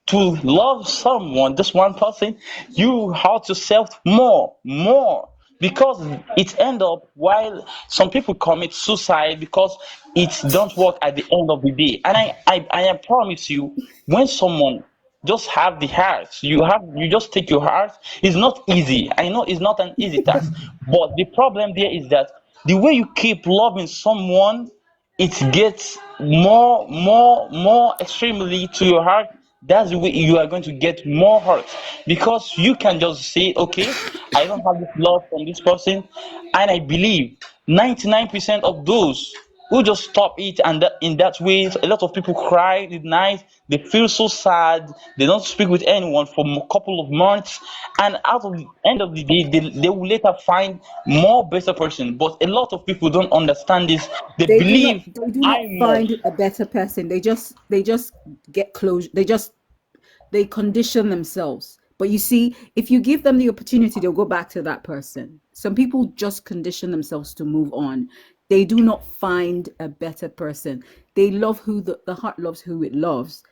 to love someone, just one person, you hurt yourself more. Because it end up while some people commit suicide because it don't work at the end of the day. And I promise you, when someone just have the heart, you just take your heart. It's not easy. I know it's not an easy task, but the problem there is that the way you keep loving someone, it gets more extremely to your heart that's the way you are going to get more hurt, because you can just say, okay, I don't have this love from this person. And I believe 99% of those who just stop it, and in that way a lot of people cry at night, they feel so sad, they don't speak with anyone for a couple of months, and out of the end of the day they will later find more better person. But a lot of people don't understand this. They They believe do not I find must. a better person. They just get closure. They condition themselves. But you see, if you give them the opportunity, they'll go back to that person. Some people just condition themselves to move on. They do not find a better person. They love who the heart loves who it loves,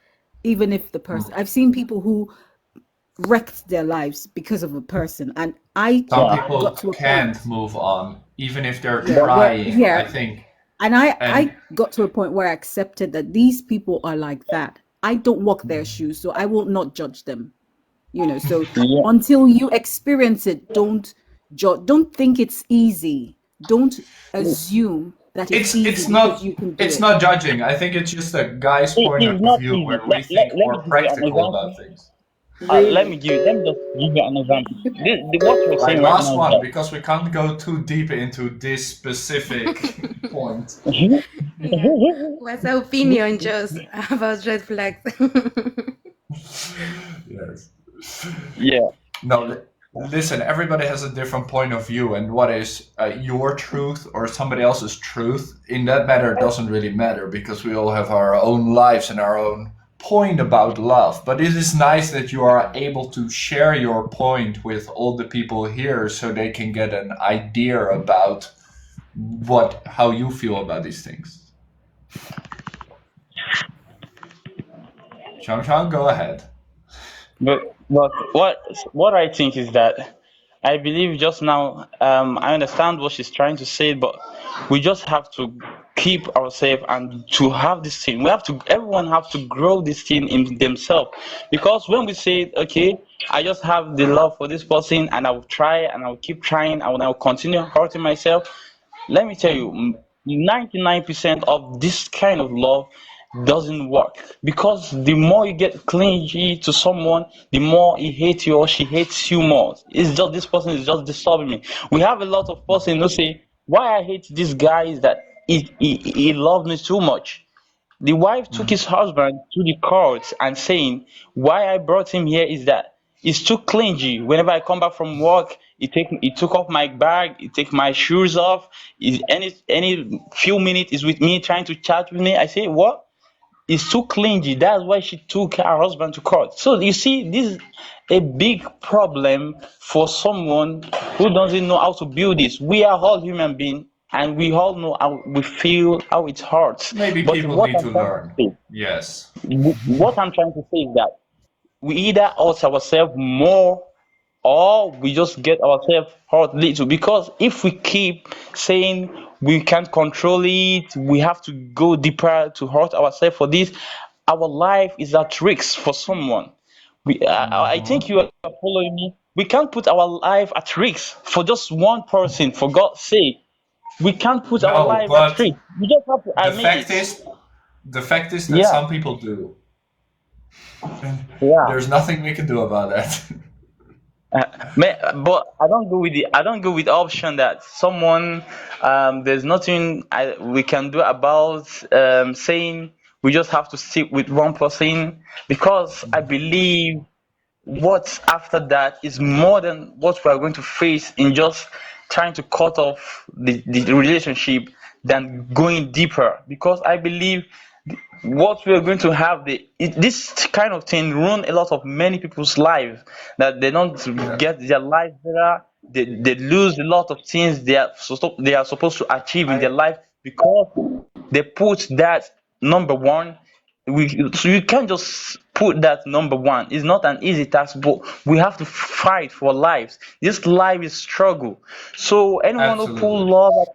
even if the person. I've seen people who wrecked their lives because of a person, and I Some Yeah. people got to a point. can't move on, even if they're Yeah, trying, I think. and I And got to a point where I accepted that these people are like that. I don't walk their shoes, so I will not judge them. So Yeah. until you experience it, don't think it's easy. Don't assume that it's it's easy it's because not you can do it's it. not judging. I think it's just a guy's It point is of not view easy. where we Let think me more give you an practical example. about things. Let me just give you an example. What you're Like saying right last now is one, that because we can't go too deep into this specific point. Yeah. What's the opinion just about red flags? Yes. yeah. No, listen, everybody has a different point of view, and what is your truth or somebody else's truth in that matter doesn't really matter, because we all have our own lives and our own point about love. But it is nice that you are able to share your point with all the people here so they can get an idea about how you feel about these things. Shang, go ahead. But what I think is that I believe just now, I understand what she's trying to say, but we just have to keep ourselves and to have this thing. Everyone have to grow this thing in themselves, because when we say, okay, I just have the love for this person and I will try and I will keep trying and I will continue hurting myself. Let me tell you, 99% of this kind of love doesn't work, because the more you get clingy to someone, the more he hates you or she hates you more. It's just this person is just disturbing me. We have a lot of person who say, why I hate this guy is that he loved me too much. The wife took his husband to the courts and saying, why I brought him here is that he's too clingy. Whenever I come back from work, he took off my bag, he take my shoes off. Any few minutes is with me trying to chat with me. I say, what? Is too clingy. That's why she took her husband to court. So you see, this is a big problem for someone who doesn't know how to build this. We are all human beings, and we all know how we feel, how it hurts. Maybe But people what need I'm to trying learn. to say, Yes. what I'm trying to say is that we either hurt ourselves more or we just get ourselves hurt little, because if we keep saying we can't control it, we have to go deeper to hurt ourselves for this, our life is at risk for someone. I think you are following me. We can't put our life at risk for just one person, for God's sake. We can't put our No, life at but risk. We just have to the admit fact it. is, that Yeah, some people do. And yeah. there's nothing we can do about that. But I don't go with the option that someone, there's nothing we can do about, saying we just have to stick with one person, because I believe what's after that is more than what we are going to face in just trying to cut off the relationship than going deeper, because I believe what we are going to have this kind of thing ruin a lot of many people's lives, that they don't get their life better. They lose a lot of things they are supposed to achieve in their life, because they put that number one. So you can't just put that number one. It's not an easy task, but we have to fight for lives. This life is struggle. So anyone who put Absolutely. love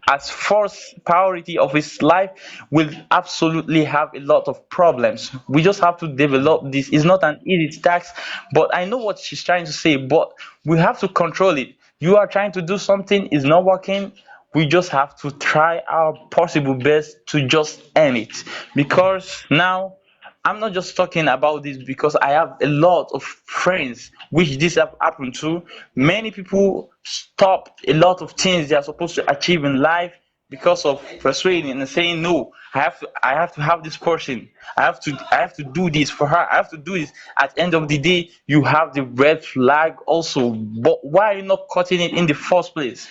as first priority of his life will absolutely have a lot of problems. We just have to develop this. It's not an easy task, but I know what she's trying to say, but we have to control it. You are trying to do something, it's not working. We just have to try our possible best to just end it, because now I'm not just talking about this because I have a lot of friends which this have happened to. Many people stop a lot of things they are supposed to achieve in life because of persuading and saying no. I have to have this person. I have to do this for her. I have to do this. At the end of the day, you have the red flag also. But why are you not cutting it in the first place?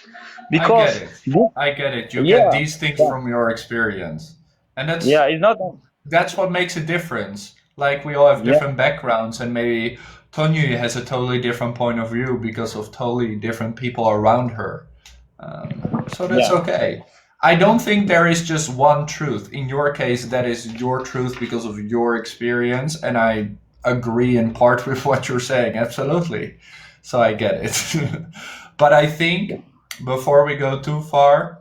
I get Because it. I get it. You get yeah, these things yeah, from your experience. And yeah, it's not that's what makes a difference. Like we all have yeah, different backgrounds and maybe Tonyu has a totally different point of view because of totally different people around her. So that's yeah. okay. I don't think there is just one truth. In your case, that is your truth because of your experience, and I agree in part with what you're saying. Absolutely. So I get it. But I think before we go too far,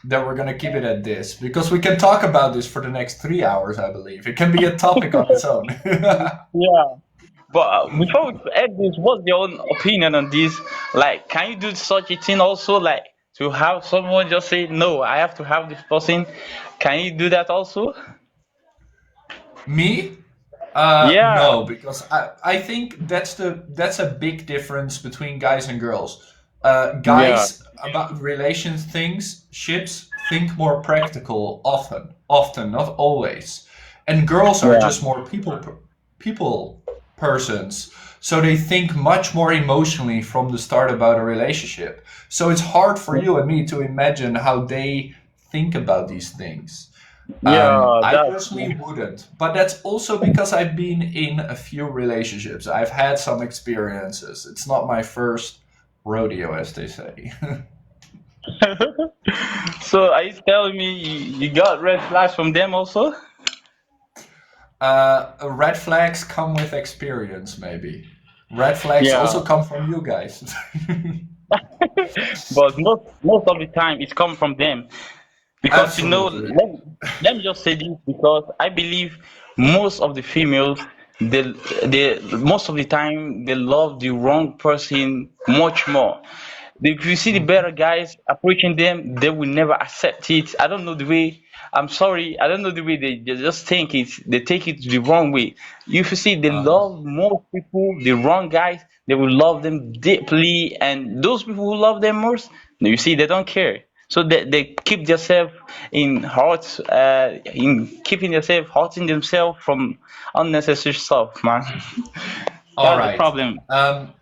that we're gonna keep it at this because we can talk about this for the next 3 hours. I believe it can be a topic on its own. Yeah. But before we end this, what's your own opinion on this? Like, can you do such a thing also? Like, to have someone just say, no, I have to have this person. Can you do that also? Me? Yeah. No, because I think that's a big difference between guys and girls. Yeah. Guys about relations things ships think more practical often, not always, and girls are Yeah. just more people persons. So they think much more emotionally from the start about a relationship. So it's hard for you and me to imagine how they think about these things. Yeah, I that's personally wouldn't, but that's also because I've been in a few relationships. I've had some experiences. It's not my first rodeo, as they say. so. Are you telling me you got red flags from them also? Red flags come with experience, maybe. Red flags Yeah. also come from you guys. But most of the time it's come from them. Because Absolutely. let me just say this because I believe most of the females they most of the time they love the wrong person much more. If you see the better guys approaching them, they will never accept it. I don't know the way. I'm sorry. I don't know the way they just think it. They take it the wrong way. If you see they love most people, the wrong guys, they will love them deeply, and those people who love them most, you see, they don't care. So they keep themselves in hurt, in keeping themselves hurting themselves from unnecessary stuff, man. All That's the right. problem.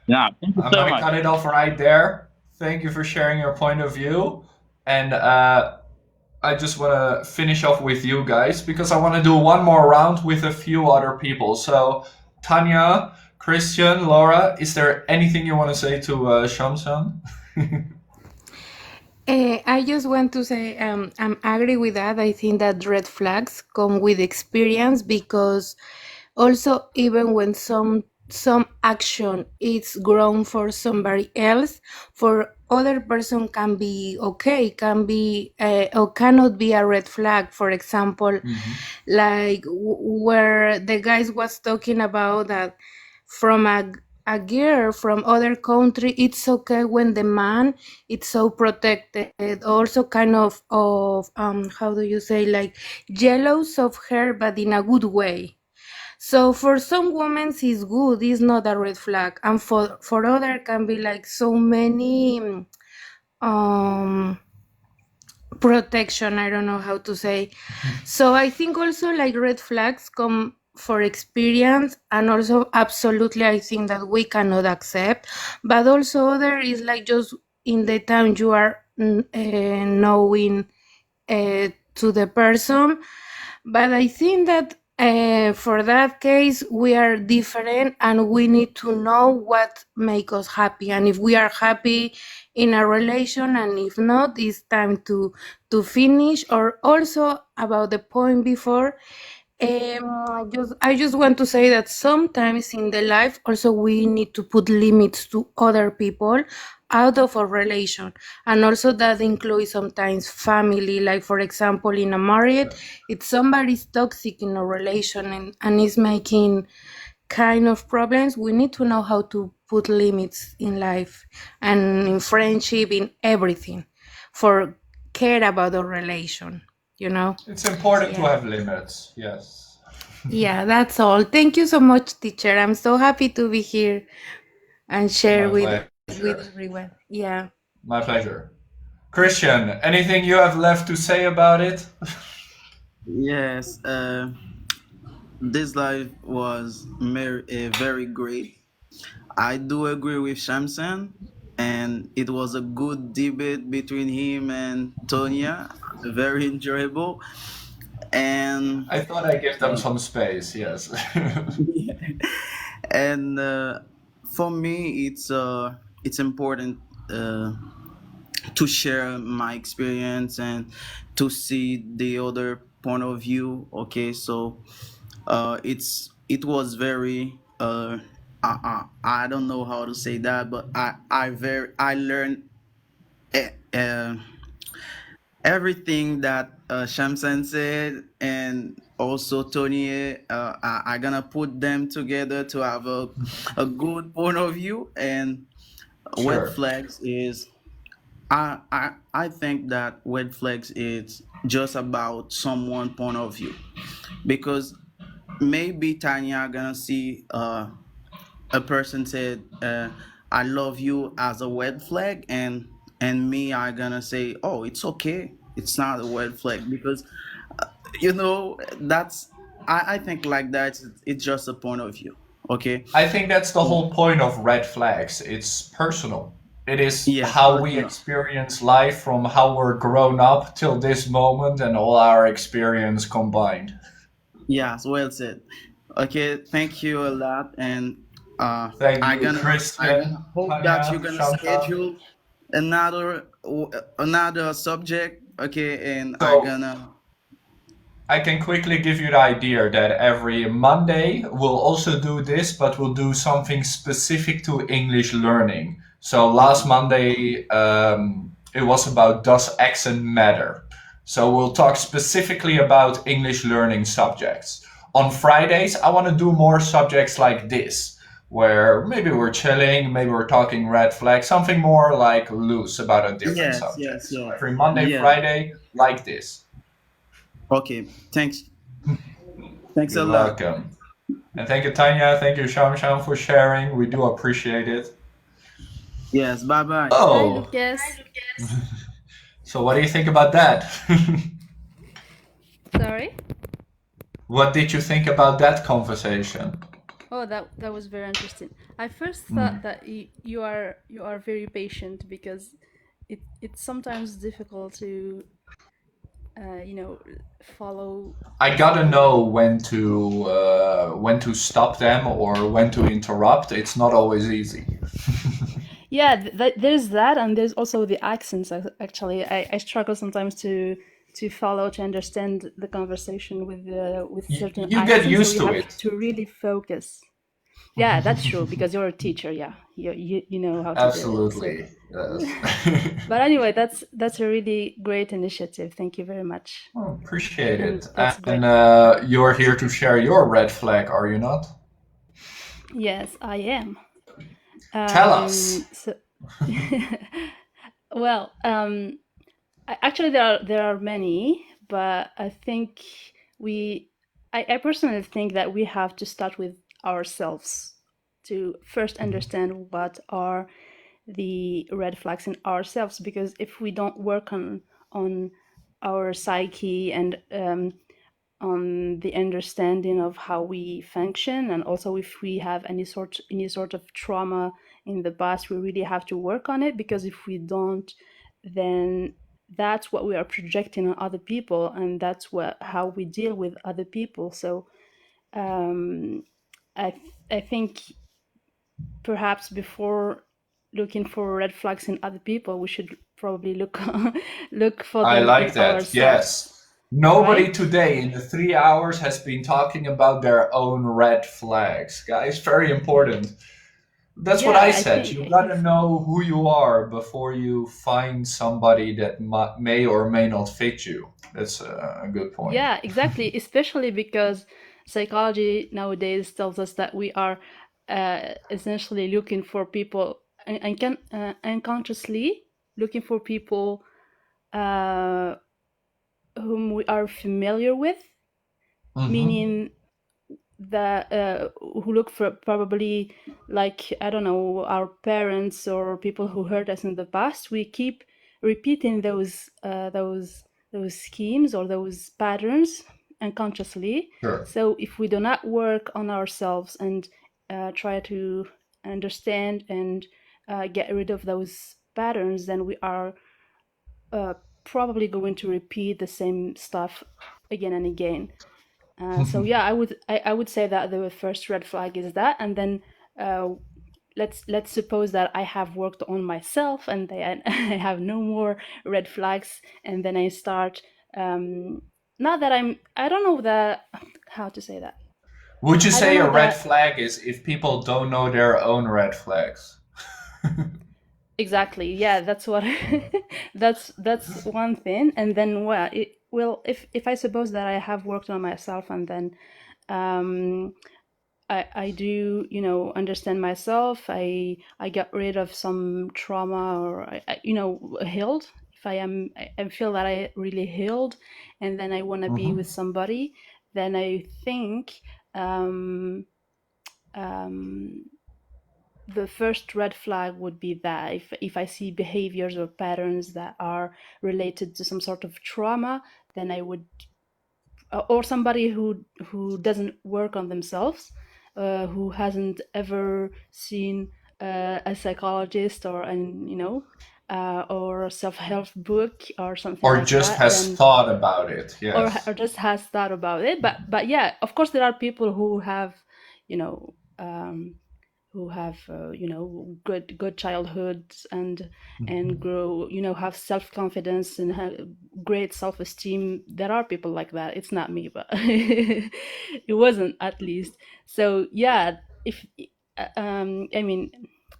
Yeah. Thank you I'm so gonna much. cut it off right there. Thank you for sharing your point of view. And I just want to finish off with you guys because I want to do one more round with a few other people. So, Tanya, Christian, Laura, is there anything you want to say to Shamsan? I just want to say I'm agree with that. I think that red flags come with experience because also even when some action is grown for somebody else, for other person can be okay, can be or cannot be a red flag. For example, like where the guys was talking about that from a girl from other country, it's okay when the man it's so protected, also kind of how do you say, like jealous of her but in a good way. So for some women it's good, it's not a red flag, and for other can be like so many protection, I don't know how to say. So I think also like red flags come for experience, and also absolutely I think that we cannot accept, but also there is like just in the time you are knowing to the person. But I think that for that case we are different and we need to know what makes us happy, and if we are happy in a relation, and if not, it's time to finish. Or also about the point before, I just want to say that sometimes in the life also we need to put limits to other people out of a relation, and also that includes sometimes family. Like for example, in a marriage, if somebody's toxic in a relation and is making kind of problems, we need to know how to put limits in life and in friendship, in everything, for care about the relation, you know. It's important to Yeah. have limits, yes. Yeah, that's all. Thank you so much, teacher. I'm so happy to be here and share My with pleasure. everyone. Yeah. My pleasure. Christian, anything you have left to say about it? Yes, this life was very great. I do agree with Shamsan, and it was a good debate between him and Tonya. Very enjoyable. And I thought I'd give them some space, yes. and for me, it's important to share my experience and to see the other point of view. Okay, so it was very I don't know how to say that, but I learned uh, uh, everything that Shamsan said, and also Tony. I gonna put them together to have a good point of view. And red Sure. flags is I think that red flags is just about someone point of view, because maybe Tanya gonna see a person said I love you as a red flag, and me I gonna say, oh, it's okay, it's not a red flag, because that's I think like that it's just a point of view. Okay. I think that's the whole point of red flags. It's personal. It is Yes, how we personal. experience life from how we're grown up till this moment and all our experience combined. Yes, well said. Okay, thank you a lot, and Thank I you, gonna Christian, hope that you're Tanya, gonna Shamshan. schedule another subject. Okay, and So I can quickly give you the idea that every Monday we'll also do this, but we'll do something specific to English learning. So last Monday it was about does accent matter? So we'll talk specifically about English learning subjects. On Fridays, I want to do more subjects like this, where maybe we're chilling, maybe we're talking red flag, something more like loose about a different Yes, subject. yes, So yes, every Monday, yes. Friday, like this. Okay, thanks. Thanks a You're lot. welcome. And thank you, Tanya. Thank you, Shamsham, for sharing. We do appreciate it. Yes, bye bye. Hi, Oh, Lucas. so what do you think about that? Sorry? What did you think about that conversation? Oh, that was very interesting. I first Mm. thought that you are very patient because it's sometimes difficult to follow. I gotta know when to stop them or when to interrupt. It's not always easy. Yeah, there's that, and there's also the accents. Actually, I struggle sometimes to follow, to understand the conversation with certain You get accents. used So you to have it. to really focus. Yeah, that's true because you're a teacher. Yeah, you know how to do it. So, Absolutely. Yes. but anyway, that's a really great initiative. Thank you very much. Oh, appreciate And it. that's And great. you're here to share your red flag, are you not? Yes, I am. Tell us. So, well, actually, there are many, but I think I personally think that we have to start with ourselves to first understand what are the red flags in ourselves, because if we don't work on our psyche and on the understanding of how we function, and also if we have any sort of trauma in the past, we really have to work on it, because if we don't, then that's what we are projecting on other people, and that's how we deal with other people. So I think perhaps before looking for red flags in other people, we should probably look for I them like in that. ourselves, Yes. Nobody right? today in the 3 hours has been talking about their own red flags. Guys, very important. That's what Yeah, I I said. think You I gotta think know who you are before you find somebody that may or may not fit you. That's a good point. Yeah, exactly. Especially because psychology nowadays tells us that we are essentially looking for people and can unconsciously looking for people whom we are familiar with, Mhm. meaning that who look for probably like, I don't know, our parents or people who hurt us in the past, we keep repeating those schemes or those patterns unconsciously. Sure. So if we do not work on ourselves and try to understand and get rid of those patterns, then we are probably going to repeat the same stuff again and again. So yeah, I would say that the first red flag is that, and then let's suppose that I have worked on myself and I have no more red flags, and then I start not that I don't know how to say that. Would you I say don't a know red that flag is if people don't know their own red flags? exactly. Yeah, that's what that's one thing. And then if I suppose that I have worked on myself, and then I do, understand myself. I get rid of some trauma, or healed. If I feel that I really healed, and then I want to be with somebody, then I think the first red flag would be that if I see behaviors or patterns that are related to some sort of trauma, then I would, or somebody who doesn't work on themselves, who hasn't ever seen a psychologist or or a self-help book or something Or like just that, has then thought about it, yes. or just has thought about it. But yeah, of course there are people who have good childhoods and grow, have self-confidence and have great self-esteem. There are people like that. It's not me, but it wasn't, at least. So yeah, if I mean,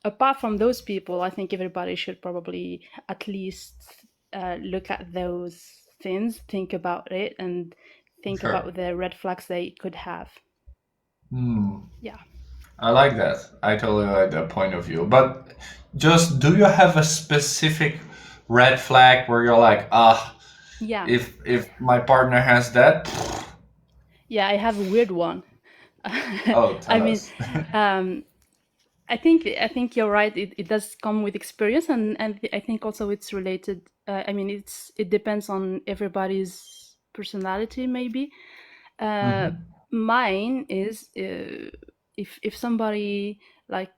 apart from those people, I think everybody should probably at least look at those things, think about it, and think Sure. about the red flags they could have. Yeah. I like that. I totally like that point of view. But just, do you have a specific red flag where you're like, Yeah. if my partner has that, Yeah, I have a weird one. oh, I tell mean, us. I think you're right. It does come with experience, and I think also it's related. I mean, it depends on everybody's personality, maybe. Mine is if somebody like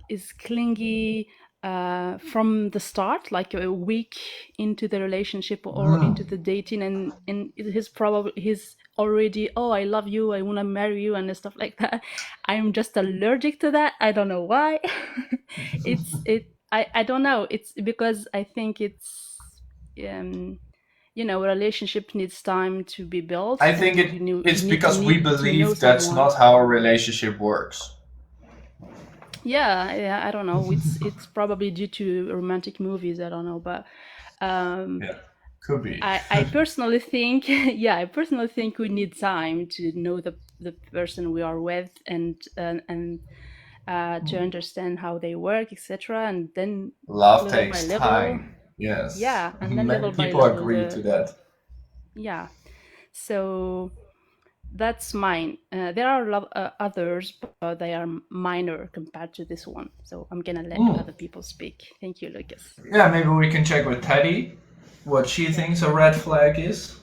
is clingy from the start, like a week into the relationship or into the dating, and he's already, oh, I love you, I want to marry you, and stuff like that. I'm just allergic to that. I don't know why. I don't know. It's because I think it's a relationship needs time to be built. I think and you it's need because we to know believe that's someone. not how a relationship works. Yeah, I don't know. It's probably due to romantic movies. I don't know, but Yeah, could be. I personally think, yeah, I personally think we need time to know the person we are with, and to understand how they work, etc. And then Love little by takes little, time. Yes. yeah, and then Many little by people little, agree to that. yeah. So that's mine. There are others, but they are minor compared to this one. So I'm gonna let other people speak. Thank you, Lucas. Yeah, maybe we can check with Teddy what she thinks a red flag is.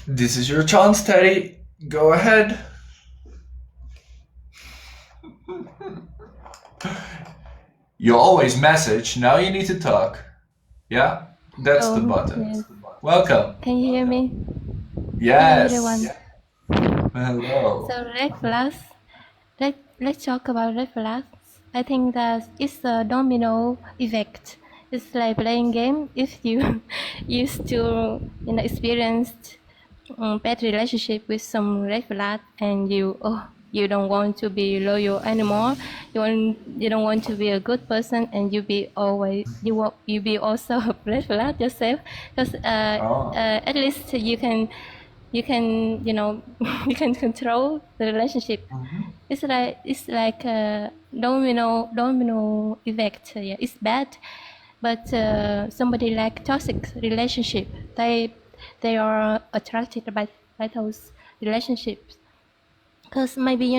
This is your chance, Teddy. Go ahead. You always message, now you need to talk. Yeah, that's the button. Yes. Welcome. Can you hear me? Yes. Hello, everyone. Hello. So red flags. Let's talk about red flags. I think that it's a domino effect. It's like playing game. If you used to experience bad relationship with some red flag, and you don't want to be loyal anymore. You don't want to be a good person, and you be also a red flag yourself, because at least you can you can control the relationship. It's like a domino effect. Yeah, it's bad, but somebody like toxic relationship, they are attracted by those relationships. Because maybe,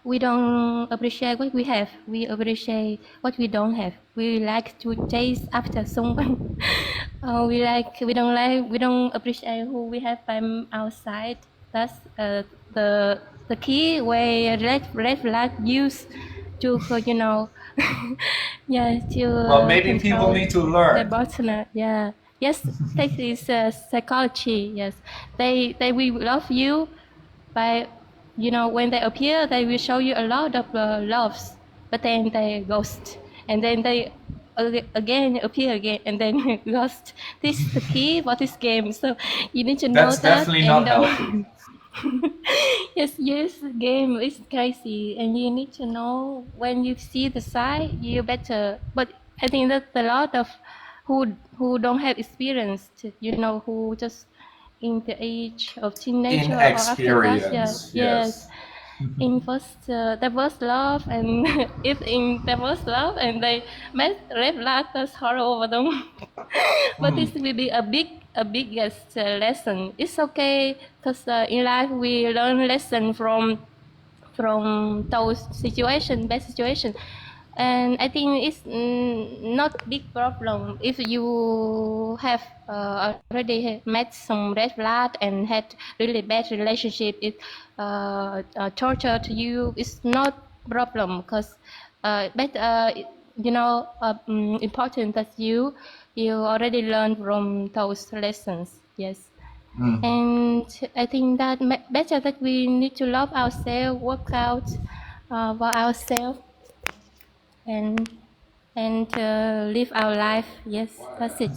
we don't appreciate what we have. We appreciate what we don't have. We like to chase after someone. We don't appreciate who we have by our side. That's the key where red flag use to, yeah, to Well, maybe people control need to their learn. partner. Yeah. Yes, that is psychology. Yes, they will love you by, when they appear, they will show you a lot of loves, but then they ghost, and then they again appear again, and then ghost. This is the key for this game. So you need to know That's that. definitely And not healthy. yes, game is crazy, and you need to know when you see the sign, you better. But I think that a lot of who don't have experience, who just in the age of teenager or after that, Inexperience, yes, in their first love, and if in their first love and they met red flag, that's horrible for them. But this will be a biggest lesson. It's okay, because in life we learn lesson from those bad situation. And I think it's not big problem if you have already met some red flag and had really bad relationship. It torture to you. It's not problem, because important that you already learned from those lessons. Yes. And I think that better that we need to love ourselves, work out for ourselves, and live our life. Yes, that's it.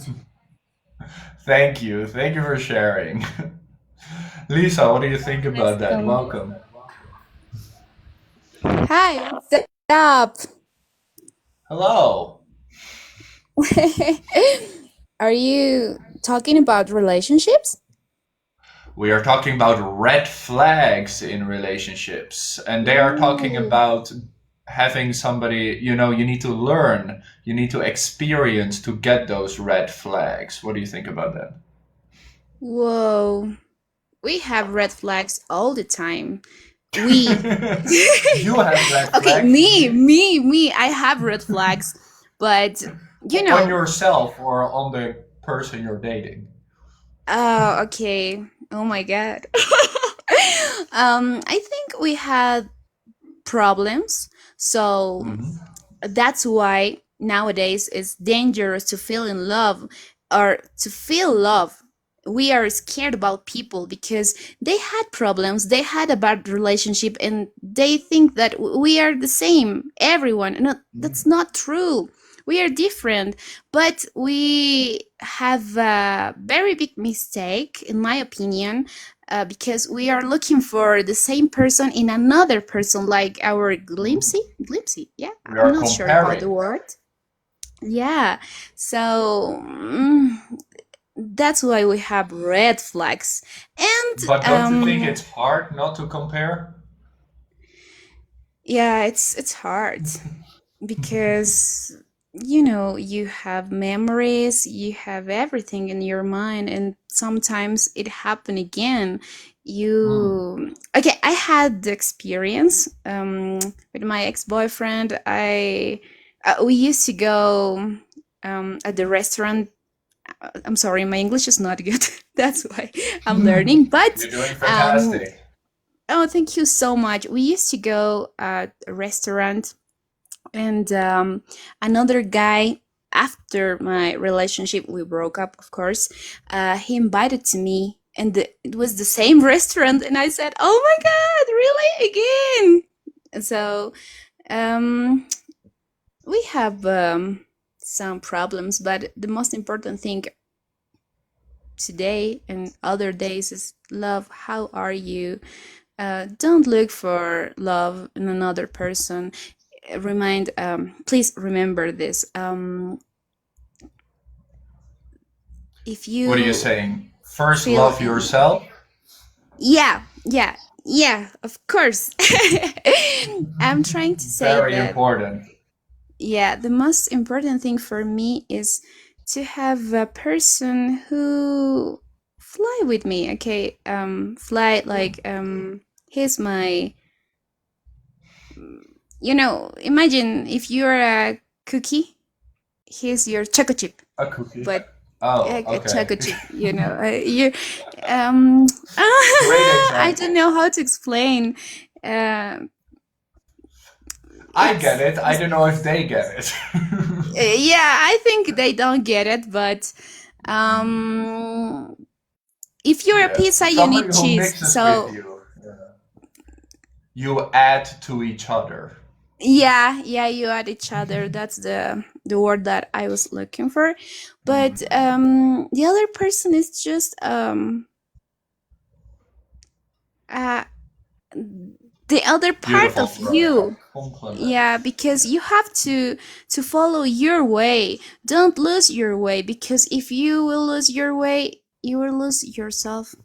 Thank you. Thank you for sharing. Lisa, what do you think about that? Welcome. Hi, what's up? Hello. Are you talking about relationships? We are talking about red flags in relationships, and they are talking about having somebody, you need to learn, you need to experience to get those red flags. What do you think about that? Whoa, we have red flags all the time. We You have red okay, flags me, I have red flags, but on yourself or on the person you're dating. Oh, okay. Oh my God. I think we had problems, so that's why nowadays it's dangerous to feel in love or to feel love. We are scared about people because they had problems, they had a bad relationship, and they think that we are the same, everyone. No, that's not true. We are different, but we have a very big mistake, in my opinion, because we are looking for the same person in another person, like our glimpsy. Yeah, We are I'm not sure about the comparing. word. Yeah, so that's why we have red flags. And But don't you think it's hard not to compare? yeah, it's hard because you have memories, you have everything in your mind, and sometimes it happen again. Okay, I had the experience with my ex-boyfriend. We used to go at the restaurant. I'm sorry, my English is not good. That's why I'm learning, but You're doing fantastic. oh, thank you so much. We used to go at a restaurant, and another guy, after my relationship, we broke up, of course. He invited to me, and it was the same restaurant, and I said, "Oh my God, really again?" So we have some problems, but the most important thing today and other days is love. How are you? Don't look for love in another person. Please remember this. If you What are you saying? First feel love yourself? yeah, of course. I'm trying to say Very that, important. yeah, the most important thing for me is to have a person who fly with me, okay? Fly like here's my, imagine if you're a cookie, here's your chocolate chip, A cookie. but Oh, a okay. chocolate chip, you Great I example. don't know how to explain. Uh, I it's get it. I don't know if they get it. yeah, I think they don't get it, but if you're a Yeah. pizza, you Somebody need who cheese. mixes So with you. You add to each other. yeah, you add each other. That's the word that I was looking for. But the other person is just uh the other part Beautiful of throw. you. Compliment. Yeah, because you have to follow your way. Don't lose your way, because if you will lose your way, you will lose yourself.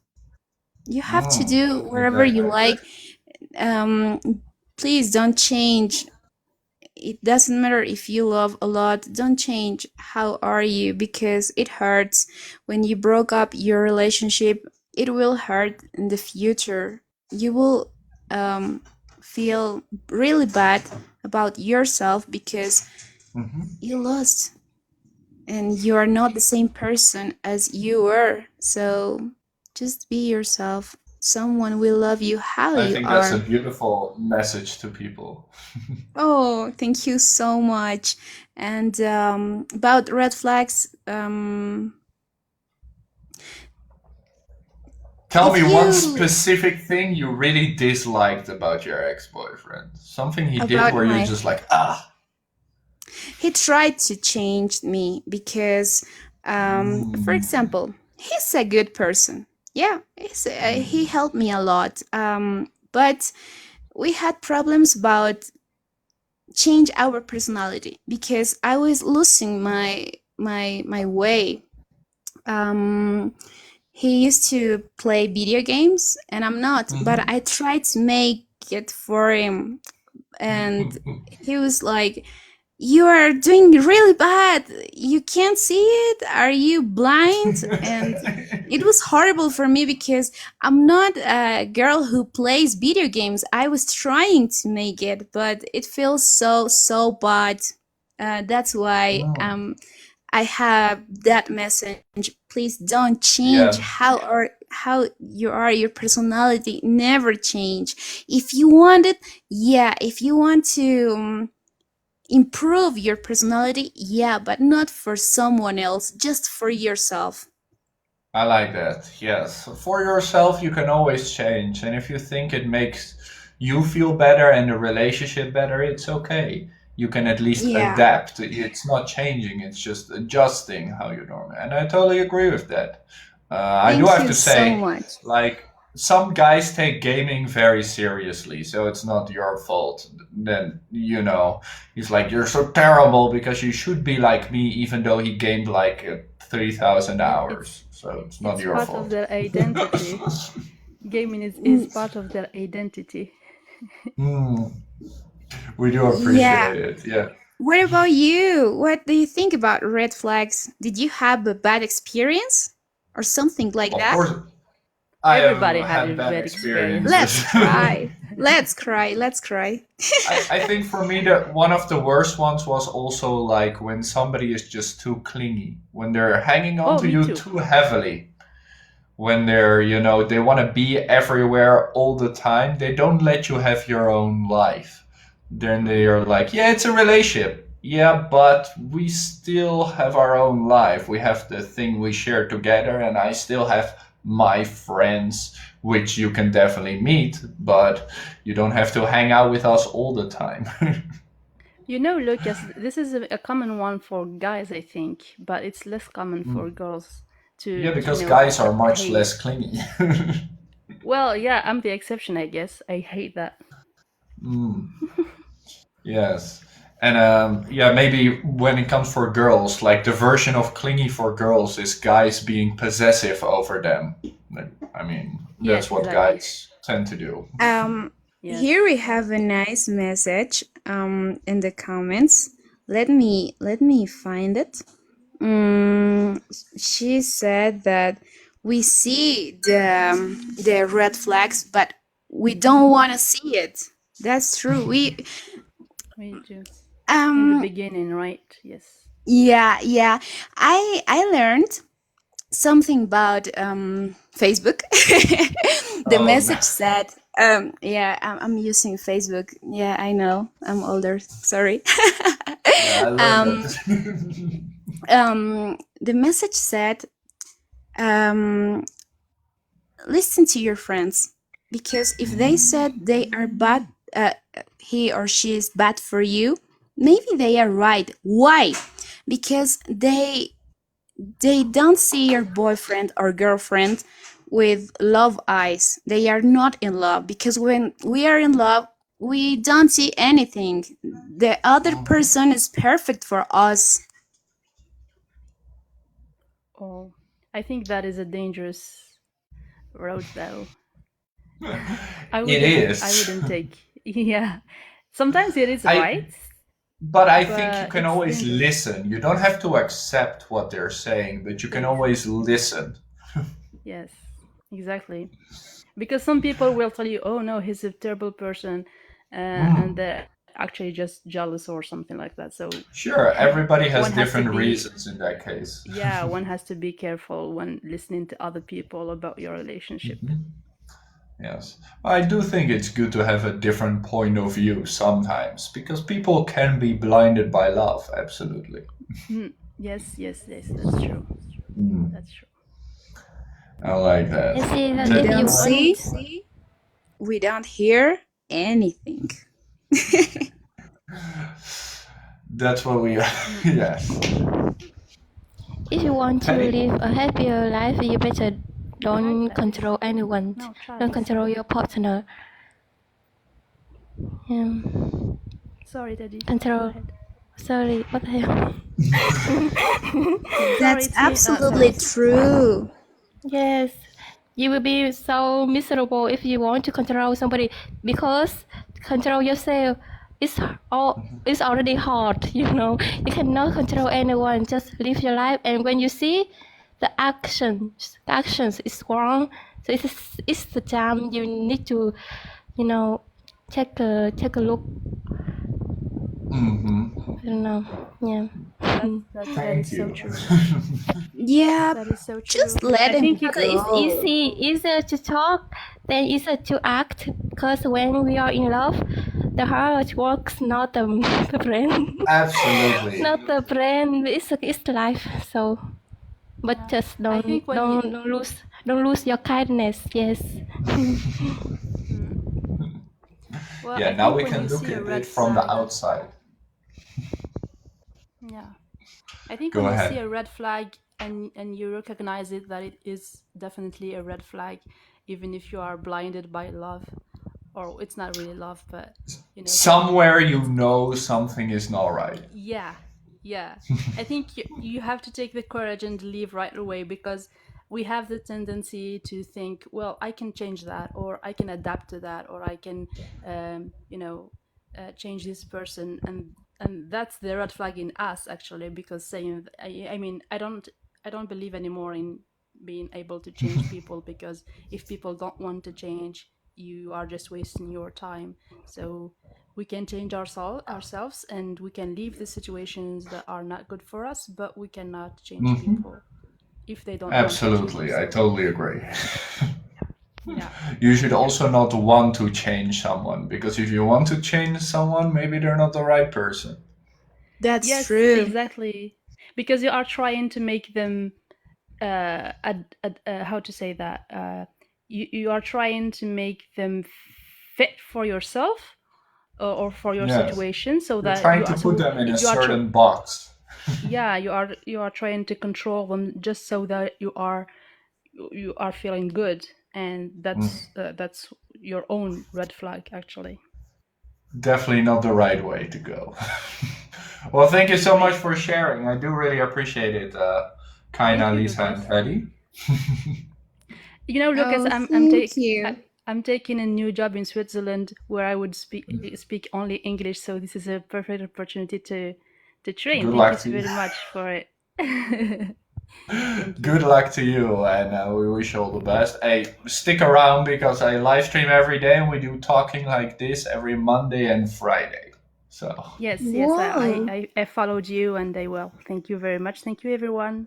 You have to do wherever you Exactly. like. Please don't change. It doesn't matter if you love a lot. Don't change how are you, because it hurts when you broke up your relationship. It will hurt in the future. You will feel really bad about yourself because you lost and you are not the same person as you were. So just be yourself. Someone will love you how I you think that's a are. beautiful message to people. Oh, thank you so much. And about red flags, Tell if me one you specific thing you really disliked about your ex-boyfriend. Something he did about where you're my just like, ah. he tried to change me because for example, he's a good person. Yeah, he helped me a lot. But we had problems about change our personality because I was losing my way. He used to play video games and I'm not, but I tried to make it for him, and he was like, you are doing really bad, you can't see it, are you blind? And it was horrible for me because I'm not a girl who plays video games. I was trying to make it, but it feels so bad. That's why I have that message. Please don't change Yeah. how you are. Your personality never change. If you want it, yeah. If you want to improve your personality, yeah, but not for someone else, just for yourself. I like that. Yes. For yourself, you can always change. And if you think it makes you feel better and the relationship better, it's okay. You can at least Yeah. adapt. It's not changing, it's just adjusting how you normally. And I totally agree with that. I do Thank have you to so say, much. like, some guys take gaming very seriously, so it's not your fault. Then, he's like, you're so terrible because you should be like me, even though he gamed like 3,000 hours. So it's not It's your part of fault. their identity. Gaming is part of their identity. We do Yeah. appreciate it. Yeah. What about you? What do you think about red flags? Did you have a bad experience or something like Of that? course, I have Everybody had a had bad bad experience. Let's experiences. cry. Let's cry. Let's cry. I think for me that one of the worst ones was also like when somebody is just too clingy, when they're hanging on Oh, to me you too. too heavily, when they're, they want to be everywhere all the time, they don't let you have your own life. Then they are like, yeah, it's a relationship. Yeah, but we still have our own life. We have the thing we share together, and I still have my friends, which you can definitely meet, but you don't have to hang out with us all the time. You know, Lucas, this is a common one for guys, I think, but it's less common for girls Yeah, to because guys are much hate. less clingy. Well, yeah, I'm the exception, I guess. I hate that. Yes. And yeah, maybe when it comes for girls, like the version of clingy for girls is guys being possessive over them. I mean, that's Yes, what exactly. guys tend to do. Yes. Here we have a nice message in the comments. Let me find it. She said that we see the red flags, but we don't want to see it. That's true. We do. In the Um beginning, right? Yes. yeah. I learned something about Facebook. The Oh, message said, yeah, I'm using Facebook. Yeah, I know. I'm older. Sorry. yeah, I learned um, that. the message said, listen to your friends, because if they said they are bad, he or she is bad for you, maybe they are right. Why? Because they don't see your boyfriend or girlfriend with love eyes. They are not in love, because when we are in love, we don't see anything. The other person is perfect for us. Oh, I think that is a dangerous road, though. I It wouldn't is. take. Yeah. Sometimes it is I right, But I think you but can it's always dangerous. listen. You don't have to accept what they're saying, but you can always listen. Yes, exactly. Because some people will tell you, "Oh no, he's a terrible person," and Mm. they're actually just jealous or something like that. So Sure, everybody has one has to different be, reasons in that case. yeah, one has to be careful when listening to other people about your relationship. Yes. I do think it's good to have a different point of view sometimes, because people can be blinded by love, absolutely. Yes, that's true. Mm. That's true. I like that. I see that We if you don't want, see, we don't hear anything. That's what we yes. if you want to Penny? live a happier life, you better don't control anyone. No, try Don't this. control your partner. Yeah. Sorry, Daddy. Go Control. ahead. Sorry, what the hell? That's Sorry, absolutely true. Yes, you will be so miserable if you want to control somebody, because control yourself is it's already hard. You know, you cannot control anyone. Just live your life, and when you see the actions is wrong, so it's the time you need to, you know, take a look. I don't know. Yeah. That is so true. Yeah, That is so true. just let I him think Because it's go. easier to talk than easier to act. Because when we are in love, the heart works, not the brain. Absolutely. Not the brain. It's life. So, but just I think when you, don't lose your kindness. Yes. well, Yeah, I now think we when can you look see a at red it from the flag, outside. yeah, I think Go when you ahead. see a red flag and you recognize it, that it is definitely a red flag, even if you are blinded by love, or it's not really love, but you know, Somewhere you know something is not right. yeah. I think you have to take the courage and leave right away, because we have the tendency to think, well, I can change that, or I can adapt to that, or I can, change this person, and that's the red flag in us, actually, because saying, I mean, I don't believe anymore in being able to change people, because if people don't want to change, you are just wasting your time. So we can change ourselves, and we can leave the situations that are not good for us, but we cannot change people if they don't want to change. Absolutely, I totally agree. Yeah. You should also not want to change someone, because if you want to change someone, maybe they're not the right person. That's Yes, true. exactly. Because you are trying to make them, how to say that? You are trying to make them fit for yourself, or for your Yes. situation, so You're that trying to put them in a certain box. yeah, you are trying to control them just so that you are feeling good, and that's your own red flag, actually. Definitely not the right way to go. Well, thank you so much for sharing. I do really appreciate it, Kaina, you, Lisa, and Lucas. Teddy. You know, Lucas, Oh, I'm taking a new job in Switzerland where I would speak only English, so this is a perfect opportunity to train. Good Thank luck you to you. very much for it. Good luck to you, and we wish you all the best. Hey, stick around because I live stream every day and we do talking like this every Monday and Friday. So Yes, Wow. I followed you and I will. Thank you very much. Thank you, everyone.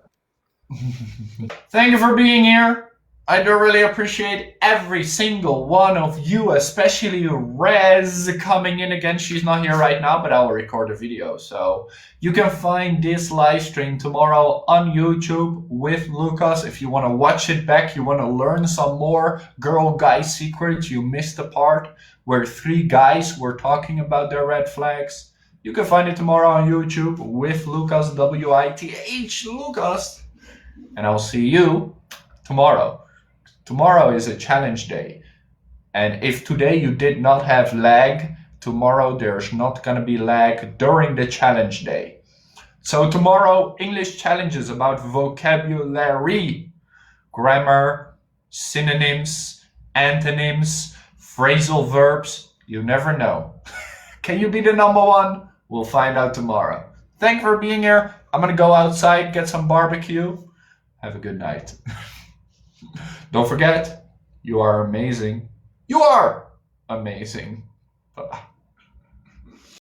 thank you for being here. I do really appreciate every single one of you, especially Rez coming in again. She's not here right now, but I will record a video. So you can find this live stream tomorrow on YouTube with Lucas. If you want to watch it back, you want to learn some more girl-guy secrets, you missed the part where 3 guys were talking about their red flags. You can find it tomorrow on YouTube with Lucas, W-I-T-H, Lucas. And I'll see you tomorrow. Tomorrow is a challenge day. And if today you did not have lag, tomorrow there's not gonna be lag during the challenge day. So tomorrow, English challenges about vocabulary, grammar, synonyms, antonyms, phrasal verbs. You never know. Can you be the number one? We'll find out tomorrow. Thank you for being here. I'm gonna go outside, get some barbecue. Have a good night. Don't forget, you are amazing. You are amazing. Bye-bye.